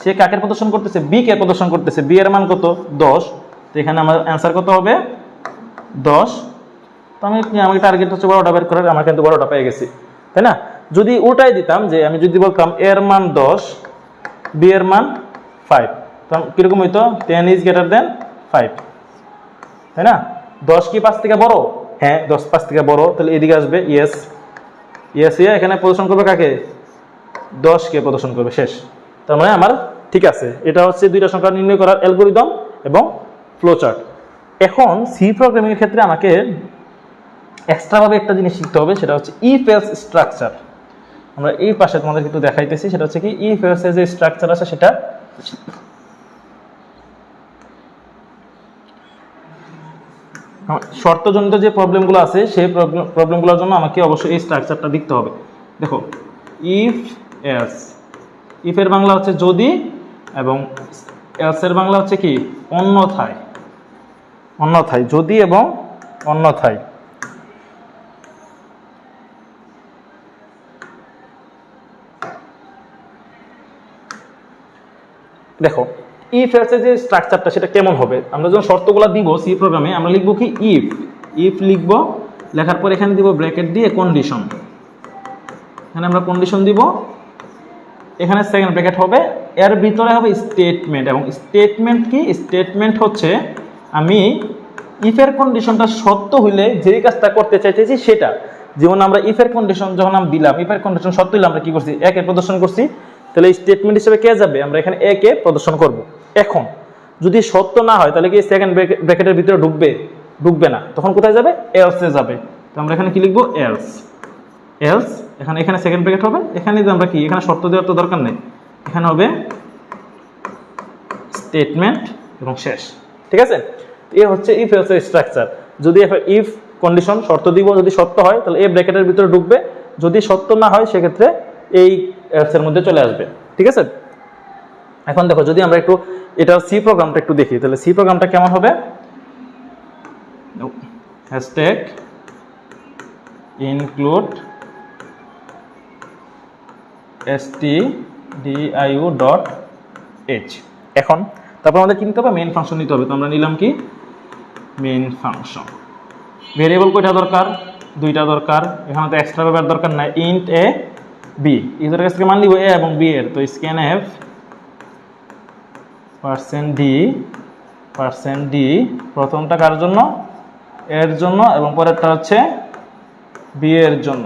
সে কাকে প্রদর্শন করতেছে? বি কে প্রদর্শন করতেছে। বি এর মান কত 10, তো এখানে আমার অ্যান্সার কত হবে 10। তো আমি টার্গেট হচ্ছে বড়টা বের করার, আমার কিন্তু বড়টা পেয়ে গেছি, তাই না? যদি উল্টাই দিতাম, যে আমি যদি বলতাম এর মান 10 বি এর মান 5, তো কিরকম হইতো? 10 ইজ গ্রেটার দেন 5, তাই না? 10 কি 5 থেকে বড়? হ্যাঁ, 10 5 থেকে বড়, তাহলে এদিকে আসবে ইয়েস। ইয়েস ইয়ে এখানে প্রদর্শন করবে কাকে? 10 কে প্রদর্শন করবে, শেষ। তার মানে আমার ঠিক আছে। এটা হচ্ছে দুইটা সংখ্যা নির্ণয় করার অ্যালগরিদম এবং ফ্লোচার্ট। এখন সি প্রোগ্রামিং এর ক্ষেত্রে আমাকে এক্সট্রা ভাবে একটা জিনিস শিখতে হবে, সেটা হচ্ছে ইফ এলস স্ট্রাকচার। আমরা এই পাশে তোমাদের একটু দেখাইতেছি, সেটা হচ্ছে কি ইফ এলস এর যে স্ট্রাকচার আছে সেটা শর্তজনিত যে প্রবলেমগুলো আছে সেই প্রবলেমগুলোর জন্য আমাকে অবশ্যই এই স্ট্রাকচারটা দেখতে হবে। দেখো ইফ এলস, ইফ এর বাংলা হচ্ছে যদি, এবং এলস এর বাংলা হচ্ছে কি অন্যথায়। অন্যথায়, যদি এবং অন্যথায়। দেখো ইফ এলস এর যে স্ট্রাকচারটা সেটা কেমন হবে? আমরা যখন শর্তগুলো দিব সি প্রোগ্রামে, আমরা লিখবো কি ইফ, ইফ লিখবো, লেখার পর এখানে দিব ব্র্যাকেট দিয়ে কন্ডিশন। এখানে আমরা কন্ডিশন দিব, এখানে সেকেন্ড ব্র্যাকেট হবে, এর ভিতরে হবে স্টেটমেন্ট। এবং স্টেটমেন্ট কি? স্টেটমেন্ট হচ্ছে আমি ইফের কন্ডিশনটা সত্য হইলে যেই কাজটা করতে চাইতেছি সেটা। যেমন আমরা ইফের কন্ডিশন যখন আমরা দিলাম, ইফের কন্ডিশন সত্য হইলে আমরা কি করছি? একে প্রদর্শন করছি, তাহলে স্টেটমেন্ট হিসেবে কে যাবে? আমরা এখানে এ কে প্রদর্শন করব। এখন যদি সত্য না হয় তাহলে কি সেকেন্ড ব্র্যাকেটের ভিতরে ঢুকবে? ঢুকবে না। তখন কোথায় যাবে? এলসে যাবে। তো আমরা এখানে কি লিখবো? এলস। এলস এখানে সেকেন্ড ব্র্যাকেট হবে, এখানে যে আমরা কি এখানে শর্ত দেওয়ার তো দরকার নেই, এখানে হবে স্টেটমেন্ট এবং শেষ। ঠিক আছে, এ হচ্ছে ইফ এলস এর স্ট্রাকচার। যদি ইফ কন্ডিশন শর্ত দিব, যদি সত্য হয় তাহলে এ ব্র্যাকেটের ভিতরে ঢুকবে, যদি সত্য না হয় সেক্ষেত্রে এই এলস এর মধ্যে চলে আসবে। ঠিক আছে, এখন দেখো যদি আমরা একটু এটা সি প্রোগ্রামটা একটু দেখি, তাহলে সি প্রোগ্রামটা কেমন হবে? Hashtag include stdio.h। এখন তারপর আমাদের কি নিতে হবে? মেইন ফাংশন নিতে হবে। তো আমরা নিলাম কি মেইন ফাংশন। ভেরিয়েবল কয়টা দরকার? দুইটা দরকার। এখানে তো এক্সট্রা ব্যাপার দরকার নাই। ইন্ট এ বি, ইউজারের কাছ থেকে মান নিব এ এবং বি এর। তো scanf %d প্রথমটা কার জন্য? এর জন্য, এবং পরেরটা হচ্ছে বি এর জন্য।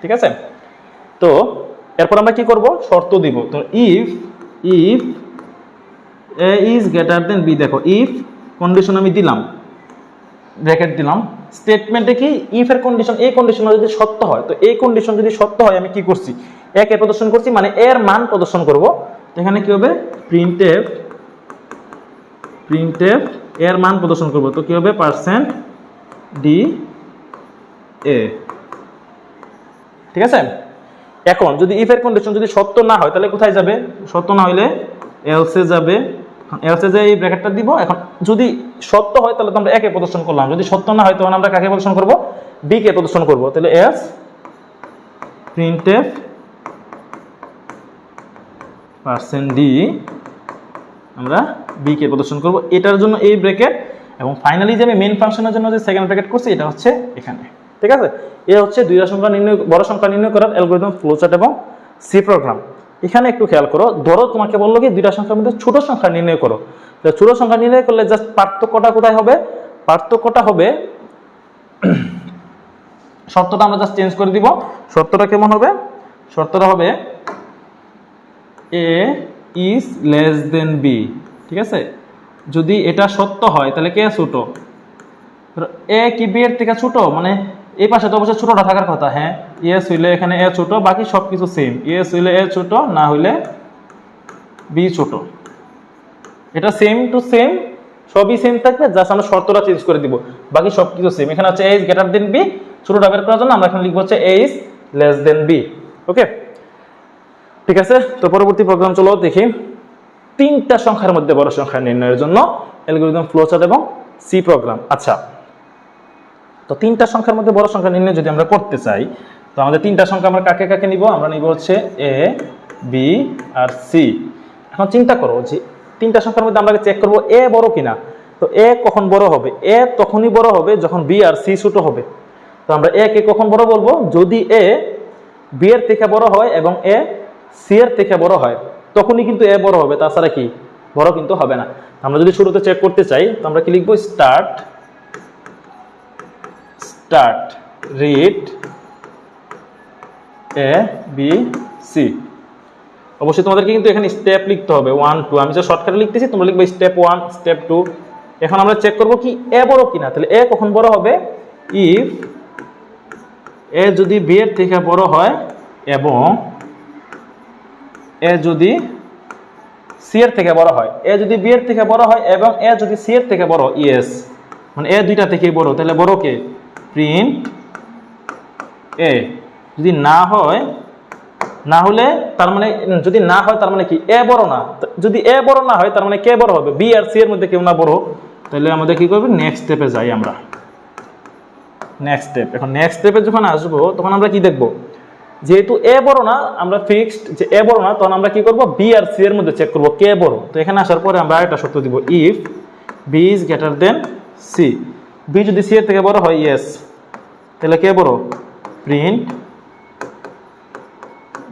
ঠিক আছে, তো এরপর আমরা কি করব? শর্ত দিব। তো if A is greater than B. দেখো ইফ কন্ডিশন আমি দিলাম, ব্র্যাকেট দিলাম। স্টেটমেন্টে কি ইফ এর কন্ডিশন, এই কন্ডিশন যদি সত্য হয়, তো এই কন্ডিশন যদি সত্য হয় আমি কি করছি? একে প্রদর্শন করছি, মানে এর মান প্রদর্শন করব। এখানে কি হবে? প্রিন্টএফ এর মান প্রদর্শন করব। তো কি হবে? %d a। ঠিক আছে, এখন যদি ইফ এর কন্ডিশন যদি সত্য না হয় তাহলে কোথায় যাবে? সত্য না হইলে এলসে যাবে। এলসে যে এই ব্র্যাকেটটা দিব। এখন যদি সত্য হয় তাহলে তো আমরা একে প্রদর্শন করলাম, যদি সত্য না হয় তখন আমরা কাকে প্রদর্শন করব? বি কে প্রদর্শন করব। তাহলে এলস প্রিন্টএফ %d আমরা বি কে প্রদর্শন করব। এটার জন্য এই ব্র্যাকেট, এবং ফাইনালি যে আমি মেইন ফাংশনের জন্য যে সেকেন্ড ব্র্যাকেট করছি এটা হচ্ছে এখানে। ঠিক আছে, এ হচ্ছে দুইটা সংখ্যা নির্ণয়, বড় সংখ্যা নির্ণয় করার অ্যালগরিদম, ফ্লোচার্ট এবং সি প্রোগ্রাম। এখানে একটু খেয়াল করো, ধরো তোমাকে বললো কি দুইটা সংখ্যার মধ্যে ছোট সংখ্যা নির্ণয় করো। ছোট সংখ্যা নির্ণয় করলে জাস্ট পার্থক্যটা কোথায় হবে? পার্থক্যটা হবে শর্তটা আমরা জাস্ট চেঞ্জ করে দিব। শর্তটা কেমন হবে? শর্তটা হবে a is less than b, ঠিক আছে? যদি এটা সত্য হয় তাহলে কে ছোট? a কি b এর থেকে ছোট? মানে এই পাশে তো অবশ্যই ছোটটা থাকার কথা। হ্যাঁ, yes হইলে এখানে a ছোট, বাকি সবকিছু সেম। yes হইলে a ছোট, না হইলে b ছোট। এটা সেম টু সেম, সবই সেম থাকবে, জাস্ট আমরা শর্তটা চেঞ্জ করে দিব, বাকি সবকিছু সেম। এখানে হচ্ছে a is greater than b, ছোটটা বের করার জন্য আমরা এখানে লিখব হচ্ছে a is less than b। ওকে, ঠিক আছে। তো পরবর্তী প্রোগ্রাম চলো দেখি। তিনটা সংখ্যার মধ্যে বড় সংখ্যা নির্ণয়ের জন্য অ্যালগরিদম ফ্লোচার্ট এবং সি প্রোগ্রাম। আচ্ছা, তো তিনটা সংখ্যার মধ্যে বড় সংখ্যা নির্ণয় যদি আমরা করতে চাই, তো আমাদের তিনটা সংখ্যা আমরা কাকে কাকে নিব? আমরা নিব হচ্ছে a, b আর c। এখন চিন্তা করো যে তিনটা সংখ্যার মধ্যে আমরা চেক করব a বড় কিনা। তো a কখন বড় হবে? a তখনই বড় হবে যখন b আর c ছোট হবে। তো আমরা a কে কখন বড় বলবো? যদি a b এর থেকে বড় হয় এবং a c এর থেকে বড় হয়, তখনই কিন্তু a বড় হবে, তাছাড়া কি বড় কিন্তু হবে না। আমরা যদি শুরুতে চেক করতে চাই, তো আমরা কি লিখবো? Start read a b c। অবশ্যই তোমাদেরকে কিন্তু এখানে স্টেপ লিখতে হবে 1 2। আমি যে শর্টকাটে লিখতেছি, তোমরা লিখবে স্টেপ 1 স্টেপ 2। এখন আমরা চেক করব কি a বড় কিনা। তাহলে a কখন বড় হবে? ইফ a যদি b এর থেকে বড় হয় এবং a যদি c এর থেকে বড় হয়। a যদি b এর থেকে বড় হয় এবং a যদি c এর থেকে বড়, ইয়েস, মানে a দুইটা থেকেই বড়, তাহলে বড় কে? Print a। যদি না হয়, না হলে তার মানে, যদি না হয় তার মানে কি a বড় না। যদি a বড় না হয় তার মানে কে বড় হবে? b আর c এর মধ্যে কেউ না বড়। তাহলে আমাদের কি করবে? নেক্সট স্টেপে যাই আমরা। Next step. এখন নেক্সট স্টেপে যখন আসবো, তখন আমরা কি দেখব? যেহেতু a বড় না, আমরা ফিক্সড যে a বড় না, তখন আমরা কি করব? b আর c এর মধ্যে চেক করব কে বড়। তো এখানে আসার পরে আমরা একটা শর্ত দিব, if b is greater than c। b যদি c এর থেকে বড় হয়, ইয়েস, তাহলে কে বড়? Print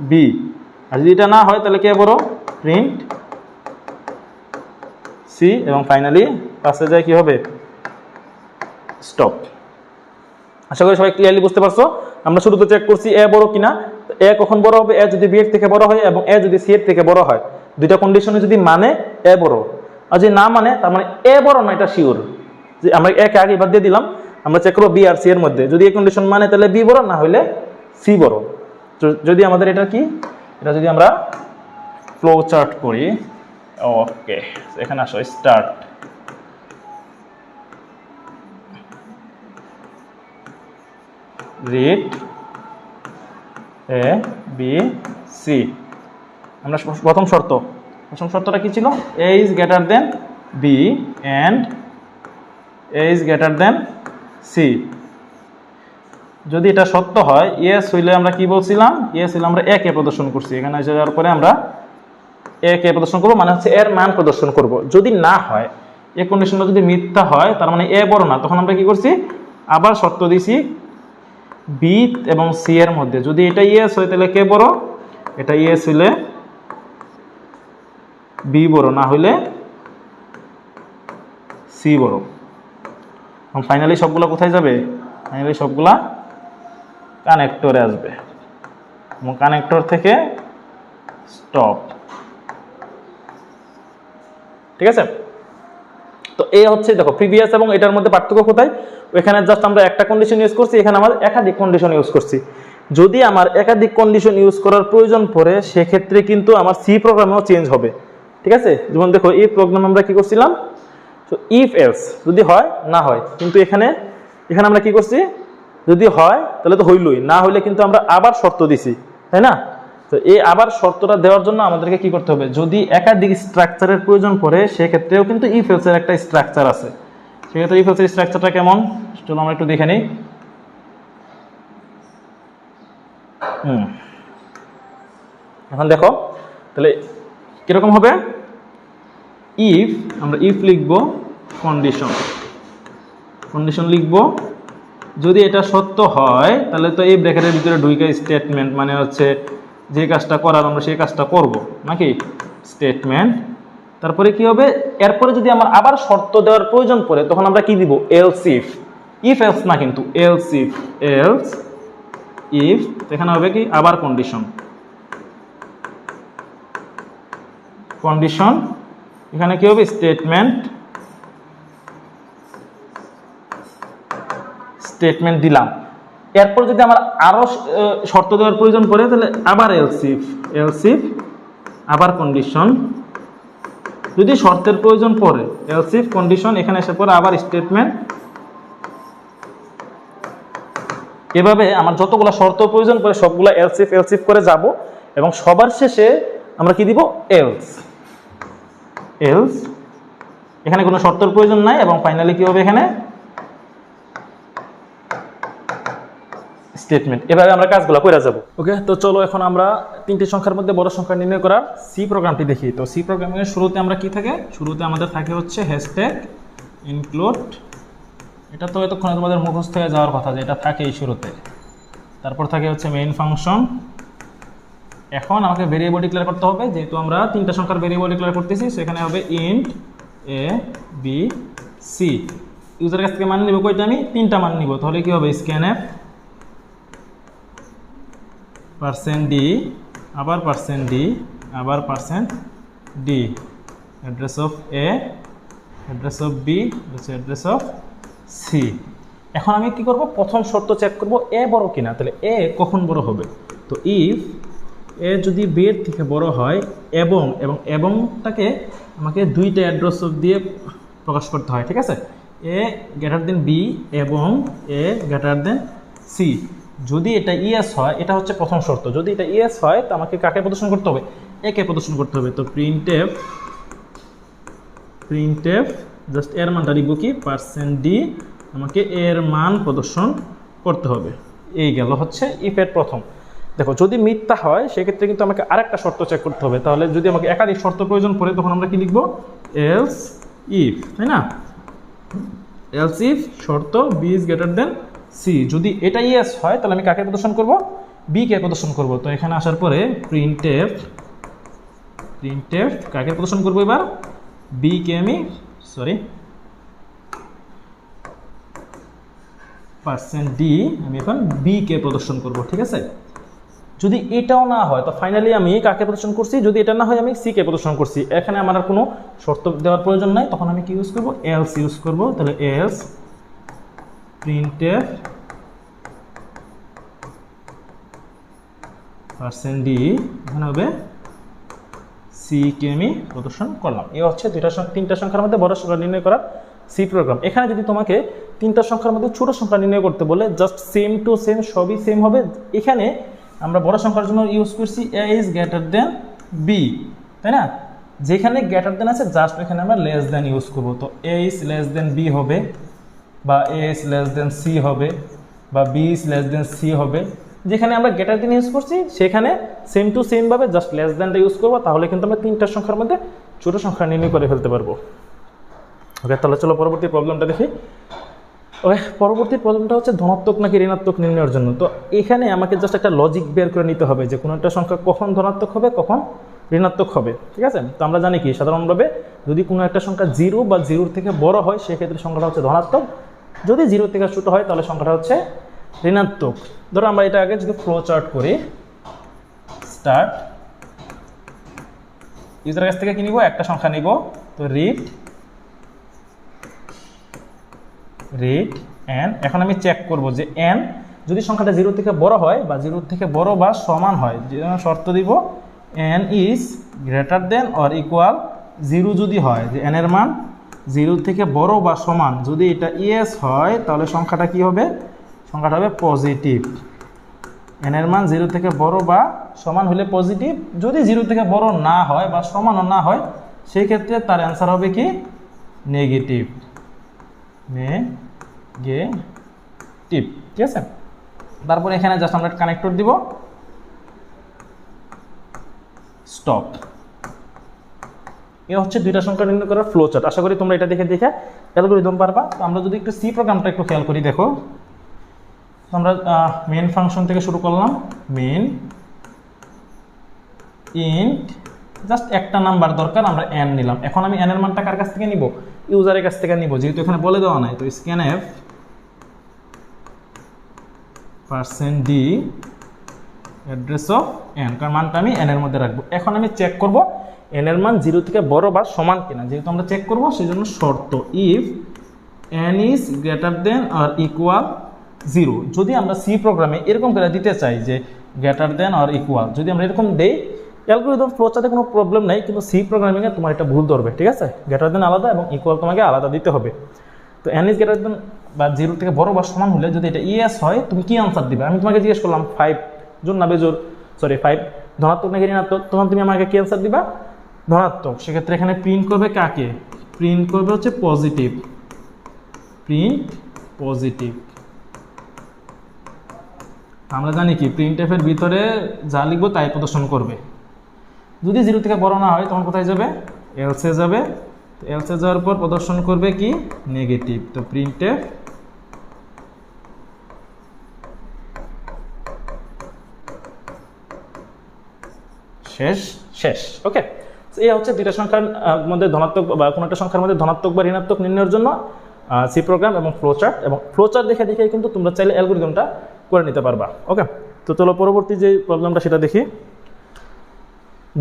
b। আর যদি এটা না হয় তাহলে কে বড়? Print c। এবং ফাইনালি পাশে যায় কি হবে? স্টপ। আশা করি সবাই ক্লিয়ারলি বুঝতে পারছো। আমরা শুরুতে চেক করছি a বড় কিনা। a কখন বড় হবে? a যদি b এর থেকে বড় হয় এবং a যদি c এর থেকে বড় হয়। দুইটা কন্ডিশনে যদি মানে a বড়, আর যদি না মানে, তার মানে a বড় না, এটা শিওর। যে আমরা a কে আগে বাদ দিয়ে দিলাম, আমরা চেক করব b আর c এর মধ্যে। যদি এই কন্ডিশন মানে তাহলে b বড়, না হলে c বড়। যদি আমাদের এটা কি, এটা যদি আমরা ফ্লো চার্ট করি, ওকে, এখানে আসো, start read a b c। আমরা প্রথম শর্তটা কি ছিল? a is greater than b and a is greater than c। যদি এটা সত্য হয়, ইয়েস হইলে আমরা কি বলছিলাম? ইয়েস হইলে আমরা a কে প্রদর্শন করছি। এখানে এসে যাওয়ার পরে আমরা a কে প্রদর্শন করব, মানে হচ্ছে এর মান প্রদর্শন করব। যদি না হয়, এই কন্ডিশনটা যদি মিথ্যা হয়, তার মানে a বড় না, তখন আমরা কি করছি? আবার শর্ত দিছি b এবং c এর মধ্যে। যদি এটা ইয়েস হয় তাহলে কে বড়? এটা ইয়েস হইলে b বড়, না হইলে c বড়। এবং ফাইনালি সবগুলো কোথায় যাবে? ফাইনালি সবগুলা কানেক্টরে আসবে এবং কানেক্টর থেকে স্টপ। ঠিক আছে? তো এই হচ্ছে, দেখো প্রিভিয়াস এবং এটার মধ্যে পার্থক্য কোথায়? ওইখানে জাস্ট আমরা একটা কন্ডিশন ইউজ করছি, এখানে আমার একাধিক কন্ডিশন ইউজ করছি। যদি আমার একাধিক কন্ডিশন ইউজ করার প্রয়োজন পড়ে, সেক্ষেত্রে কিন্তু আমার সি প্রোগ্রামেও চেঞ্জ হবে। ঠিক আছে? যেমন দেখো, এই প্রোগ্রাম আমরা কি করছিলাম? তো ইফ এলস, যদি হয় না হয়। কিন্তু এখানে আমরা কি করছি? যদি হয় তাহলে তো হইলই, না হইলে কিন্তু আমরা আবার শর্ত দিছি, তাই না? তো এই আবার শর্তটা দেওয়ার জন্য আমাদেরকে কি করতে হবে? যদি একাধিক স্ট্রাকচারের প্রয়োজন পড়ে, সেক্ষেত্রেও কিন্তু ইফ এলস এর একটা স্ট্রাকচার আছে। সেক্ষেত্রে ইফ এলস এর স্ট্রাকচারটা কেমন? চলো আমরা একটু দেখে নিই। এখন দেখো তাহলে কিরকম হবে? ইফ, আমরা ইফ লিখবো, কন্ডিশন লিখবো। যদি এটা সত্য হয় তাহলে তো এই ব্র্যাকেটের ভিতরে ঢুকে স্টেটমেন্ট, মানে হচ্ছে যে কাজটা করার আমরা সেই কাজটা করব, নাকি? স্টেটমেন্ট তারপরে কি হবে, এরপরে যদি আমার আবার শর্ত দেওয়ার প্রয়োজন পড়ে তখন আমরা কি দিব, এলস ইফ এলস না কিন্তু এলস ইফ এখানে হবে কি আবার কন্ডিশন এখানে কি হবে স্টেটমেন্ট দিলাম। এরপর যদি আমার আরো শর্ত দেওয়ার প্রয়োজন পড়ে তাহলে আবার এলস ইফ আবার কন্ডিশন, যদি শর্তের প্রয়োজন পড়ে এলস ইফ কন্ডিশন, এখানে এসে পরে আবার স্টেটমেন্ট। এভাবে আমার যতগুলো শর্ত প্রয়োজন পড়ে সবগুলো এলস ইফ করে যাব এবং সবার শেষে আমরা কি দিব, এলস এখানে কোনো শর্তের প্রয়োজন নাই এবং ফাইনালি কি হবে এখানে স্টেটমেন্ট। এভাবে আমরা কাজগুলো করে যাব। ওকে, তো চলো এখন আমরা তিনটি সংখ্যার মধ্যে বড় সংখ্যা নির্ণয় করার সি প্রোগ্রামটি দেখি। তো সি প্রোগ্রামিং এর শুরুতে আমরা কি থাকে, শুরুতে আমাদের থাকে হচ্ছে হ্যাশট্যাগ ইনক্লুড। এটা তো এতক্ষণে তোমাদের মুখস্থ হয়ে যাওয়ার কথা যে এটা থাকেই শুরুতে। তারপর থাকে হচ্ছে মেইন ফাংশন। এখন আমাকে ভেরিয়েবল ডিক্লেয়ার করতে হবে, যেহেতু আমরা তিনটা সংখ্যার ভেরিয়েবল ডিক্লেয়ার করতেছি সেখানে হবে ইন্ট এ বি সি। ইউজারের কাছ থেকে মান নিব কয়টা, আমি তিনটা মান নিব, তাহলে কি হবে স্ক্যানএফ %d আবার %d আবার %d, address of A, address of B, address of C. এখন আমি কি করব, প্রথম শর্ত চেক করব এ বড় কিনা। তাহলে এ কখন বড় হবে, তো ইফ এ যদি বি এর থেকে বড় হয় এবংটাকে আমাকে দুইটা অ্যাড্রেস অফ দিয়ে প্রকাশ করতে হয়, ঠিক আছে। এ গ্রেটার দেন বি এবং এ গ্রেটার দেন সি। যদি এটা ইএস হয়, এটা হচ্ছে প্রথম শর্ত, যদি এটা ইএস হয় তো আমাকে কাকে প্রদর্শন করতে হবে, এ কে প্রদর্শন করতে হবে। তো প্রিন্টএফ জাস্ট এর মানটা লিখব কি %d, আমাকে এর মান প্রদর্শন করতে হবে। এই গেল হচ্ছে ইফের প্রথম। দেখো যদি মিথ্যা হয় সেক্ষেত্রে কিন্তু আমাকে আরেকটা শর্ত চেক করতে হবে। তাহলে যদি আমাকে একাধিক শর্ত প্রয়োজন পড়ে তখন আমরা কি লিখব, এলস ইফ, তাই না। এলস ইফ শর্ত B is greater than C. যদি এটা ইয়েস হয় তাহলে আমি কাকে প্রদর্শন করব, বি কে প্রদর্শন করব। তো এখানে আসার পরে প্রিন্টএফ কাকে প্রদর্শন করব, এবার বি কে আমি %d আমি এখন বি কে প্রদর্শন করব, ঠিক আছে। যদি এটাও না হয় তো ফাইনালি আমি কাকে প্রদর্শন করছি, যদি এটা না হয় আমি সি কে প্রদর্শন করছি। এখানে আমার আর কোনো শর্ত দেওয়ার প্রয়োজন নাই, তখন আমি কি ইউজ করব, এলস ইউজ করব। তাহলে এলস প্রিন্টএফ %d এখানে হবে সি কে আমি প্রদর্শন করলাম। এই হচ্ছে তিনটা সংখ্যার মধ্যে বড় সংখ্যা নির্ণয় করার সি প্রোগ্রাম। এখানে যদি তোমাকে তিনটা সংখ্যার মধ্যে ছোট সংখ্যা নির্ণয় করতে বলে জাস্ট সেম টু সেম সবই সেম হবে। এখানে আমরা বড় সংখ্যার জন্য ইউজ করছি এ ইজ গ্রেটার দেন বি, তাই না। যেখানে গ্রেটার দেন আছে জাস্ট এখানে আমরা লেস দেন ইউজ করব। তো A is less than B হবে, বা A is less than C হবে, বা B is less than C হবে। যেখানে আমরা গ্রেটার দেন ইউজ করছি সেখানে সেম টু সেম ভাবে জাস্ট লেস দেনটা ইউজ করবো, তাহলে কিন্তু আমরা তিনটা সংখ্যার মধ্যে ছোট সংখ্যা নির্ণয় করে ফেলতে পারবো। ওকে, তাহলে চলো পরবর্তী প্রবলেমটা দেখি। ওকে, পরবর্তী প্রবলেমটা হচ্ছে ধনাত্মক নাকি ঋণাত্মক নির্ণয়ের জন্য। তো এখানে আমাকে জাস্ট একটা লজিক বের করে নিতে হবে যে কোনো একটা সংখ্যা কখন ধনাত্মক হবে কখন ঋণাত্মক হবে, ঠিক আছে। তো আমরা জানি কি সাধারণভাবে যদি কোনো একটা সংখ্যা 0 বা 0 থেকে বড় হয় সেক্ষেত্রে সংখ্যাটা হচ্ছে ধনাত্মক, যদি 0 থেকে ছোট হয় তাহলে সংখ্যাটা হচ্ছে ঋণাত্মক। ধরো আমরা এটা আগে যদি ফ্লো চার্ট করি, স্টার্ট ইউজারের কাছ থেকে কি নিব, একটা সংখ্যা নিব। তো রিড n। এখন আমি চেক করব যে n যদি সংখ্যাটা 0 থেকে বড় হয় বা 0 থেকে বড় বা সমান হয়, যে শর্ত দিব n is greater than or equal 0 যদি হয়, যে n এর মান 0 থেকে বড় বা সমান, যদি এটা ইয়েস হয় তাহলে সংখ্যাটা কি হবে, সংখ্যাটা হবে পজিটিভ। n এর মান 0 থেকে বড় বা সমান হলে পজিটিভ, যদি 0 থেকে বড় না হয় বা সমানও না হয় সেই ক্ষেত্রে তার অ্যান্সার হবে কি নেগেটিভ, ঠিক আছে। তারপর এখানে জাস্ট আমরা কানেক্টর দিব, স্টপ। এ হচ্ছে দুইটা সংখ্যা নির্ণয় করার ফ্লো চার্ট। আশা করি তোমরা এটা দেখে অ্যালগরিদম পারবা। তো আমরা যদি একটু সি প্রোগ্রামটা একটু খেয়াল করি, দেখো আমরা মেইন ফাংশন থেকে শুরু করলাম, মেইন ইন্ট জাস্ট একটা নাম্বার দরকার, আমরা n নিলাম। এখন আমি n এর মানটা কার কাছ থেকে নিব? ইউজারের কাছ থেকে নিব, যেহেতু এখানে বলে দেওয়া নাই। তো scanf %d address of n, কারণ মানটা আমি n এর মধ্যে রাখবো। এখন আমি চেক করব n এর মান 0 থেকে বড় বা সমান কিনা, যেহেতু আমরা চেক করব সেই জন্য শর্ত if n is greater than or equal 0। যদি আমরা সি প্রোগ্রামে এরকম করে দিতে চাই যে গ্রেটার দেন অর ইকুয়াল, যদি আমরা এরকম দেই, অ্যালগরিদম ফ্লোচার্টে কোনো প্রবলেম নাই, কিন্তু সি প্রোগ্রামিংয়ে তোমার এটা ভুল ধরবে, ঠিক আছে? গ্রেটার দেন আলাদা এবং ইকুয়াল তোমাকে আলাদা দিতে হবে। তো n ইজ গ্রেটার দেন বা 0 থেকে বড় বা সমান হলে যদি এটা ইয়েস হয়, তুমি কি আনসার দিবে? আমি তোমাকে জিজ্ঞেস করলাম 5 জোর না বেজোর, সরি 5 ধনাত্মক নাকি ঋণাত্মক, তখন তুমি আমাকে কি আনসার দিবা? ধনাত্মক। সেক্ষেত্রে এখানে প্রিন্ট করবে কাকে? প্রিন্ট করবে হচ্ছে পজিটিভ, প্রিন্ট পজিটিভ। আমরা জানি কি প্রিন্টএফ এর ভিতরে যা লিখবো তাই প্রদর্শন করবে। যদি 0 থেকে বড় না হয় তখন কোথায় যাবে? এলসে যাবে। এলসে যাওয়ার পর প্রদর্শন করবে কি? নেগেটিভ। তো প্রিন্টএফ শেষ শেষ। ওকে, এই হচ্ছে দুইটা সংখ্যার মধ্যে ধনাত্মক বা কোনো একটা সংখ্যার মধ্যে ধনাত্মক বা ঋণাত্মক নির্ণয়ের জন্য সি প্রোগ্রাম এবং ফ্লোচার্ট। এবং ফ্লোচার্ট দেখে দেখে কিন্তু তোমরা চাইলে অ্যালগরিদমটা করে নিতে পারবা। ওকে, তো চলো পরবর্তী যে প্রবলেমটা সেটা দেখি।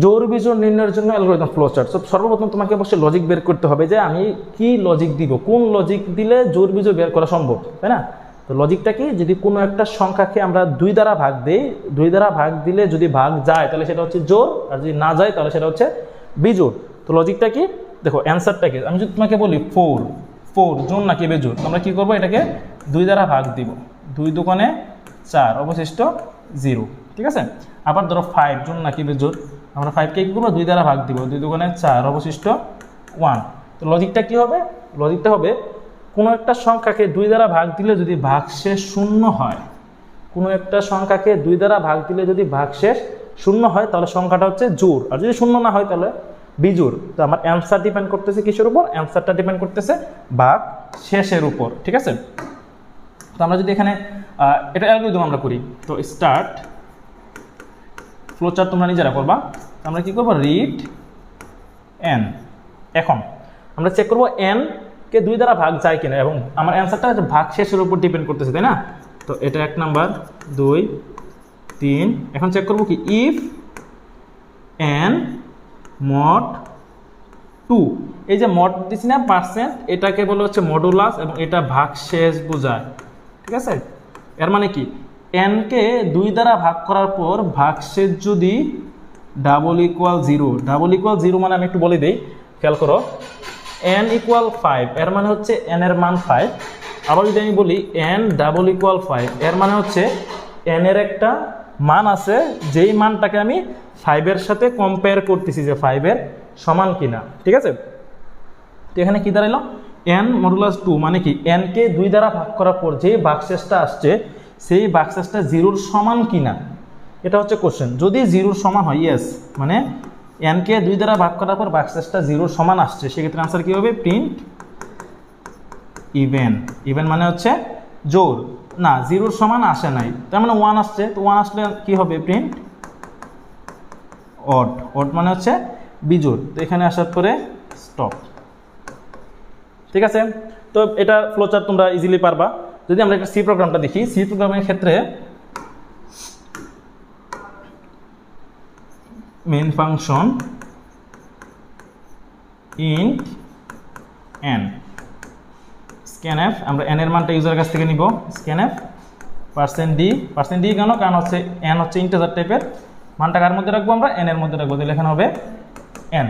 জোড় বিজোড় নির্ণয়ের জন্য অ্যালগরিদম ফ্লোচার্ট। সর্বপ্রথম তোমাকে অবশ্যই লজিক বের করতে হবে যে আমি কি লজিক দিব, কোন লজিক দিলে জোড় বিজোড় বের করা সম্ভব, তাই না? তো লজিকটা কি? যদি কোনো একটা সংখ্যাকে আমরা 2 দ্বারা ভাগ দেই, 2 দ্বারা ভাগ দিলে যদি ভাগ যায় তাহলে সেটা হচ্ছে জোড়, আর যদি না যায় তাহলে সেটা হচ্ছে বিজোড়। তো লজিকটা কি? দেখো অ্যান্সারটা কি? আমি যদি তোমাকে বলি 4 জোড় নাকি বেজোড়, আমরা কি করব? এটাকে 2 দ্বারা ভাগ দিব, 2 দুগুণে 4 অবশিষ্ট 0, ঠিক আছে? আবার ধরো 5 জোড় নাকি বেজোড়, আমরা 5কে কি করবো? 2 দ্বারা ভাগ দিব, 2 দুগুণে 4 অবশিষ্ট 1। তো লজিকটা কি হবে? লজিকটা হবে কোনো একটা সংখ্যাকে 2 দ্বারা ভাগ দিলে যদি ভাগশেষ 0 হয়, কোনো একটা সংখ্যাকে 2 দ্বারা ভাগ দিলে যদি ভাগশেষ 0 হয় তাহলে সংখ্যাটা হচ্ছে জোড়, আর যদি 0 না হয় তাহলে বিজোড়। তো আমার অ্যান্সার ডিপেন্ড করতেছে কিসের উপর? অ্যান্সারটা ডিপেন্ড করতেছে ভাগ শেষের উপর, ঠিক আছে? তো আমরা যদি এখানে এটা অ্যালগরিদম আমরা করি, তো স্টার্ট ফ্লোচার্ট তোমরা নিজেরা করবা। আমরা কি করব? Read n। এখন আমরা চেক করব n কে 2 দ্বারা ভাগ যায় কিনা, এবং আমার অ্যান্সারটা ভাগ শেষের উপর ডিপেন্ড করতেছে, তাই না? তো এটা 1 নাম্বার, 2, 3। এখন চেক করব কি? ইফ n mod 2, এই যে মড দিছি না পার্সেন্ট, এটাকে বলা হচ্ছে মডুলাস এবং এটা ভাগ শেষ বোঝায়, ঠিক আছে? এর মানে কি? n কে 2 দ্বারা ভাগ করার পর ভাগশেষ যদি ডাবল ইকুয়াল 0 মানে আমি একটু বলে দিই, খেয়াল করো। n ইকুয়াল 5, এর মানে হচ্ছে n এর মান 5। আবার যদি আমি বলি n ডাবল ইকুয়াল 5, এর মানে হচ্ছে n এর একটা মান আছে যেই মানটাকে আমি 5 এর সাথে কম্পেয়ার করতেছি যে 5 এর সমান কিনা, ঠিক আছে? তো এখানে কি দাঁড়াইলো? n মডুলাস 2 মানে কি? n কে 2 দ্বারা ভাগ করার পর যে ভাগশেষটা আসছে সেই ভাগশেষটা 0 সমান কিনা, এটা হচ্ছে কোশ্চেন। যদি 0 সমান হয়, ইয়েস, মানে n কে 2 দ্বারা ভাগ করার পর ভাগশেষটা 0 সমান আসছে, সেক্ষেত্রে আনসার কি হবে? Print even. ইভেন মানে হচ্ছে জোড়, না 0 সমান আসে নাই, তার মানে 1 আসছে। তো 1 আসলে কি হবে? Print odd. অড মানে হচ্ছে বিজোড়। তো এখানে আসার পরে স্টপ, ঠিক আছে? তো এটা ফ্লোচার্ট তোমরা ইজিলি পারবা। যদি আমরা একটা সি প্রোগ্রামটা দেখি, সি প্রোগ্রামের ক্ষেত্রে main function int n, scanf, আমরা n এর মানটা ইউজারের কাছ থেকে নিব। scanf %d কেন? কারণ হচ্ছে n হচ্ছে ইন্টিজার টাইপের, মানটা কার মধ্যে রাখবো? আমরা n এর মধ্যে রাখবো, তাহলে এখানে হবে n।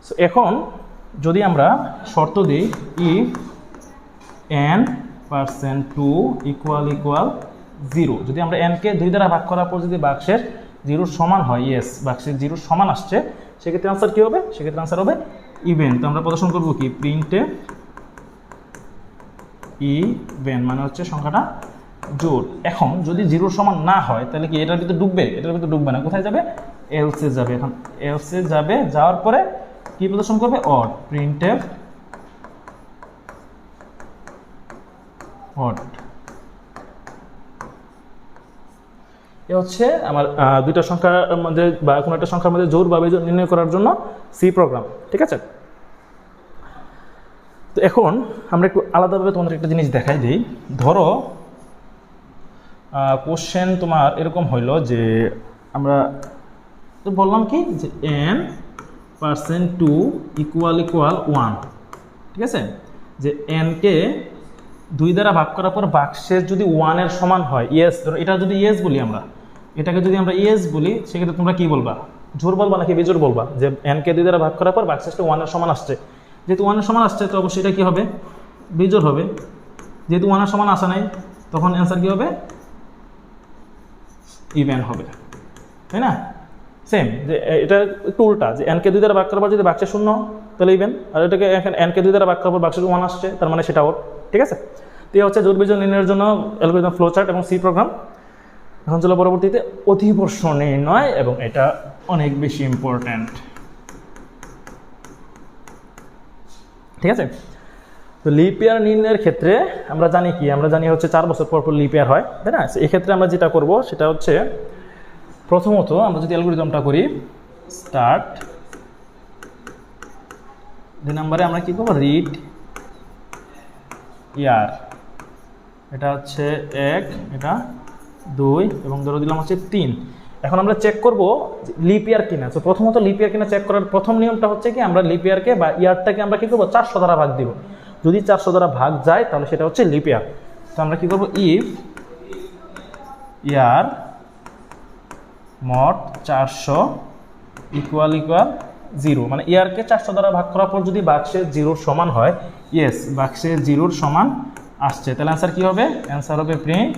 সো এখন যদি আমরা শর্ত দিই ইফ n %2 ইকুয়াল 0, যদি আমরা n কে 2 দ্বারা ভাগ করার পর যদি ভাগশেষ 0 সমান হয়, ইয়েস ভাগশেষ 0 সমান আসছে, সেক্ষেত্রে আনসার কি হবে? সেক্ষেত্রে আনসার হবে ইভেন। তো আমরা প্রদর্শন করবো কি? প্রিন্টে ইভেন মানে হচ্ছে সংখ্যাটা জোড়। এখন যদি 0 সমান না হয় তাহলে কি এটার ভিতরে ডুববে? এটার ভিতরে ডুববে না, কোথায় যাবে? এলসে যাবে। এখন এলসে যাবে, যাওয়ার পরে কি প্রদর্শন করবে? অড। Printf odd. এ হচ্ছে আমার দুইটা সংখ্যার মধ্যে বা কোনো একটা সংখ্যার মধ্যে জোড় বা বিজোড় নির্ণয় করার জন্য সি প্রোগ্রাম। ঠিক আছে, তো এখন আমরা একটু আলাদাভাবে তোমাদের একটা জিনিস দেখাই দিই। ধরো কোশ্চেন তোমার এরকম হইলো যে আমরা তো বললাম কি যে n%2 ইকুয়াল 1, ঠিক আছে, যে n-কে 2 দ্বারা ভাগ করার পর বাক্সের যদি 1-এর সমান হয়, ইয়েস, ধরো এটা যদি ইয়েস বলি আমরা, এটাকে যদি আমরা ইয়েস বলি, সেক্ষেত্রে তোমরা কি বলবা, জোড় বলবা নাকি বিজোড় বলবা? যে n-কে 2 দ্বারা ভাগ করার পর বাক্সেসটা 1-এর সমান আসছে, যেহেতু 1-এর সমান আসছে তো অবশ্যই এটা কি হবে, বিজোড় হবে। যেহেতু 1-এর সমান আসা নাই, তখন অ্যান্সার কি হবে, ইভেন হবে, তাই না? সেম, যে এটা একটু উল্টা, যে n-কে 2 দ্বারা ভাগ করার পর যদি বাক্সে 0 তাহলে ইভেন, আর এটাকে এখন n-কে 2 দ্বারা ভাগ করার পর বাক্সে 1 আসছে, তার মানে সেটা ওর। ঠিক আছে, তো এই হচ্ছে জোড় বিজোড় নির্ণয়ের জন্য অ্যালগরিদম, ফ্লো চার্ট এবং সি প্রোগ্রাম। এখন চলো পরবর্তীতে অধিবর্ষ নির্ণয়, এবং এটা অনেক বেশি ইম্পর্ট্যান্ট। ঠিক আছে, তো লিপ ইয়ার নির্ণয়ের ক্ষেত্রে আমরা জানি কি, আমরা জানি হচ্ছে 4 বছর পর পর লিপ ইয়ার হয়, তাই না? এক্ষেত্রে আমরা যেটা করব সেটা হচ্ছে, প্রথমত আমরা যদি অ্যালগরিদমটা করি, স্টার্ট, 2 নম্বরে আমরা কি করব, রিড ইয়ার, এটা হচ্ছে 1, এটা 2, এবং ধরো দিলাম হচ্ছে 3। এখন আমরা চেক করব লিপ ইয়ার কিনা। তো প্রথমত লিপ ইয়ার কিনা চেক করার প্রথম নিয়মটা হচ্ছে কি, আমরা লিপ ইয়ারকে বা ইয়ারটাকে আমরা কি করব, 400 দ্বারা ভাগ দিব। যদি 400 দ্বারা ভাগ যায় তাহলে সেটা হচ্ছে লিপ ইয়ার। তো আমরা কি করব, ইফ ইয়ার মড 400 ইকুয়াল 0, মানে ইয়ারকে 400 দ্বারা ভাগ করার পর যদি বাক্সের 0 সমান হয়, ইয়েস, বাক্সের 0 সমান আসছে, তাহলে অ্যান্সার কি হবে, অ্যান্সার হবে প্রিন্ট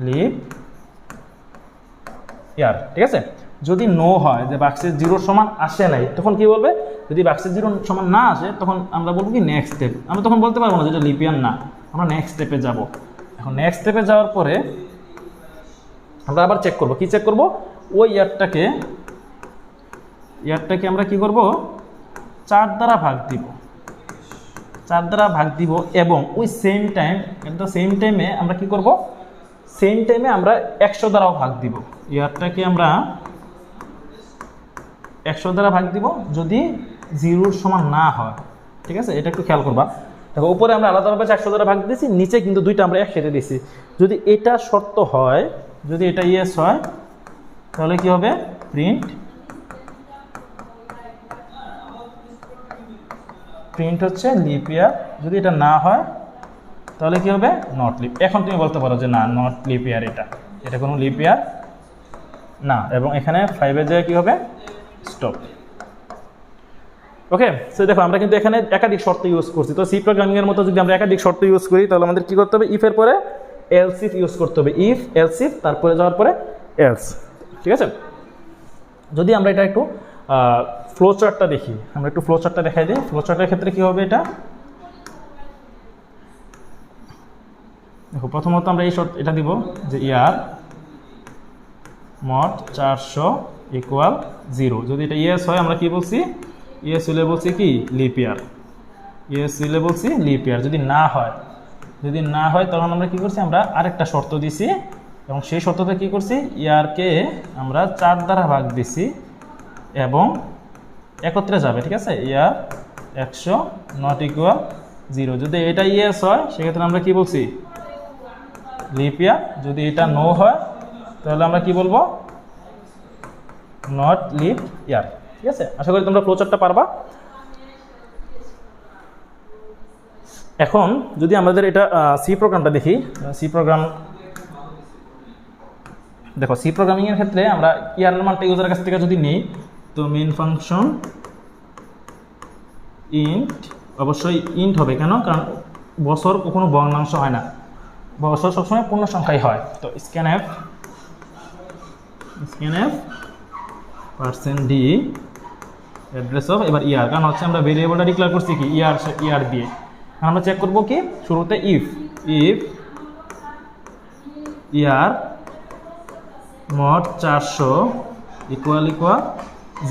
লিপ ইয়ার। ঠিক আছে, যদি নো হয়, যে বাক্সের 0 সমান আসে নাই, তখন কি বলবে, যদি বাক্সের 0 সমান না আসে তখন আমরা বলবো কি নেক্সট স্টেপ। আমরা তখন বলতে পারবো না যেটা লিপ ইয়ার না, আমরা নেক্সট স্টেপে যাব। এখন নেক্সট স্টেপে যাওয়ার পরে আমরা আবার চেক করব, কি চেক করব, ওই ইয়ারটাকে আমরা কি করব, 4 দ্বারা ভাগ দিব, 4 দ্বারা ভাগ দিব, এবং ওই সেম টাইমে আমরা কি করব, সেম টাইমে আমরা 100 দ্বারাও ভাগ দিব। ইয়ারটাকে আমরা 100 দ্বারা ভাগ দিব যদি 0 সমান না হয়। ঠিক আছে, এটা একটু খেয়াল করবা। দেখো উপরে আমরা আলাদাভাবে 100 দ্বারা ভাগ দিয়েছি, নিচে কিন্তু দুইটা আমরা একসাথে দিয়েছি। যদি এটা শর্ত হয়, যদি এটা ইয়েস হয়, তাহলে কি হবে, প্রিন্ট হচ্ছে লিপ ইয়ার। যদি এটা না হয় তাহলে কি হবে, নট লিপ। এখন তুমি বলতে পারো যে না, নট লিপ ইয়ার, এটা কোনো লিপ ইয়ার না, এবং এখানে 5-এর জায়গায় কি হবে, স্টপ। ওকে, সো দেখো আমরা কিন্তু এখানে একাধিক শর্ত ইউজ করছি। তো সি প্রোগ্রামিং এর মতো যদি আমরা একাধিক শর্ত ইউজ করি, তাহলে আমাদের কি করতে হবে, ইফ এর পরে এলস ইফ ইউজ করতে হবে, ইফ এলস ইফ, তারপরে যাওয়ার পরে এলস। ঠিক আছে, যদি আমরা এটা একটু ফ্লো চার্টটা দেখি, আমরা একটু ফ্লো চার্টটা দেখাই দিই। ফ্লো চার্টের ক্ষেত্রে কি হবে, এটা দেখো, প্রথমত আমরা এই শর্ত এটা দিব যে ইয়ার মড 400 ইকুয়াল 0। যদি এটা ইয়েস হয়, আমরা কি বলছি, ইয়েস হলে বলছি কি, লিপ ইয়ার, ইয়েস হলে বলছি লিপ ইয়ার। যদি না হয় তখন আমরা কি করছি, আমরা আরেকটা শর্ত দিছি, এবং সেই শর্ততে কি করছি, ইয়ারকে আমরা 4 দ্বারা ভাগ দিছি এবং একত্রে যাবে। ঠিক আছে, ইয়ার 100 নট ইকুয়াল 0। যদি এটা ইয়েস হয়, সেক্ষেত্রে আমরা কি বলছি, লিপ ইয়ার। যদি এটা নো হয়, তাহলে আমরা কি বলবো, নট লিপ ইয়ার। ঠিক আছে, আশা করি তোমরা ফ্লোচার্টটা পারবা। এখন যদি আমাদের এটা সি প্রোগ্রামটা দেখি, সি প্রোগ্রাম দেখো, সি প্রোগ্রামিং এর ক্ষেত্রে আমরা ইয়ার মানটা ইউজারের কাছ থেকে যদি নিই, তো মেইন ফাংশন ইন্ট, অবশ্যই ইন্ট হবে, কেন, কারণ বছর কখনো ভগ্নাংশ হয় না, বছর সবসময় পূর্ণ সংখ্যাই হয়। তো স্ক্যানএফ %d অ্যাড্রেস অফ, এবার ইয়ার, কারণ হচ্ছে আমরা ভেরিয়েবলটা ডিক্লেয়ার করছি কি, ইয়ার দিয়ে। আমরা চেক করব কি, শুরুতে ইফ ইয়ার মড 400 ইকুয়াল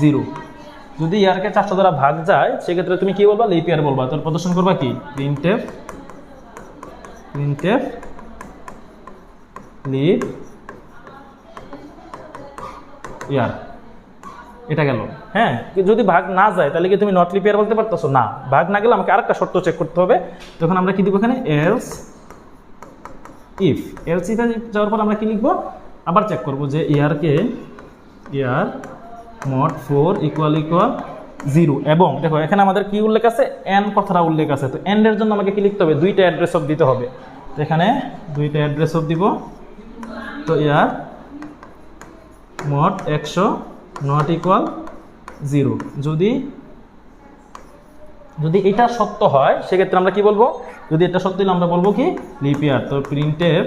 0। যদি ইয়ারকে 400 দ্বারা ভাগ যায়, সেক্ষেত্রে তুমি কি বলবা, লিপ ইয়ার বলবা। তোর প্রদর্শন করবা কি, প্রিন্টএফ লিপ ইয়ার, এটা গেল। হ্যাঁ, যদি ভাগ না যায় তাহলে কি তুমি নট লিপ ইয়ার বলতে পারতেছো? না, ভাগ না গেলে আমাকে আরেকটা শর্ত চেক করতে হবে। তখন আমরা কি দিব এখানে? Else if. এলস ইফে যাওয়ার পর আমরা কি লিখবো? আবার চেক করব যে ইয়ার মড 4 ইকুয়াল 0, এবং দেখো এখানে আমাদের কি উল্লেখ আছে? এন কথাটা উল্লেখ আছে। তো এন এর জন্য আমাকে কি লিখতে হবে? দুইটা অ্যাড্রেস অফ দিতে হবে। তো এখানে দুইটা অ্যাড্রেস অফ দিব। তো ইয়ার মড 100 নট ইকুয়াল 0, যদি এটা সত্য হয় সেক্ষেত্রে আমরা কি বলবো? যদি এটা সত্য হলে আমরা বলবো কি? লিপ ইয়ার। তো প্রিন্টএফ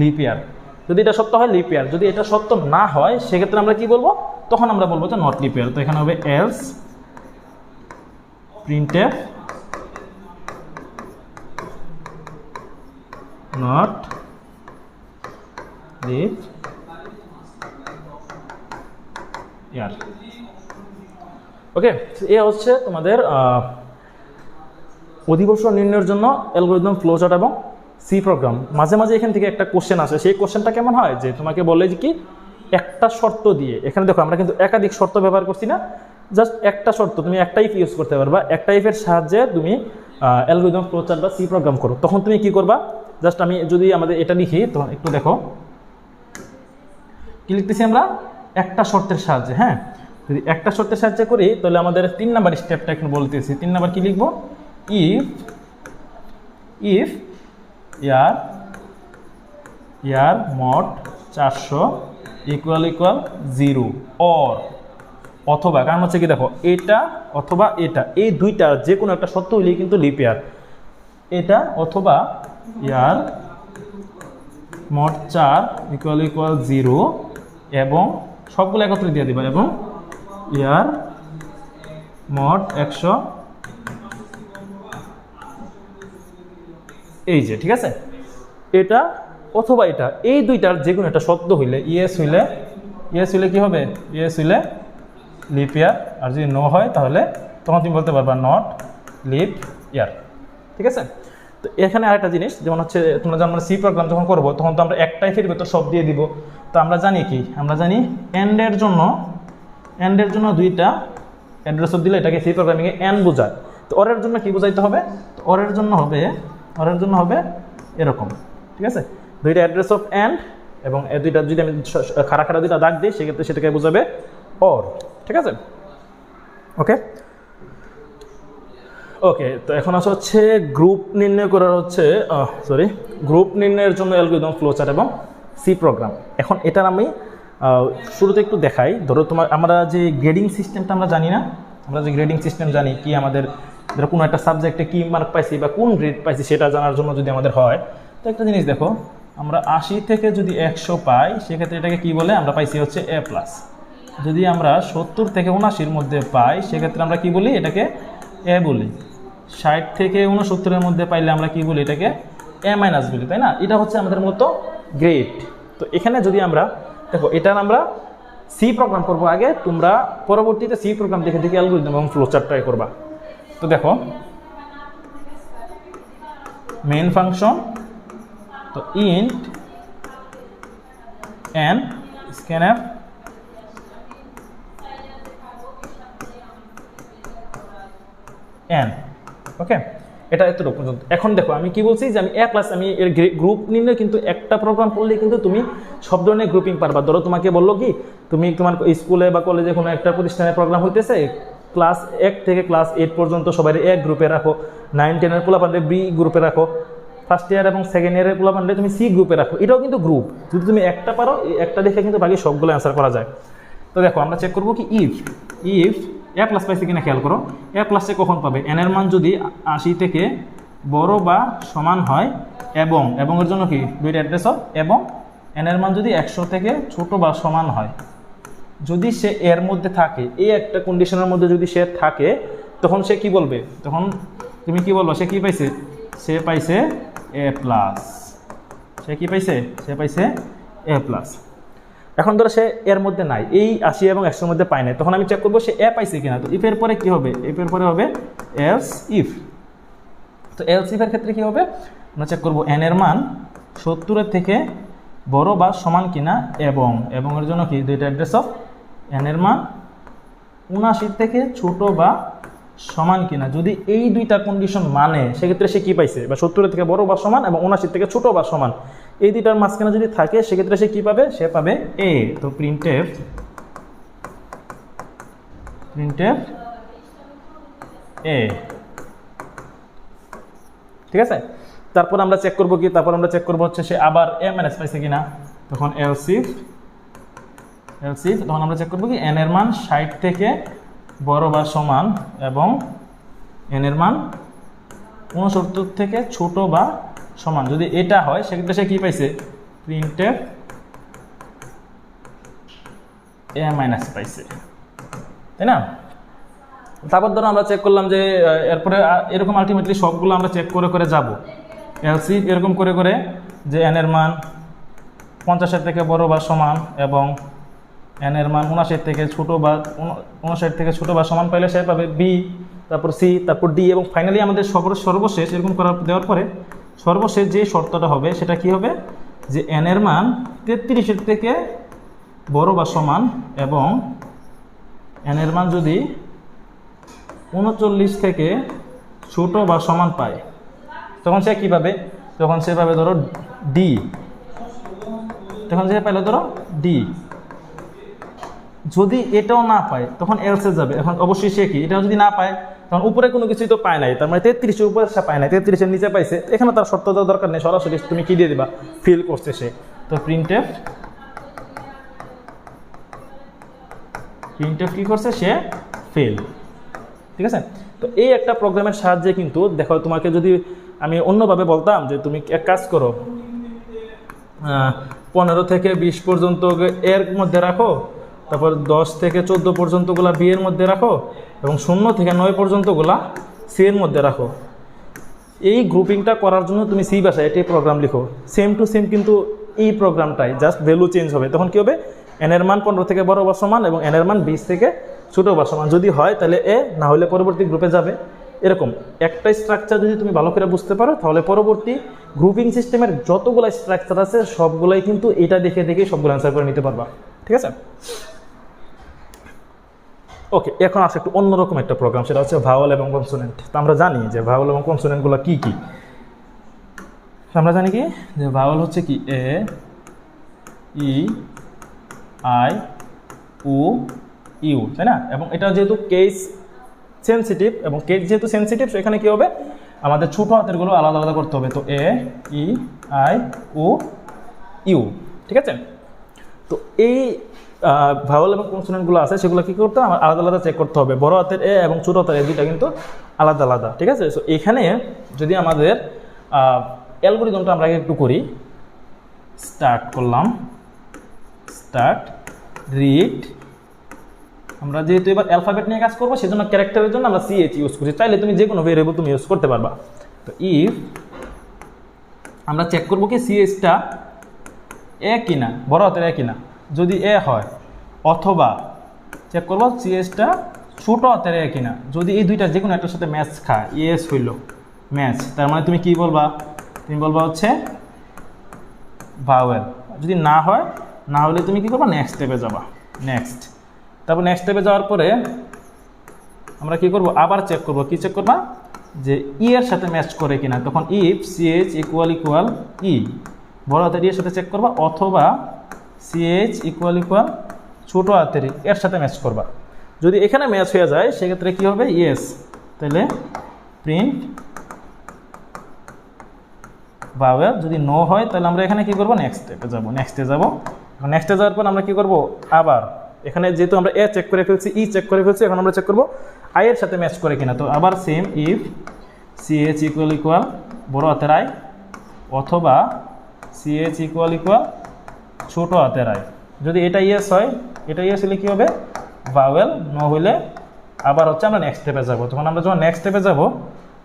লিপ ইয়ার, যদি এটা সত্য হয় লিপ ইয়ার। যদি এটা সত্য না হয় সেক্ষেত্রে আমরা কি বলবো? তখন আমরা বলবো যে নট লিপ ইয়ার। তো এখানে হবে else printf not leap year. Okay, এ হচ্ছে তোমাদের অধিবর্ষ নির্ণয়ের জন্য অ্যালগরিদম ফ্লোচার্ট এবং সি প্রোগ্রাম। মাঝে মাঝে এখান থেকে একটা কোশ্চেন আসে। সেই কোশ্চেনটা কেমন হয়? যে তোমাকে বলে যে কি একটা শর্ত দিয়ে, এখানে দেখো আমরা কিন্তু একাধিক শর্ত ব্যবহার করছি না, জাস্ট একটা শর্ত, তুমি একটা ইফ ইউজ করতে পারবা। একটা ইফের সাহায্যে তুমি অ্যালগরিদম ফ্লোচার্ট বা সি প্রোগ্রাম করো। তখন তুমি কি করবা? জাস্ট আমি যদি আমাদের এটা লিখি, তখন একটু দেখো কি লিখতেছি আমরা? একটা শর্তের সাহায্যে। হ্যাঁ, যদি একটা শর্তের সাহায্যে করি তাহলে আমাদের 3 নাম্বার স্টেপটা এখন বলতেছি। 3 নাম্বার কি লিখবো? If year mod 400 equal 0, or অথবা, কারণ হচ্ছে কি দেখো এটা অথবা এটা, এই দুইটা যে কোনো একটা সত্য হইলেই কিন্তু লিপ ইয়ার। এটা অথবা ইয়ার মড 4 ইকুয়াল 0, এবং সবগুলো একত্রে দিয়ে দিবা, এবং ইয়ার মড 100 এই যে, ঠিক আছে? এটা অথবা এটা, এই দুইটার যে কোনো একটা সত্য হইলে, ইয়েস হইলে কি হবে? ইয়েস হইলে লিপ ইয়ার, আর যদি নো হয় তাহলে তখন তুমি বলতে পারবা নট লিপ ইয়ার। ঠিক আছে? তো এখানে আরেকটা জিনিস, যেমন হচ্ছে তোমরা যখন আমরা সি প্রোগ্রাম যখন করবো তখন তো আমরা একটাই ফের ভেতর সব দিয়ে দিব। তো আমরা জানি কি? আমরা জানি এন্ডের জন্য দুইটা অ্যাড্রেস অফ দিলে এটাকে সি প্রোগ্রামিংয়ে এন বোঝায়। তো অরের জন্য কি বোঝাইতে হবে? তো অরের জন্য হবে এরকম। ঠিক আছে? দুইটা অ্যাড্রেস অফ এন্ড, এবং এই দুইটা যদি আমি খাড়া দুইটা দাগ দিই সেক্ষেত্রে সেটাকে বোঝাবে অর। ঠিক আছে? ওকে, তো এখন হচ্ছে গ্রুপ নির্ণয় করার গ্রুপ নির্ণয়ের জন্য অ্যালগরিদম ফ্লোচার্ট এবং সি প্রোগ্রাম। এখন এটার আমি শুরুতে একটু দেখাই। ধরো আমরা যে গ্রেডিং সিস্টেমটা আমরা জানি না, আমরা যে গ্রেডিং সিস্টেম জানি কি, আমাদের ধরো কোনো একটা সাবজেক্টে কি মার্ক পাইছি বা কোন গ্রেড পাইছি সেটা জানার জন্য যদি আমাদের হয়, তো একটা জিনিস দেখো, আমরা 80 থেকে যদি 100 পাই সেক্ষেত্রে এটাকে কি বলে? আমরা পাইছি হচ্ছে এ প্লাস। যদি আমরা 70 থেকে 79-র মধ্যে পাই সেক্ষেত্রে আমরা কি বলি? এটাকে এ বলি। 60 থেকে 69-এর মধ্যে পাইলে আমরা কি বলি? এটাকে এ মাইনাস বলি, তাই না? এটা হচ্ছে আমাদের মূলত গ্রেড। তো এখানে যদি আমরা দেখো, এটার আমরা সি প্রোগ্রাম করবো আগে, তোমরা পরবর্তীতে সি প্রোগ্রাম দেখে অ্যালগরিদম এবং ফ্লোচার্ট ট্রাই করবা। তো দেখো মেইন ফাংশন, তো ইন্ট এন স্ক্যানফ এন। ওকে, এটা এতটুকু পর্যন্ত। এখন দেখো আমি কি বলছি যে আমি এ প্লাস, আমি এর গ্রুপ নির্ণয় কিন্তু একটা প্রোগ্রাম পড়লে কিন্তু তুমি সব ধরনের গ্রুপিং পারবা। ধরো তোমাকে বললো কি, তুমি তোমার স্কুলে বা কলেজে কোনো একটা প্রতিষ্ঠানে প্রোগ্রাম হইতেছে, ক্লাস 1 থেকে ক্লাস 8 পর্যন্ত সবাই এক গ্রুপে রাখো, 9-10-এর পোলাপানদের বি গ্রুপে রাখো, ফার্স্ট ইয়ার এবং সেকেন্ড ইয়ারের পোলাপানদের তুমি সি গ্রুপে রাখো। এটাও কিন্তু গ্রুপ। যদি তুমি একটা পারো, একটা দেখে কিন্তু বাকি সবগুলো অ্যান্সার করা যায়। তো দেখো আমরা চেক করবো কি, ইফ এ প্লাস পাইছে কিনা খেয়াল করো। এ প্লাসে কখন পাবে? এন এর মান যদি 80 থেকে বড় বা সমান হয়, এবং এর জন্য কি দুইটা অ্যাড্রেস অফ, এবং এন এর মান যদি 100 থেকে ছোট বা সমান হয়, যদি সে এর মধ্যে থাকে, এই একটা কন্ডিশনের মধ্যে যদি সে থাকে, তখন সে কি বলবে? তখন তুমি কি বলবো? সে কি পাইছে? সে পাইছে এ প্লাস। সে কি পাইছে? সে পাইছে এ প্লাস। এখন ধরো সে এর মধ্যে নাই, এই 80 এবং 100 মধ্যে পায় নাই, তখন আমি চেক করবো সে এ পাইছে কিনা। তো ইফের পরে কি হবে, ইফের পরে হবে এলস ইফ। তো এলস ইফের ক্ষেত্রে কি হবে, আমরা চেক করবো এন এর মান 70-এর থেকে বড় বা সমান কিনা, এবং এর জন্য কি দুইটা অ্যাড্রেস অফ এন এর মান 79 থেকে ছোট বা সমান কিনা। যদি এই দুইটা কন্ডিশন মানে সেক্ষেত্রে সে কি পাইছে, বা 70-এর থেকে বড় বা সমান এবং 79 থেকে ছোট বা সমান, এই দুইটার মাঝখানে যদি থাকে সেক্ষেত্রে সে কি পাবে, সে পাবে এ। তো প্রিন্টএফ এ, ঠিক আছে। তারপর আমরা চেক করবো কি, তারপর আমরা চেক করবো হচ্ছে সে আবার এ মাইনাস পাইছে কিনা। তখন এলসিফ, তখন আমরা চেক করবো কি এন এর মান 60 থেকে বড় বা সমান এবং এন এর মান 69 থেকে ছোট বা সমান। যদি এটা হয় সেক্ষেত্রে সে কি পাইছে, প্রিন্টএফ এ মাইনাস পাইছে, তাই না। তারপর ধরো আমরা চেক করলাম যে এরপরে এরকম আলটিমেটলি সবগুলো আমরা চেক করে করে যাব। এলসি এরকম করে করে যে এন এর মান 50-এর থেকে বড় বা সমান এবং এন এর মান 79 থেকে ছোট বা 59 থেকে ছোট বা সমান পাইলে সে পাবে বি, তারপর সি, তারপর ডি, এবং ফাইনালি আমাদের সর্বশেষ এরকম করার দেওয়ার পরে সর্বশেষ যে শর্তটা হবে সেটা কি হবে, যে এন এর মান 33-এর থেকে বড় বা সমান এবং এন এর মান যদি 39 থেকে ছোট বা সমান পায়, তখন সে কী পাবে, তখন সে পাবে ধরো ডি। তখন সে পাইলো ধরো ডি। যদি এটাও না পায় তখন এলসে যাবে। এখন অবশ্যই সে কি, এটাও যদি না পায় তখন উপরে কোনো কিছুই তো পায় নাই, তার মানে 33-এর উপরে সে পায় নাই, 33-এর নিচে পাইছে, এখানে তার শর্ত দেওয়ার দরকার নেই, সরাসরি তুমি কি দিয়ে দিবা, ফিল করছে সে। তো প্রিন্টএফ কি করছে, সে ফেল, ঠিক আছে। তো এই একটা প্রোগ্রামের সাহায্যে কিন্তু দেখো, তোমাকে যদি আমি অন্যভাবে বলতাম যে তুমি এক কাজ করো, 15 থেকে 20 পর্যন্ত এর মধ্যে রাখো, তারপর 10 থেকে 14 পর্যন্তগুলা বি এর মধ্যে রাখো, এবং 0 থেকে 9 পর্যন্তগুলা সি এর মধ্যে রাখো। এই গ্রুপিংটা করার জন্য তুমি সি ভাষায় এটি প্রোগ্রাম লিখো, সেম টু সেম কিন্তু এই প্রোগ্রামটাই, জাস্ট ভ্যালু চেঞ্জ হবে। তখন কি হবে, এন এর মান 15 থেকে বড় বা সমান এবং এন এর মান 20 থেকে ছোট বা সমান। যদি হয় তাহলে এ, না হলে পরবর্তী গ্রুপে যাবে। এরকম একটা স্ট্রাকচার যদি তুমি ভালো করে বুঝতে পারো, তাহলে পরবর্তী গ্রুপিং সিস্টেমের যতগুলো স্ট্রাকচার আছে সবগুলাই কিন্তু এটা দেখে দেখে সবগুলো অ্যান্সার করে নিতে পারবা, ঠিক আছে। ওকে, এখন আসে একটু অন্যরকম একটা প্রোগ্রাম, সেটা হচ্ছে ভাওয়াল এবং কনসোনেন্ট। তো আমরা জানি যে ভাওয়াল এবং কনসোনেন্টগুলো কী কী। আমরা জানি কি, যে ভাওয়াল হচ্ছে কি এ, ই, আই, ও, ইউ, তাই না। এবং এটা যেহেতু কেস সেন্সিটিভ, এবং কেস যেহেতু সেন্সিটিভ, তো এখানে কী হবে, আমাদের ছোট হাতেরগুলো আলাদা আলাদা করতে হবে। তো এ, ই, আই, ও, ইউ, ঠিক আছে। তো এই ভাওয়াল এবং কনসোনেন্টগুলো আছে সেগুলো কী করতে হবে, আলাদা আলাদা চেক করতে হবে। বড় হাতের এ এবং ছোট হাতের এ দুইটা কিন্তু আলাদা আলাদা, ঠিক আছে। সো এখানে যদি আমাদের অ্যালগরিদমটা আমরা একটু করি, স্টার্ট করলাম, স্টার্ট রিড। আমরা যেহেতু এবার অ্যালফাবেট নিয়ে কাজ করবো, সেজন্য ক্যারেক্টারের জন্য আমরা সিএইচ ইউজ করছি। চাইলে তুমি যে কোনো ভেরিয়েবল তুমি ইউজ করতে পারবা। তো ইফ আমরা চেক করবো কি সিএইচটা এ কিনা, বড় হাতের এ কিনা। যদি এ হয়, অথবা চেক করবো সিএইচটা ছোট হাতের এ কিনা। যদি এই দুইটা যে কোনো একটার সাথে ম্যাচ খায়, ইএস হইল ম্যাচ, তার মানে তুমি কি বলবা, তুমি বলবা হচ্ছে ভাওয়েল। যদি না হয়, না হলে তুমি কি করবা, নেক্সট স্টেপে যাবা, নেক্সট। তারপর নেক্সট স্টেপে যাওয়ার পরে আমরা কি করব, আবার চেক করব। কি চেক করবা, যে ই এর সাথে ম্যাচ করে কিনা। তখন ইফ সিএইচ ইকুয়াল ইকুয়াল ই, বড় হাতের এর সাথে চেক করবা, অথবা সিএইচ ইকুয়াল ইকুয়াল ছোট হাতের এর সাথে ম্যাচ করবা। যদি এখানে ম্যাচ হয়ে যায় সেক্ষেত্রে কি হবে, ইয়েস, তাহলে প্রিন্ট ভাওয়েল। যদি নো হয় তাহলে আমরা এখানে কি করব, নেক্সট স্টেপে যাব, নেক্সটে যাব। নেক্সটে যাওয়ার পর আমরা কি করব, আবার এখানে যেহেতু আমরা এ চেক করে ফেলছি, ই চেক করে ফেলছি, এখন আমরা চেক করব আই এর সাথে ম্যাচ করে কিনা। তো আবার same, if CH equal equal বড় হাতের আই, অথবা সিএইচ ইকুয়াল ইকুয়াল ছোট হাতের আই। যদি এটা ইয়েস হয়, এটা ইয়েস হলে কী হবে, ভাওয়েল। নো হইলে আবার হচ্ছে আমরা নেক্সট স্টেপে যাব। তখন আমরা যখন নেক্সট স্টেপে যাব,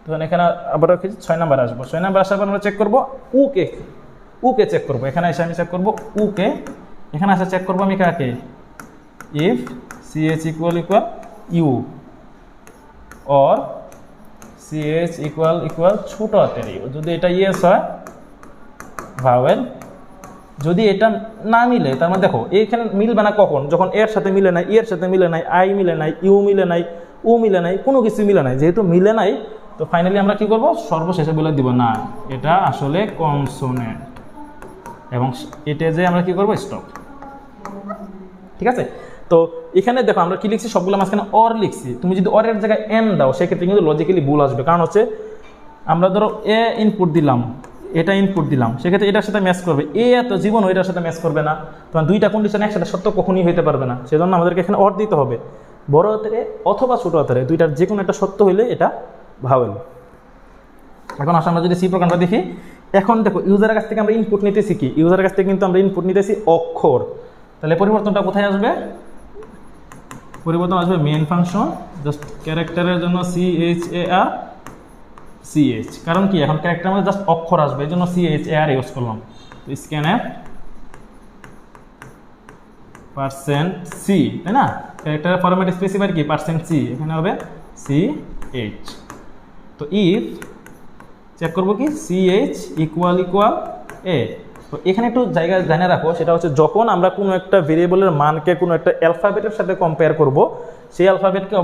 তখন এখানে আবার 6 নাম্বার আসবো। 6 নাম্বার আসার পর আমরা চেক করবো উকে চেক করবো। এখানে এসে আমি চেক করবো উকে এখানে আসা চেক করবো আমি কাকে, if ch equal equal U or ch equal equal ছোট হাতের ইউ, যদি এটা ইয়েস হয় ভাওয়েল, যদি এটা না মিলে তার মানে দেখো এইখানে মিলবে না কখন, যখন এর সাথে মিলে নাই, এর সাথে মিলে নাই, আই মিলে নাই, ইউ মিলে নাই, ও মিলে নাই, কোনো কিছু মিলে নাই, যেহেতু মিলে নাই তো ফাইনালি আমরা কি করব, সর্বশেষে বলে দিব না এটা আসলে কনসোনেন্ট, এবং এটা যে আমরা কি করব স্টপ। ঠিক আছে, তো এখানে দেখো আমরা কি লিখছি, সবগুলো মাঝখানে অর লিখছি, তুমি যদি অরের জায়গায় এন দাও সেক্ষেত্রে কিন্তু লজিক্যালি ভুল আসবে, কারণ হচ্ছে আমরা ধরো এ ইনপুট দিলাম, এটা ইনপুট দিলাম, সেক্ষেত্রে এটার সাথে ম্যাচ করবে, এ এত জীবন এটার সাথে ম্যাচ করবে না, তখন দুইটা কন্ডিশন একসাথে সত্য কখনই হইতে পারবে না, সেজন্য আমাদেরকে এখানে অর দিতে হবে, বড় হাতেরে অথবা ছোট হাতেরে দুইটার যে কোনো একটা সত্য হইলে এটা ভাওয়েল। এখন আসলে আমরা যদি সি প্রোগ্রামটা দেখি, এখন দেখো ইউজারের কাছ থেকে আমরা ইনপুট নিতেছি কি, ইউজারের কাছ থেকে কিন্তু আমরা ইনপুট নিতেছি অক্ষর, তাহলে পরিবর্তনটা কোথায় আসবে, পরিবর্তন আসবে মেইন ফাংশন, জাস্ট ক্যারেক্টারের জন্য CHAR CH, কারণ কি এখন ক্যারেক্টার মধ্যে জাস্ট অক্ষর আসবে, এই জন্য CHAR ইউজ করলাম, স্ক্যানএফ %C, তাই না, ক্যারেক্টারের ফরম্যাট স্পেসিফায়ার কি %C, এখানে হবে CH। তো ইফ চেক করবো কি CH ইকুয়াল ইকুয়াল A, তো এখানে একটু জায়গা জানে রাখো, সেটা হচ্ছে যখন আমরা কোনো একটা ভেরিয়েবলের মানকে কোনো একটা অ্যালফাবেটের সাথে কম্পেয়ার করব, সেই অ্যালফাবেটকে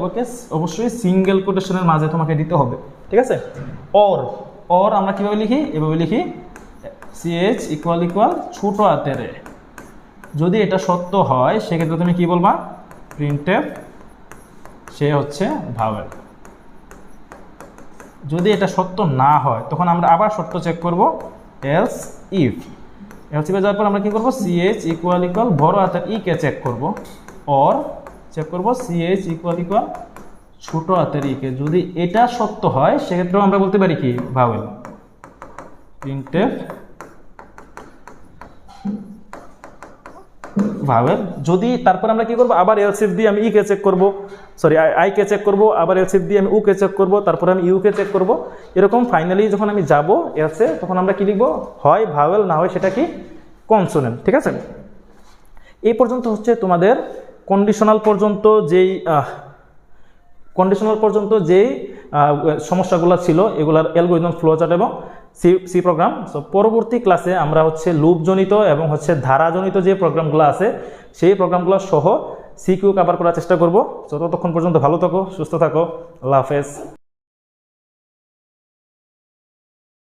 অবশ্যই সিঙ্গেল কোটেশনের মাঝে তোমাকে দিতে হবে। ঠিক আছে, অর আমরা কীভাবে লিখি, এভাবে লিখি CH ইকুয়াল ইকুয়াল ছোট হাতের এ, যদি এটা সত্য হয় সেক্ষেত্রে তুমি কি বলবা, প্রিন্টএফ সে হচ্ছে ভাওয়েল, যদি এটা সত্য না হয় তখন আমরা আবার সত্য চেক করব, এলস ইফ যাওয়ার পর আমরা কি করব, CH ইকুয়াল ইকুয়াল বড় হাতের ই কে চেক করব, অর চেক করব CH ইকুয়াল ইকুয়াল ছোট হাতের ই কে, যদি এটা সত্য হয় সেক্ষেত্রেও আমরা বলতে পারি কি ভাওয়েল, প্রিন্টএফ ভাওয়েল। যদি তারপর আমরা কি করব, আবার এলস ইফ দিয়ে আমি ই কে চেক করব, সরি আই কে চেক করব, আবার এলস ইফ দিয়ে আমি উ কে চেক করব, তারপর আমি ইউ কে চেক করব, এরকম ফাইনালি যখন আমি যাব এলসে তখন আমরা কি লিখব, হয় ভাওয়েল না হয় সেটা কি কনসোনেন্ট। ঠিক আছে, এই পর্যন্ত হচ্ছে তোমাদের কন্ডিশনাল পর্যন্ত যেই সমস্যাগুলো ছিল এগুলার অ্যালগরিদম ফ্লোচার্ট এবং সি প্রোগ্রাম। সো পরবর্তী ক্লাসে আমরা হচ্ছে লুপজনিত এবং হচ্ছে ধারাজনিত যে প্রোগ্রামগুলো আছে সেই প্রোগ্রামগুলো সহ সিকিউ কভার করার চেষ্টা করব। তো ততক্ষণ পর্যন্ত ভালো থাকো, সুস্থ থাকো, আল্লাহ হাফেজ।